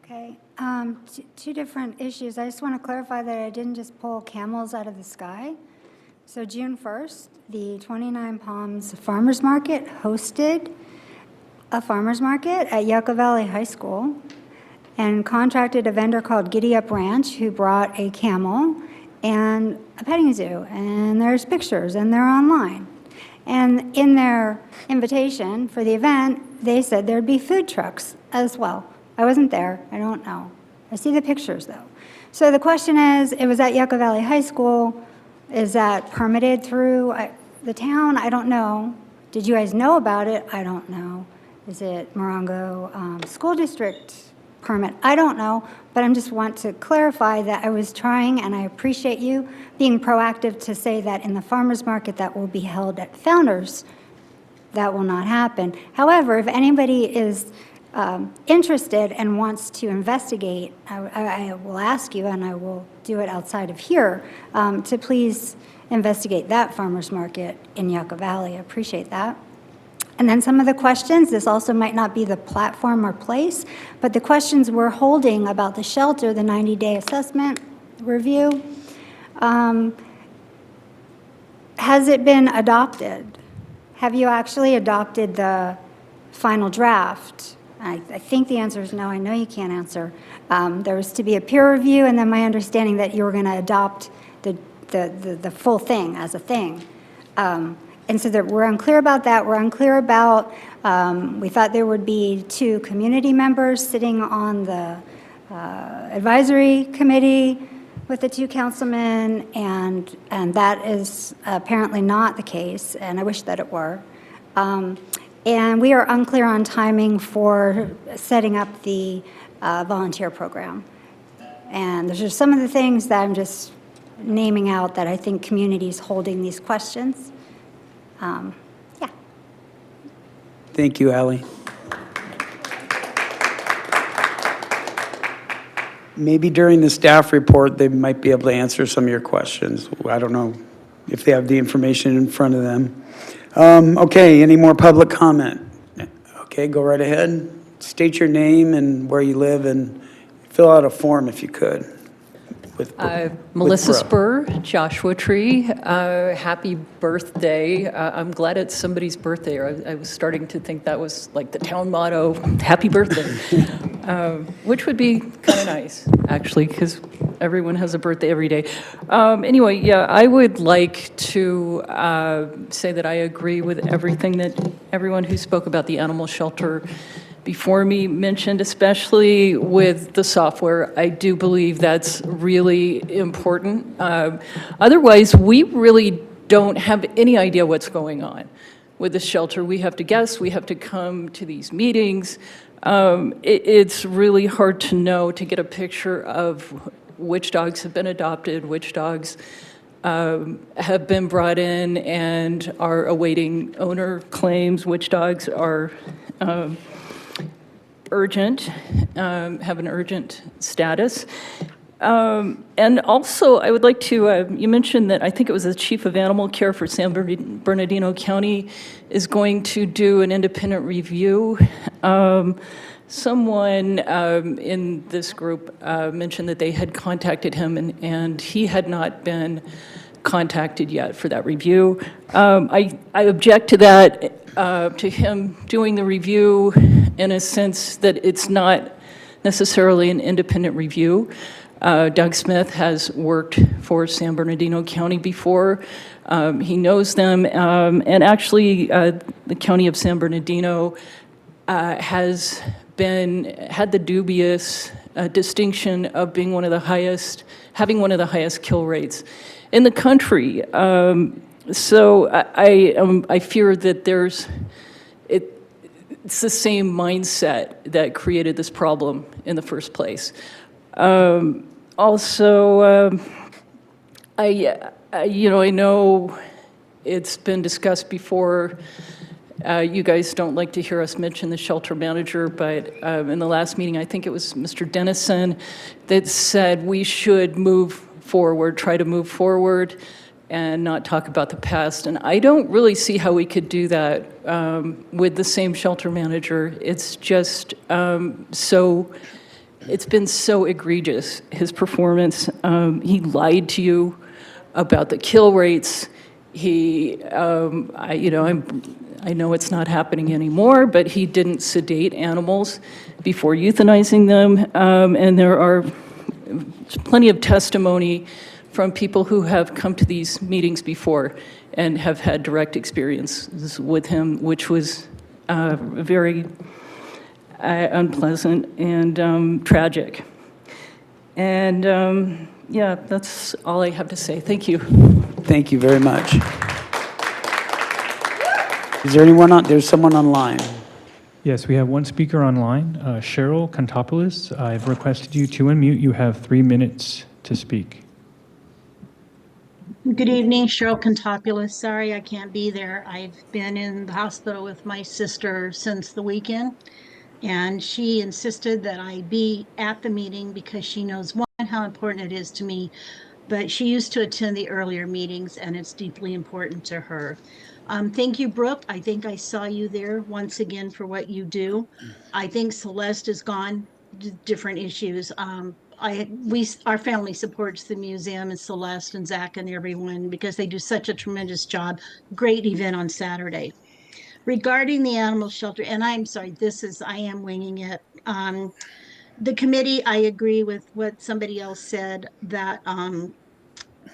Okay, two different issues. I just want to clarify that I didn't just pull camels out of the sky. So June 1st, the 29 Palms Farmers Market hosted a farmers market at Yucca Valley High School and contracted a vendor called Giddy Up Ranch who brought a camel and a petting zoo, and there's pictures, and they're online. And in their invitation for the event, they said there'd be food trucks as well. I wasn't there, I don't know. I see the pictures though. So the question is, it was at Yucca Valley High School. Is that permitted through the town? I don't know. Did you guys know about it? I don't know. Is it Morongo School District permit? I don't know, but I just want to clarify that I was trying, and I appreciate you being proactive to say that in the farmers market that will be held at Founders, that will not happen. However, if anybody is interested and wants to investigate, I will ask you, and I will do it outside of here, to please investigate that farmers market in Yucca Valley. I appreciate that. And then some of the questions, this also might not be the platform or place, but the questions we're holding about the shelter, the 90-day assessment review, has it been adopted? Have you actually adopted the final draft? I think the answer is no. I know you can't answer. There was to be a peer review, and then my understanding that you were going to adopt the full thing as a thing. And so that we're unclear about that. We're unclear about, we thought there would be 2 community members sitting on the advisory committee with the 2 councilmen, and that is apparently not the case, and I wish that it were. And we are unclear on timing for setting up the volunteer program. And those are some of the things that I'm just naming out that I think community's holding these questions. Yeah. Thank you, Ally. Maybe during the staff report, they might be able to answer some of your questions. I don't know if they have the information in front of them. Okay, any more public comment? Okay, go right ahead. State your name and where you live and fill out a form if you could. Melissa Spur, Joshua Tree. Happy birthday. I'm glad it's somebody's birthday. I was starting to think that was like the town motto, happy birthday, which would be kind of nice, actually, because everyone has a birthday every day. Anyway, yeah, I would like to say that I agree with everything that everyone who spoke about the animal shelter before me mentioned, especially with the software. I do believe that's really important. Otherwise, we really don't have any idea what's going on with the shelter. We have to guess, we have to come to these meetings. It's really hard to know, to get a picture of which dogs have been adopted, which dogs have been brought in and are awaiting owner claims, which dogs are urgent, have an urgent status. And also, I would like to, you mentioned that I think it was the Chief of Animal Care for San Bernardino County is going to do an independent review. Someone in this group mentioned that they had contacted him and he had not been contacted yet for that review. I object to that, to him doing the review in a sense that it's not necessarily an independent review. Doug Smith has worked for San Bernardino County before. He knows them, and actually the County of San Bernardino has had the dubious distinction of being having one of the highest kill rates in the country. So I fear that it's the same mindset that created this problem in the first place. Also, I know it's been discussed before. You guys don't like to hear us mention the shelter manager, but in the last meeting, I think it was Mr. Dennison that said we should move forward, try to move forward and not talk about the past. And I don't really see how we could do that with the same shelter manager. It's just it's been so egregious, his performance. He lied to you about the kill rates. I know it's not happening anymore, but he didn't sedate animals before euthanizing them. And there are plenty of testimony from people who have come to these meetings before and have had direct experiences with him, which was very unpleasant and tragic. And yeah, that's all I have to say. Thank you. Thank you very much. Is there anyone on, there's someone online. Yes, we have one speaker online, Cheryl Contopoulos. I've requested you to unmute. You have 3 minutes to speak. Good evening, Cheryl Contopoulos. Sorry I can't be there. I've been in the hospital with my sister since the weekend, and she insisted that I be at the meeting because she knows, one, how important it is to me, but she used to attend the earlier meetings, and it's deeply important to her. Thank you, Brooke. I think I saw you there once again for what you do. I think Celeste is gone, different issues. Our family supports the museum and Celeste and Zach and everyone because they do such a tremendous job. Great event on Saturday. Regarding the animal shelter, and I'm sorry, I am winging it. The committee, I agree with what somebody else said, that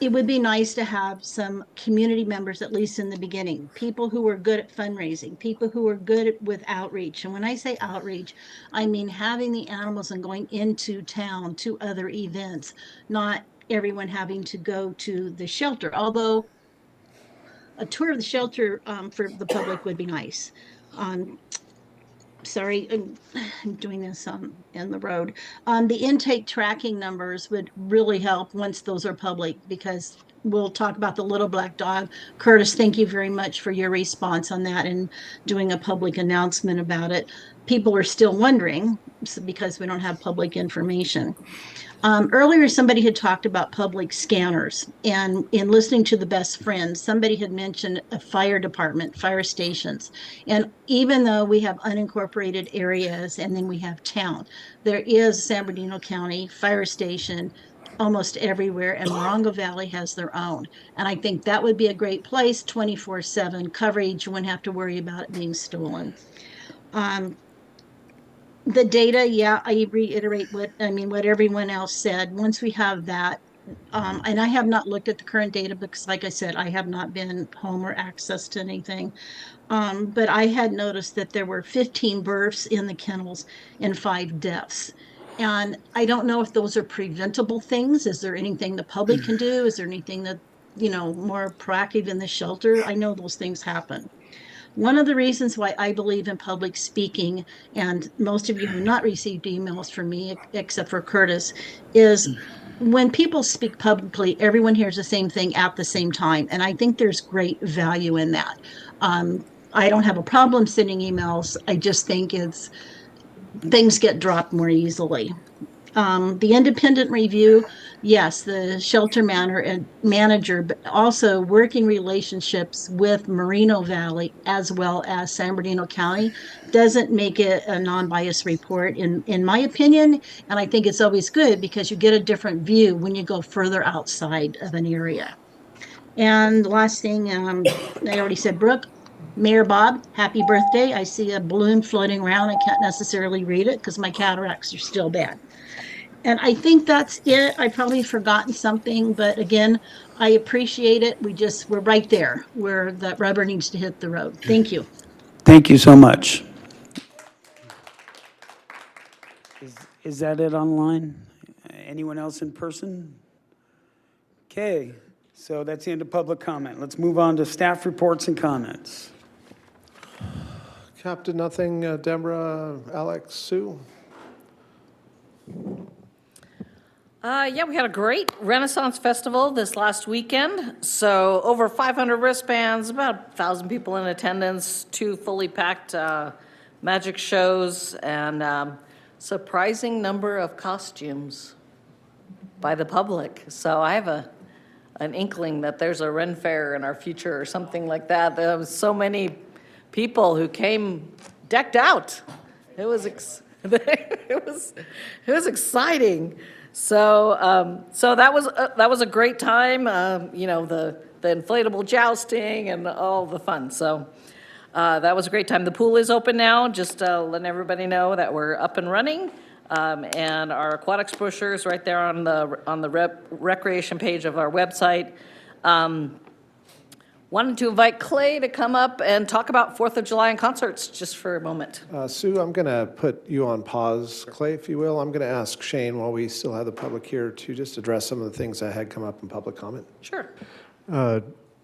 it would be nice to have some community members, at least in the beginning, people who are good at fundraising, people who are good with outreach. And when I say outreach, I mean having the animals and going into town to other events, not everyone having to go to the shelter, although a tour of the shelter for the public would be nice. Sorry, I'm doing this in the road. The intake tracking numbers would really help once those are public, because we'll talk about the little black dog. Curtis, thank you very much for your response on that and doing a public announcement about it. People are still wondering because we don't have public information. Earlier, somebody had talked about public scanners, and in listening to the best friends, somebody had mentioned a fire department, fire stations. And even though we have unincorporated areas and then we have town, there is San Bernardino County fire station almost everywhere, and Morongo Valley has their own. And I think that would be a great place, 24/7 coverage. You wouldn't have to worry about it being stolen. The data, yeah, I reiterate what everyone else said. Once we have that, and I have not looked at the current data because, like I said, I have not been home or access to anything. But I had noticed that there were 15 births in the kennels and 5 deaths. And I don't know if those are preventable things. Is there anything the public can do? Is there anything that, more proactive in the shelter? I know those things happen. One of the reasons why I believe in public speaking, and most of you have not received emails from me except for Curtis, is when people speak publicly, everyone hears the same thing at the same time. And I think there's great value in that. I don't have a problem sending emails. I just think things get dropped more easily. The independent review, yes, the shelter manager, but also working relationships with Moreno Valley as well as San Bernardino County doesn't make it a non-biased report, in my opinion. And I think it's always good because you get a different view when you go further outside of an area. And the last thing, I already said, Brooke, Mayor Bob, happy birthday. I see a balloon floating around. I can't necessarily read it because my cataracts are still bad. And I think that's it. I probably forgotten something, but again, I appreciate it. We're right there where that rubber needs to hit the road. Thank you. Thank you so much. Is that it online? Anyone else in person? Okay, so that's the end of public comment. Let's move on to staff reports and comments. Captain, nothing. Deborah, Alex, Sue? Yeah, we had a great Renaissance Festival this last weekend. So over 500 wristbands, about 1,000 people in attendance, 2 fully packed magic shows, and surprising number of costumes by the public. So I have an inkling that there's a Ren Fair in our future or something like that. There was so many people who came decked out. It was it was exciting. So that was a great time. The inflatable jousting and all the fun. So that was a great time. The pool is open now. Just letting everybody know that we're up and running. And our aquatics brochure is right there on the recreation page of our website. Wanted to invite Clay to come up and talk about 4th of July and concerts just for a moment. Sue, I'm going to put you on pause, Clay, if you will. I'm going to ask Shane, while we still have the public here, to just address some of the things that had come up in public comment. Sure.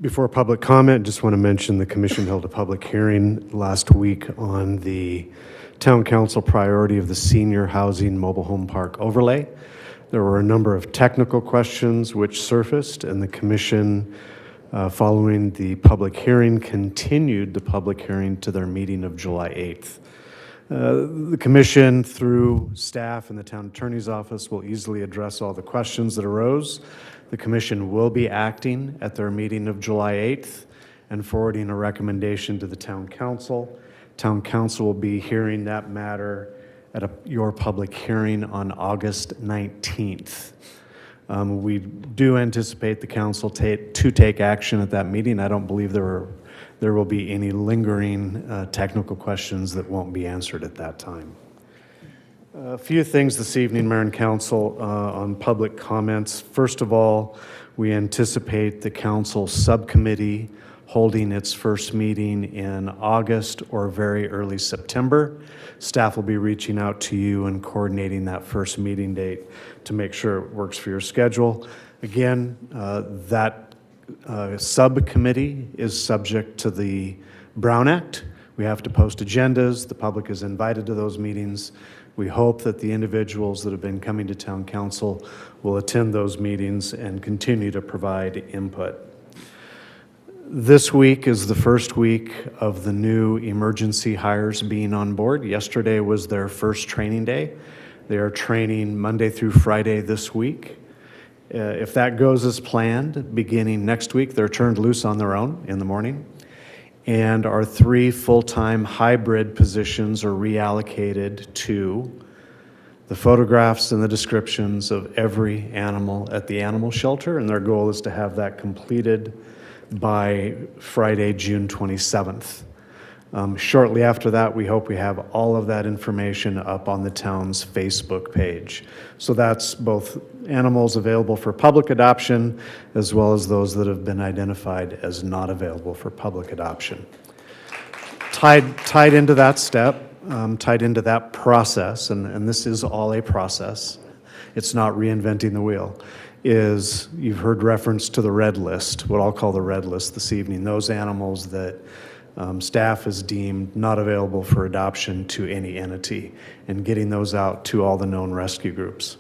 Before public comment, just want to mention the commission held a public hearing last week on the town council priority of the senior housing mobile home park overlay. There were a number of technical questions which surfaced, and the commission, following the public hearing, continued the public hearing to their meeting of July 8th. The commission, through staff and the town attorney's office, will easily address all the questions that arose. The commission will be acting at their meeting of July 8th and forwarding a recommendation to the town council. Town council will be hearing that matter at your public hearing on August 19th. We do anticipate the council to take action at that meeting. I don't believe there will be any lingering technical questions that won't be answered at that time. A few things this evening, Mayor and Council, on public comments. First of all, we anticipate the council subcommittee holding its first meeting in August or very early September. Staff will be reaching out to you and coordinating that first meeting date to make sure it works for your schedule. Again, that subcommittee is subject to the Brown Act. We have to post agendas. The public is invited to those meetings. We hope that the individuals that have been coming to town council will attend those meetings and continue to provide input. This week is the first week of the new emergency hires being on board. Yesterday was their first training day. They are training Monday through Friday this week. If that goes as planned, beginning next week, they're turned loose on their own in the morning. And our 3 full-time hybrid positions are reallocated to the photographs and the descriptions of every animal at the animal shelter, and their goal is to have that completed by Friday, June 27th. Shortly after that, we hope we have all of that information up on the town's Facebook page. So that's both animals available for public adoption as well as those that have been identified as not available for public adoption. Tied into that step, tied into that process, and this is all a process, it's not reinventing the wheel, is you've heard reference to the red list, what I'll call the red list this evening, those animals that staff has deemed not available for adoption to any entity, and getting those out to all the known rescue groups.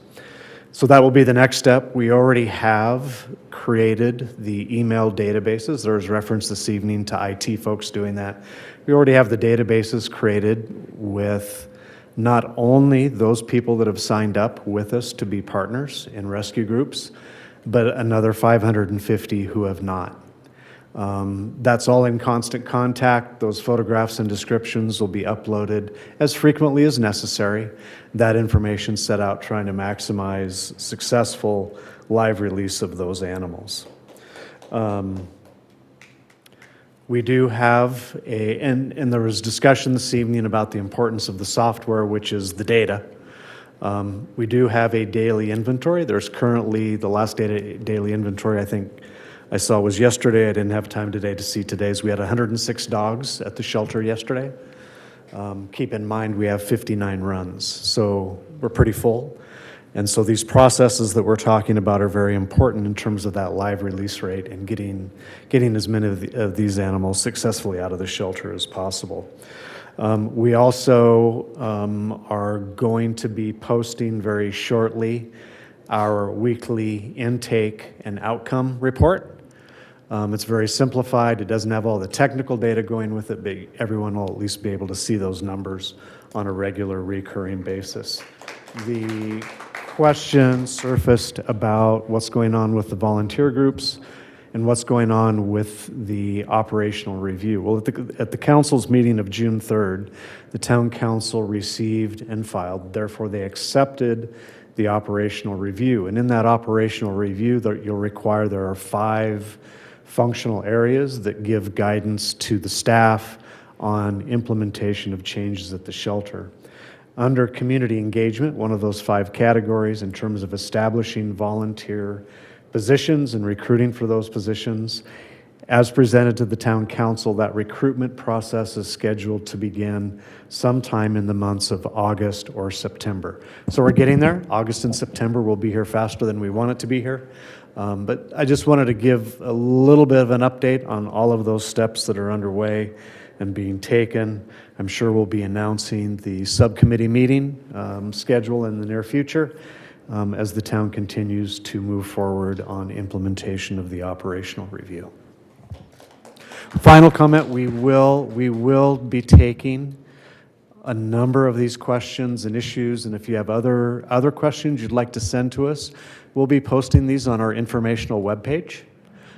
So that will be the next step. We already have created the email databases. There was reference this evening to IT folks doing that. We already have the databases created with not only those people that have signed up with us to be partners in rescue groups, but another 550 who have not. That's all in constant contact. Those photographs and descriptions will be uploaded as frequently as necessary. That information set out trying to maximize successful live release of those animals. We do have and there was discussion this evening about the importance of the software, which is the data. We do have a daily inventory. There's currently, the last daily inventory I think I saw was yesterday. I didn't have time today to see today's. We had 106 dogs at the shelter yesterday. Keep in mind we have 59 runs, so we're pretty full. And so these processes that we're talking about are very important in terms of that live release rate and getting as many of these animals successfully out of the shelter as possible. We also are going to be posting very shortly our weekly intake and outcome report. It's very simplified. It doesn't have all the technical data going with it, but everyone will at least be able to see those numbers on a regular, recurring basis. The question surfaced about what's going on with the volunteer groups and what's going on with the operational review. Well, at the council's meeting of June 3rd, the town council received and filed, therefore they accepted the operational review. And in that operational review, you'll require there are 5 functional areas that give guidance to the staff on implementation of changes at the shelter. Under community engagement, one of those 5 categories in terms of establishing volunteer positions and recruiting for those positions. As presented to the town council, that recruitment process is scheduled to begin sometime in the months of August or September. So we're getting there. August and September will be here faster than we want it to be here. But I just wanted to give a little bit of an update on all of those steps that are underway and being taken. I'm sure we'll be announcing the subcommittee meeting schedule in the near future as the town continues to move forward on implementation of the operational review. Final comment, we will be taking a number of these questions and issues, and if you have other questions you'd like to send to us, we'll be posting these on our informational webpage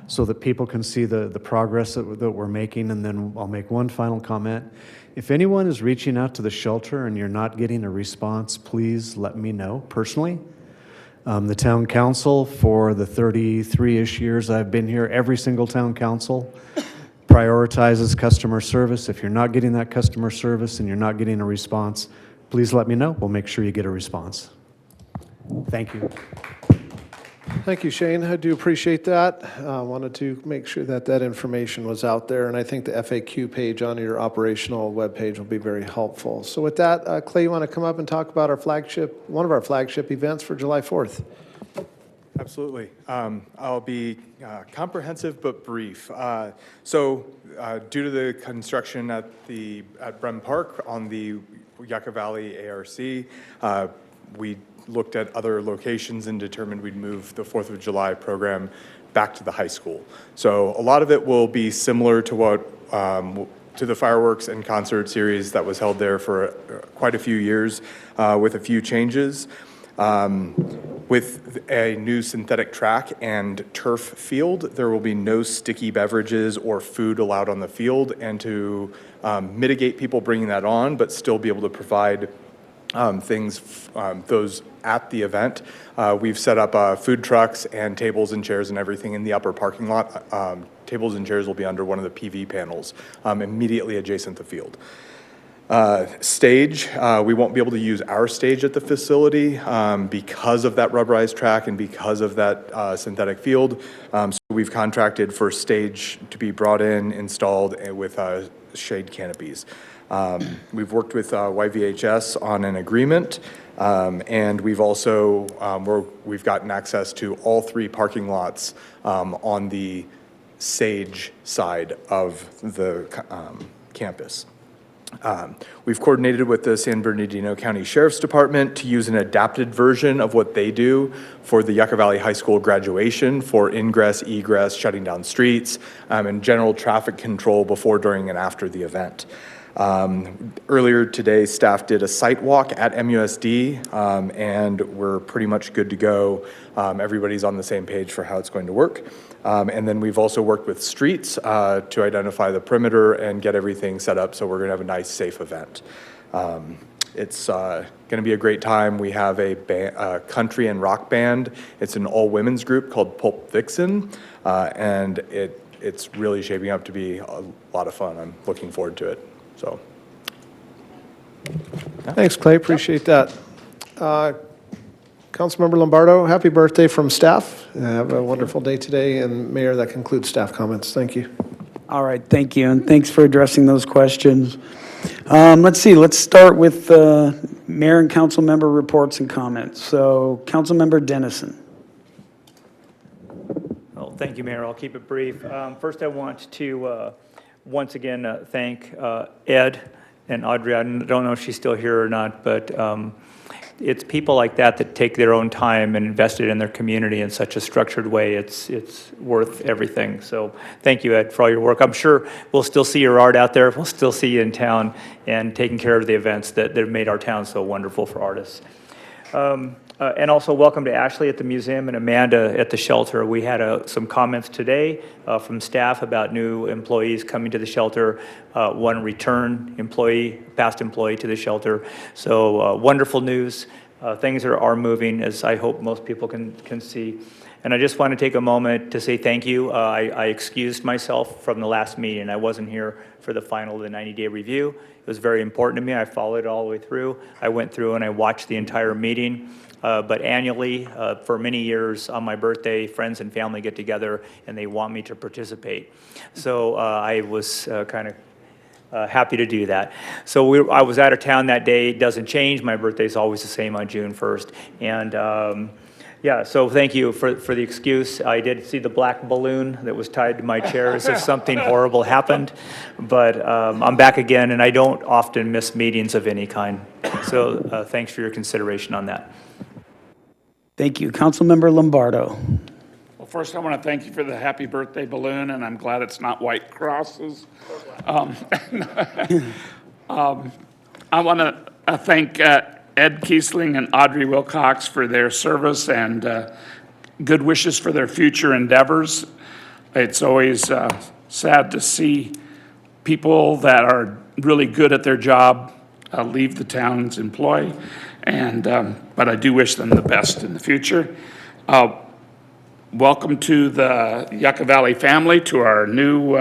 so that people can see the progress that we're making. And then I'll make one final comment. If anyone is reaching out to the shelter and you're not getting a response, please let me know personally. The town council, for the 33-ish years I've been here, every single town council prioritizes customer service. If you're not getting that customer service and you're not getting a response, please let me know. We'll make sure you get a response. Thank you. Thank you, Shane. I do appreciate that. I wanted to make sure that that information was out there, and I think the FAQ page on your operational webpage will be very helpful. So with that, Clay, you want to come up and talk about one of our flagship events for July 4th? Absolutely. I'll be comprehensive but brief. So due to the construction at Brem Park on the Yucca Valley ARC, we looked at other locations and determined we'd move the 4th of July program back to the high school. So a lot of it will be similar to what to the fireworks and concert series that was held there for quite a few years with a few changes. With a new synthetic track and turf field, there will be no sticky beverages or food allowed on the field, and to mitigate people bringing that on, but still be able to provide those at the event. We've set up food trucks and tables and chairs and everything in the upper parking lot. Tables and chairs will be under one of the PV panels immediately adjacent to the field. Stage, we won't be able to use our stage at the facility because of that rubberized track and because of that synthetic field. So we've contracted for stage to be brought in, installed with shade canopies. We've worked with YVHS on an agreement, and we've also we've gotten access to all 3 parking lots on the Sage side of the campus. We've coordinated with the San Bernardino County Sheriff's Department to use an adapted version of what they do for the Yucca Valley High School graduation for ingress, egress, shutting down streets, and general traffic control before, during, and after the event. Earlier today, staff did a site walk at MUSD, and we're pretty much good to go. Everybody's on the same page for how it's going to work. And then we've also worked with streets to identify the perimeter and get everything set up so we're going to have a nice, safe event. It's going to be a great time. We have a country and rock band. It's an all-women's group called Pulp Vixen, and it's really shaping up to be a lot of fun. I'm looking forward to it. So, Thanks, Clay. Appreciate that. Councilmember Lombardo, happy birthday from staff. Have a wonderful day today. And Mayor, that concludes staff comments. Thank you. All right, thank you, and thanks for addressing those questions. Let's see, let's start with Mayor and Council member reports and comments. So, Councilmember Dennison. Well, thank you, Mayor. I'll keep it brief. First, I want to once again thank Ed and Audrey. I don't know if she's still here or not, but it's people like that take their own time and invest it in their community in such a structured way. It's worth everything. So thank you, Ed, for all your work. I'm sure we'll still see your art out there. We'll still see you in town and taking care of the events that have made our town so wonderful for artists. And also welcome to Ashley at the museum and Amanda at the shelter. We had some comments today from staff about new employees coming to the shelter, one return employee, past employee to the shelter. So wonderful news. things are moving, as I hope most people can see. And I just want to take a moment to say thank you. I excused myself from the last meeting. I wasn't here for the final of the 90-day review. It was very important to me. I followed it all the way through. I went through and I watched the entire meeting. But annually, for many years, on my birthday, friends and family get together and they want me to participate. So I was kind of happy to do that. So I was out of town that day. It doesn't change. My birthday's always the same on June 1st. And yeah, so thank you for the excuse. I did see the black balloon that was tied to my chair as if something horrible happened. But I'm back again, and I don't often miss meetings of any kind. So thanks for your consideration on that. Thank you. Councilmember Lombardo. Well, first, I want to thank you for the happy birthday balloon, and I'm glad it's not white crosses. I want to thank Ed Kiesling and Audrey Wilcox for their service and good wishes for their future endeavors. It's always sad to see people that are really good at their job leave the town's employ, but I do wish them the best in the future. Welcome to the Yucca Valley family, to our new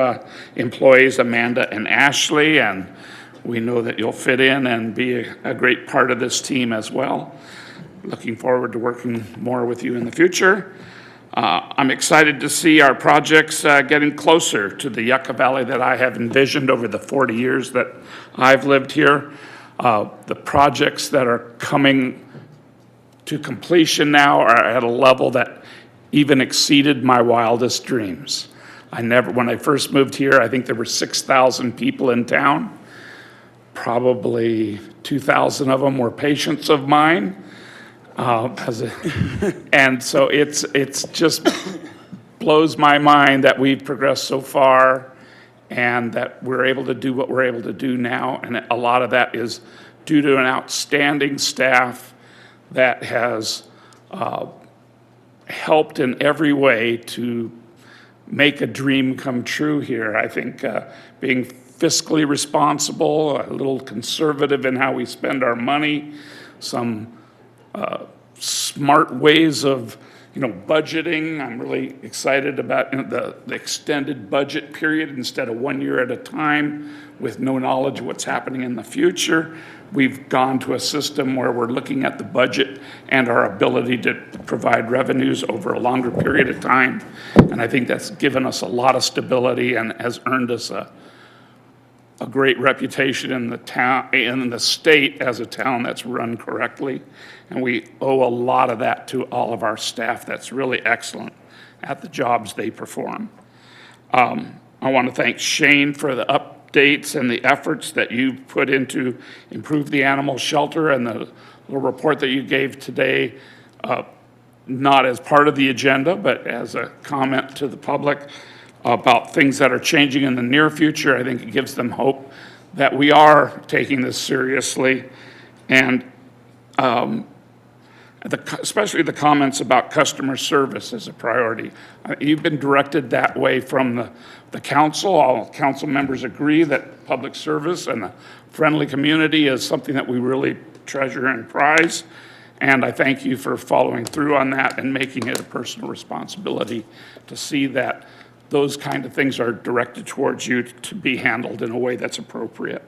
employees, Amanda and Ashley, and we know that you'll fit in and be a great part of this team as well. Looking forward to working more with you in the future. I'm excited to see our projects getting closer to the Yucca Valley that I have envisioned over the 40 years that I've lived here. The projects that are coming to completion now are at a level that even exceeded my wildest dreams. When I first moved here, I think there were 6,000 people in town. Probably 2,000 of them were patients of mine. And so it's just blows my mind that we've progressed so far and that we're able to do what we're able to do now. And a lot of that is due to an outstanding staff that has helped in every way to make a dream come true here. I think being fiscally responsible, a little conservative in how we spend our money, some smart ways of budgeting. I'm really excited about the extended budget period instead of 1 year at a time with no knowledge of what's happening in the future. We've gone to a system where we're looking at the budget and our ability to provide revenues over a longer period of time. And I think that's given us a lot of stability and has earned us a great reputation in the town, in the state, as a town that's run correctly. And we owe a lot of that to all of our staff that's really excellent at the jobs they perform. I want to thank Shane for the updates and the efforts that you put into improve the animal shelter, and the little report that you gave today, not as part of the agenda, but as a comment to the public about things that are changing in the near future. I think it gives them hope that we are taking this seriously, and especially the comments about customer service as a priority. You've been directed that way from the council. All council members agree that public service and a friendly community is something that we really treasure and prize. And I thank you for following through on that and making it a personal responsibility to see that those kind of things are directed towards you to be handled in a way that's appropriate.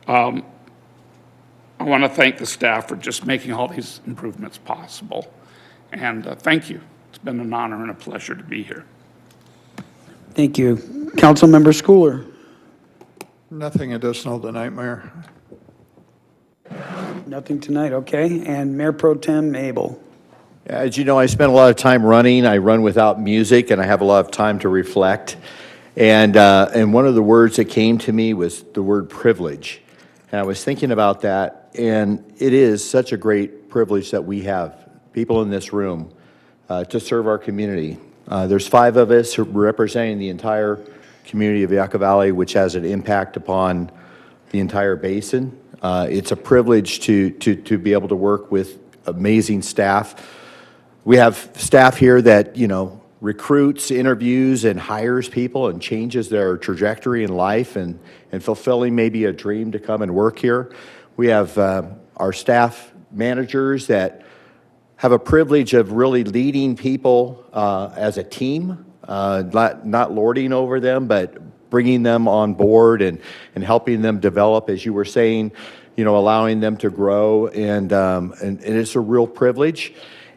I want to thank the staff for just making all these improvements possible. And thank you. It's been an honor and a pleasure to be here. Thank you. Councilmember Schooler. Nothing additional tonight, Mayor. Nothing tonight, okay. And Mayor Pro Tem Abel. As you know, I spend a lot of time running. I run without music, and I have a lot of time to reflect. And one of the words that came to me was the word privilege. And I was thinking about that, and it is such a great privilege that we have, people in this room, to serve our community. There's 5 of us representing the entire community of Yucca Valley, which has an impact upon the entire basin. It's a privilege to be able to work with amazing staff. We have staff here that, recruits, interviews, and hires people and changes their trajectory in life and fulfilling maybe a dream to come and work here. We have our staff managers that have a privilege of really leading people as a team, not lording over them, but bringing them on board and helping them develop, as you were saying, allowing them to grow. And it's a real privilege.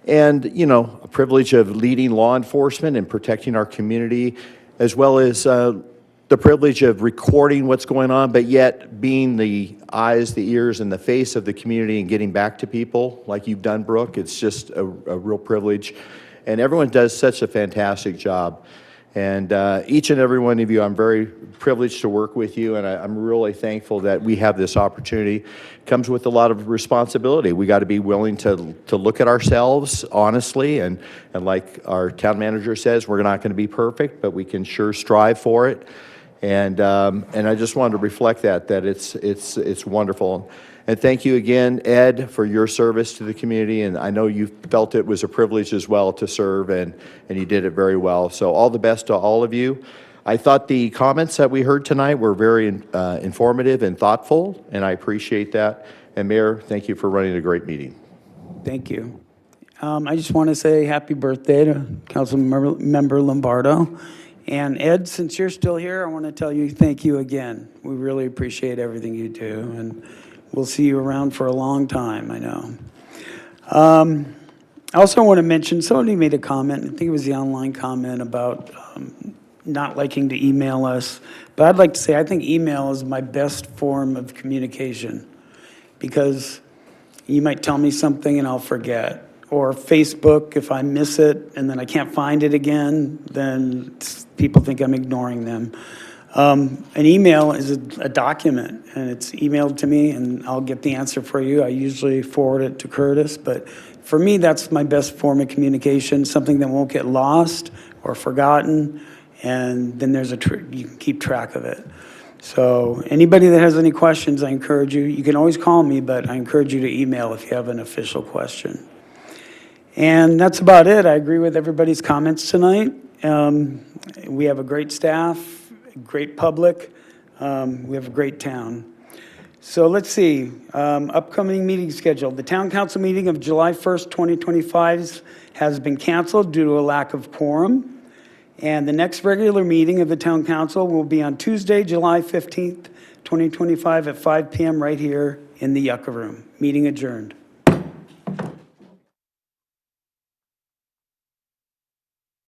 And, a privilege of leading law enforcement and protecting our community, as well as the privilege of recording what's going on, but yet being the eyes, the ears, and the face of the community and getting back to people like you've done, Brooke. It's just a real privilege. And everyone does such a fantastic job. And each and every one of you, I'm very privileged to work with you, and I'm really thankful that we have this opportunity. It comes with a lot of responsibility. We got to be willing to look at ourselves honestly, and like our town manager says, we're not going to be perfect, but we can sure strive for it. And I just wanted to reflect that it's wonderful. And thank you again, Ed, for your service to the community. And I know you felt it was a privilege as well to serve, and you did it very well. So all the best to all of you. I thought the comments that we heard tonight were very informative and thoughtful, and I appreciate that. And Mayor, thank you for running a great meeting. Thank you. I just want to say happy birthday to Councilmember Lombardo. And Ed, since you're still here, I want to tell you thank you again. We really appreciate everything you do, and we'll see you around for a long time, I know. I also want to mention, somebody made a comment, I think it was the online comment about not liking to email us. But I'd like to say I think email is my best form of communication, because you might tell me something and I'll forget. Or Facebook, if I miss it and then I can't find it again, then people think I'm ignoring them. An email is a document, and it's emailed to me, and I'll get the answer for you. I usually forward it to Curtis, but for me, that's my best form of communication, something that won't get lost or forgotten, and then there's you can keep track of it. So anybody that has any questions, I encourage you. You can always call me, but I encourage you to email if you have an official question. And that's about it. I agree with everybody's comments tonight. We have a great staff, great public. We have a great town. So let's see, upcoming meeting schedule. The town council meeting of July 1st, 2025 has been canceled due to a lack of quorum. And the next regular meeting of the town council will be on Tuesday, July 15th, 2025 at 5 p.m. right here in the Yucca room. Meeting adjourned.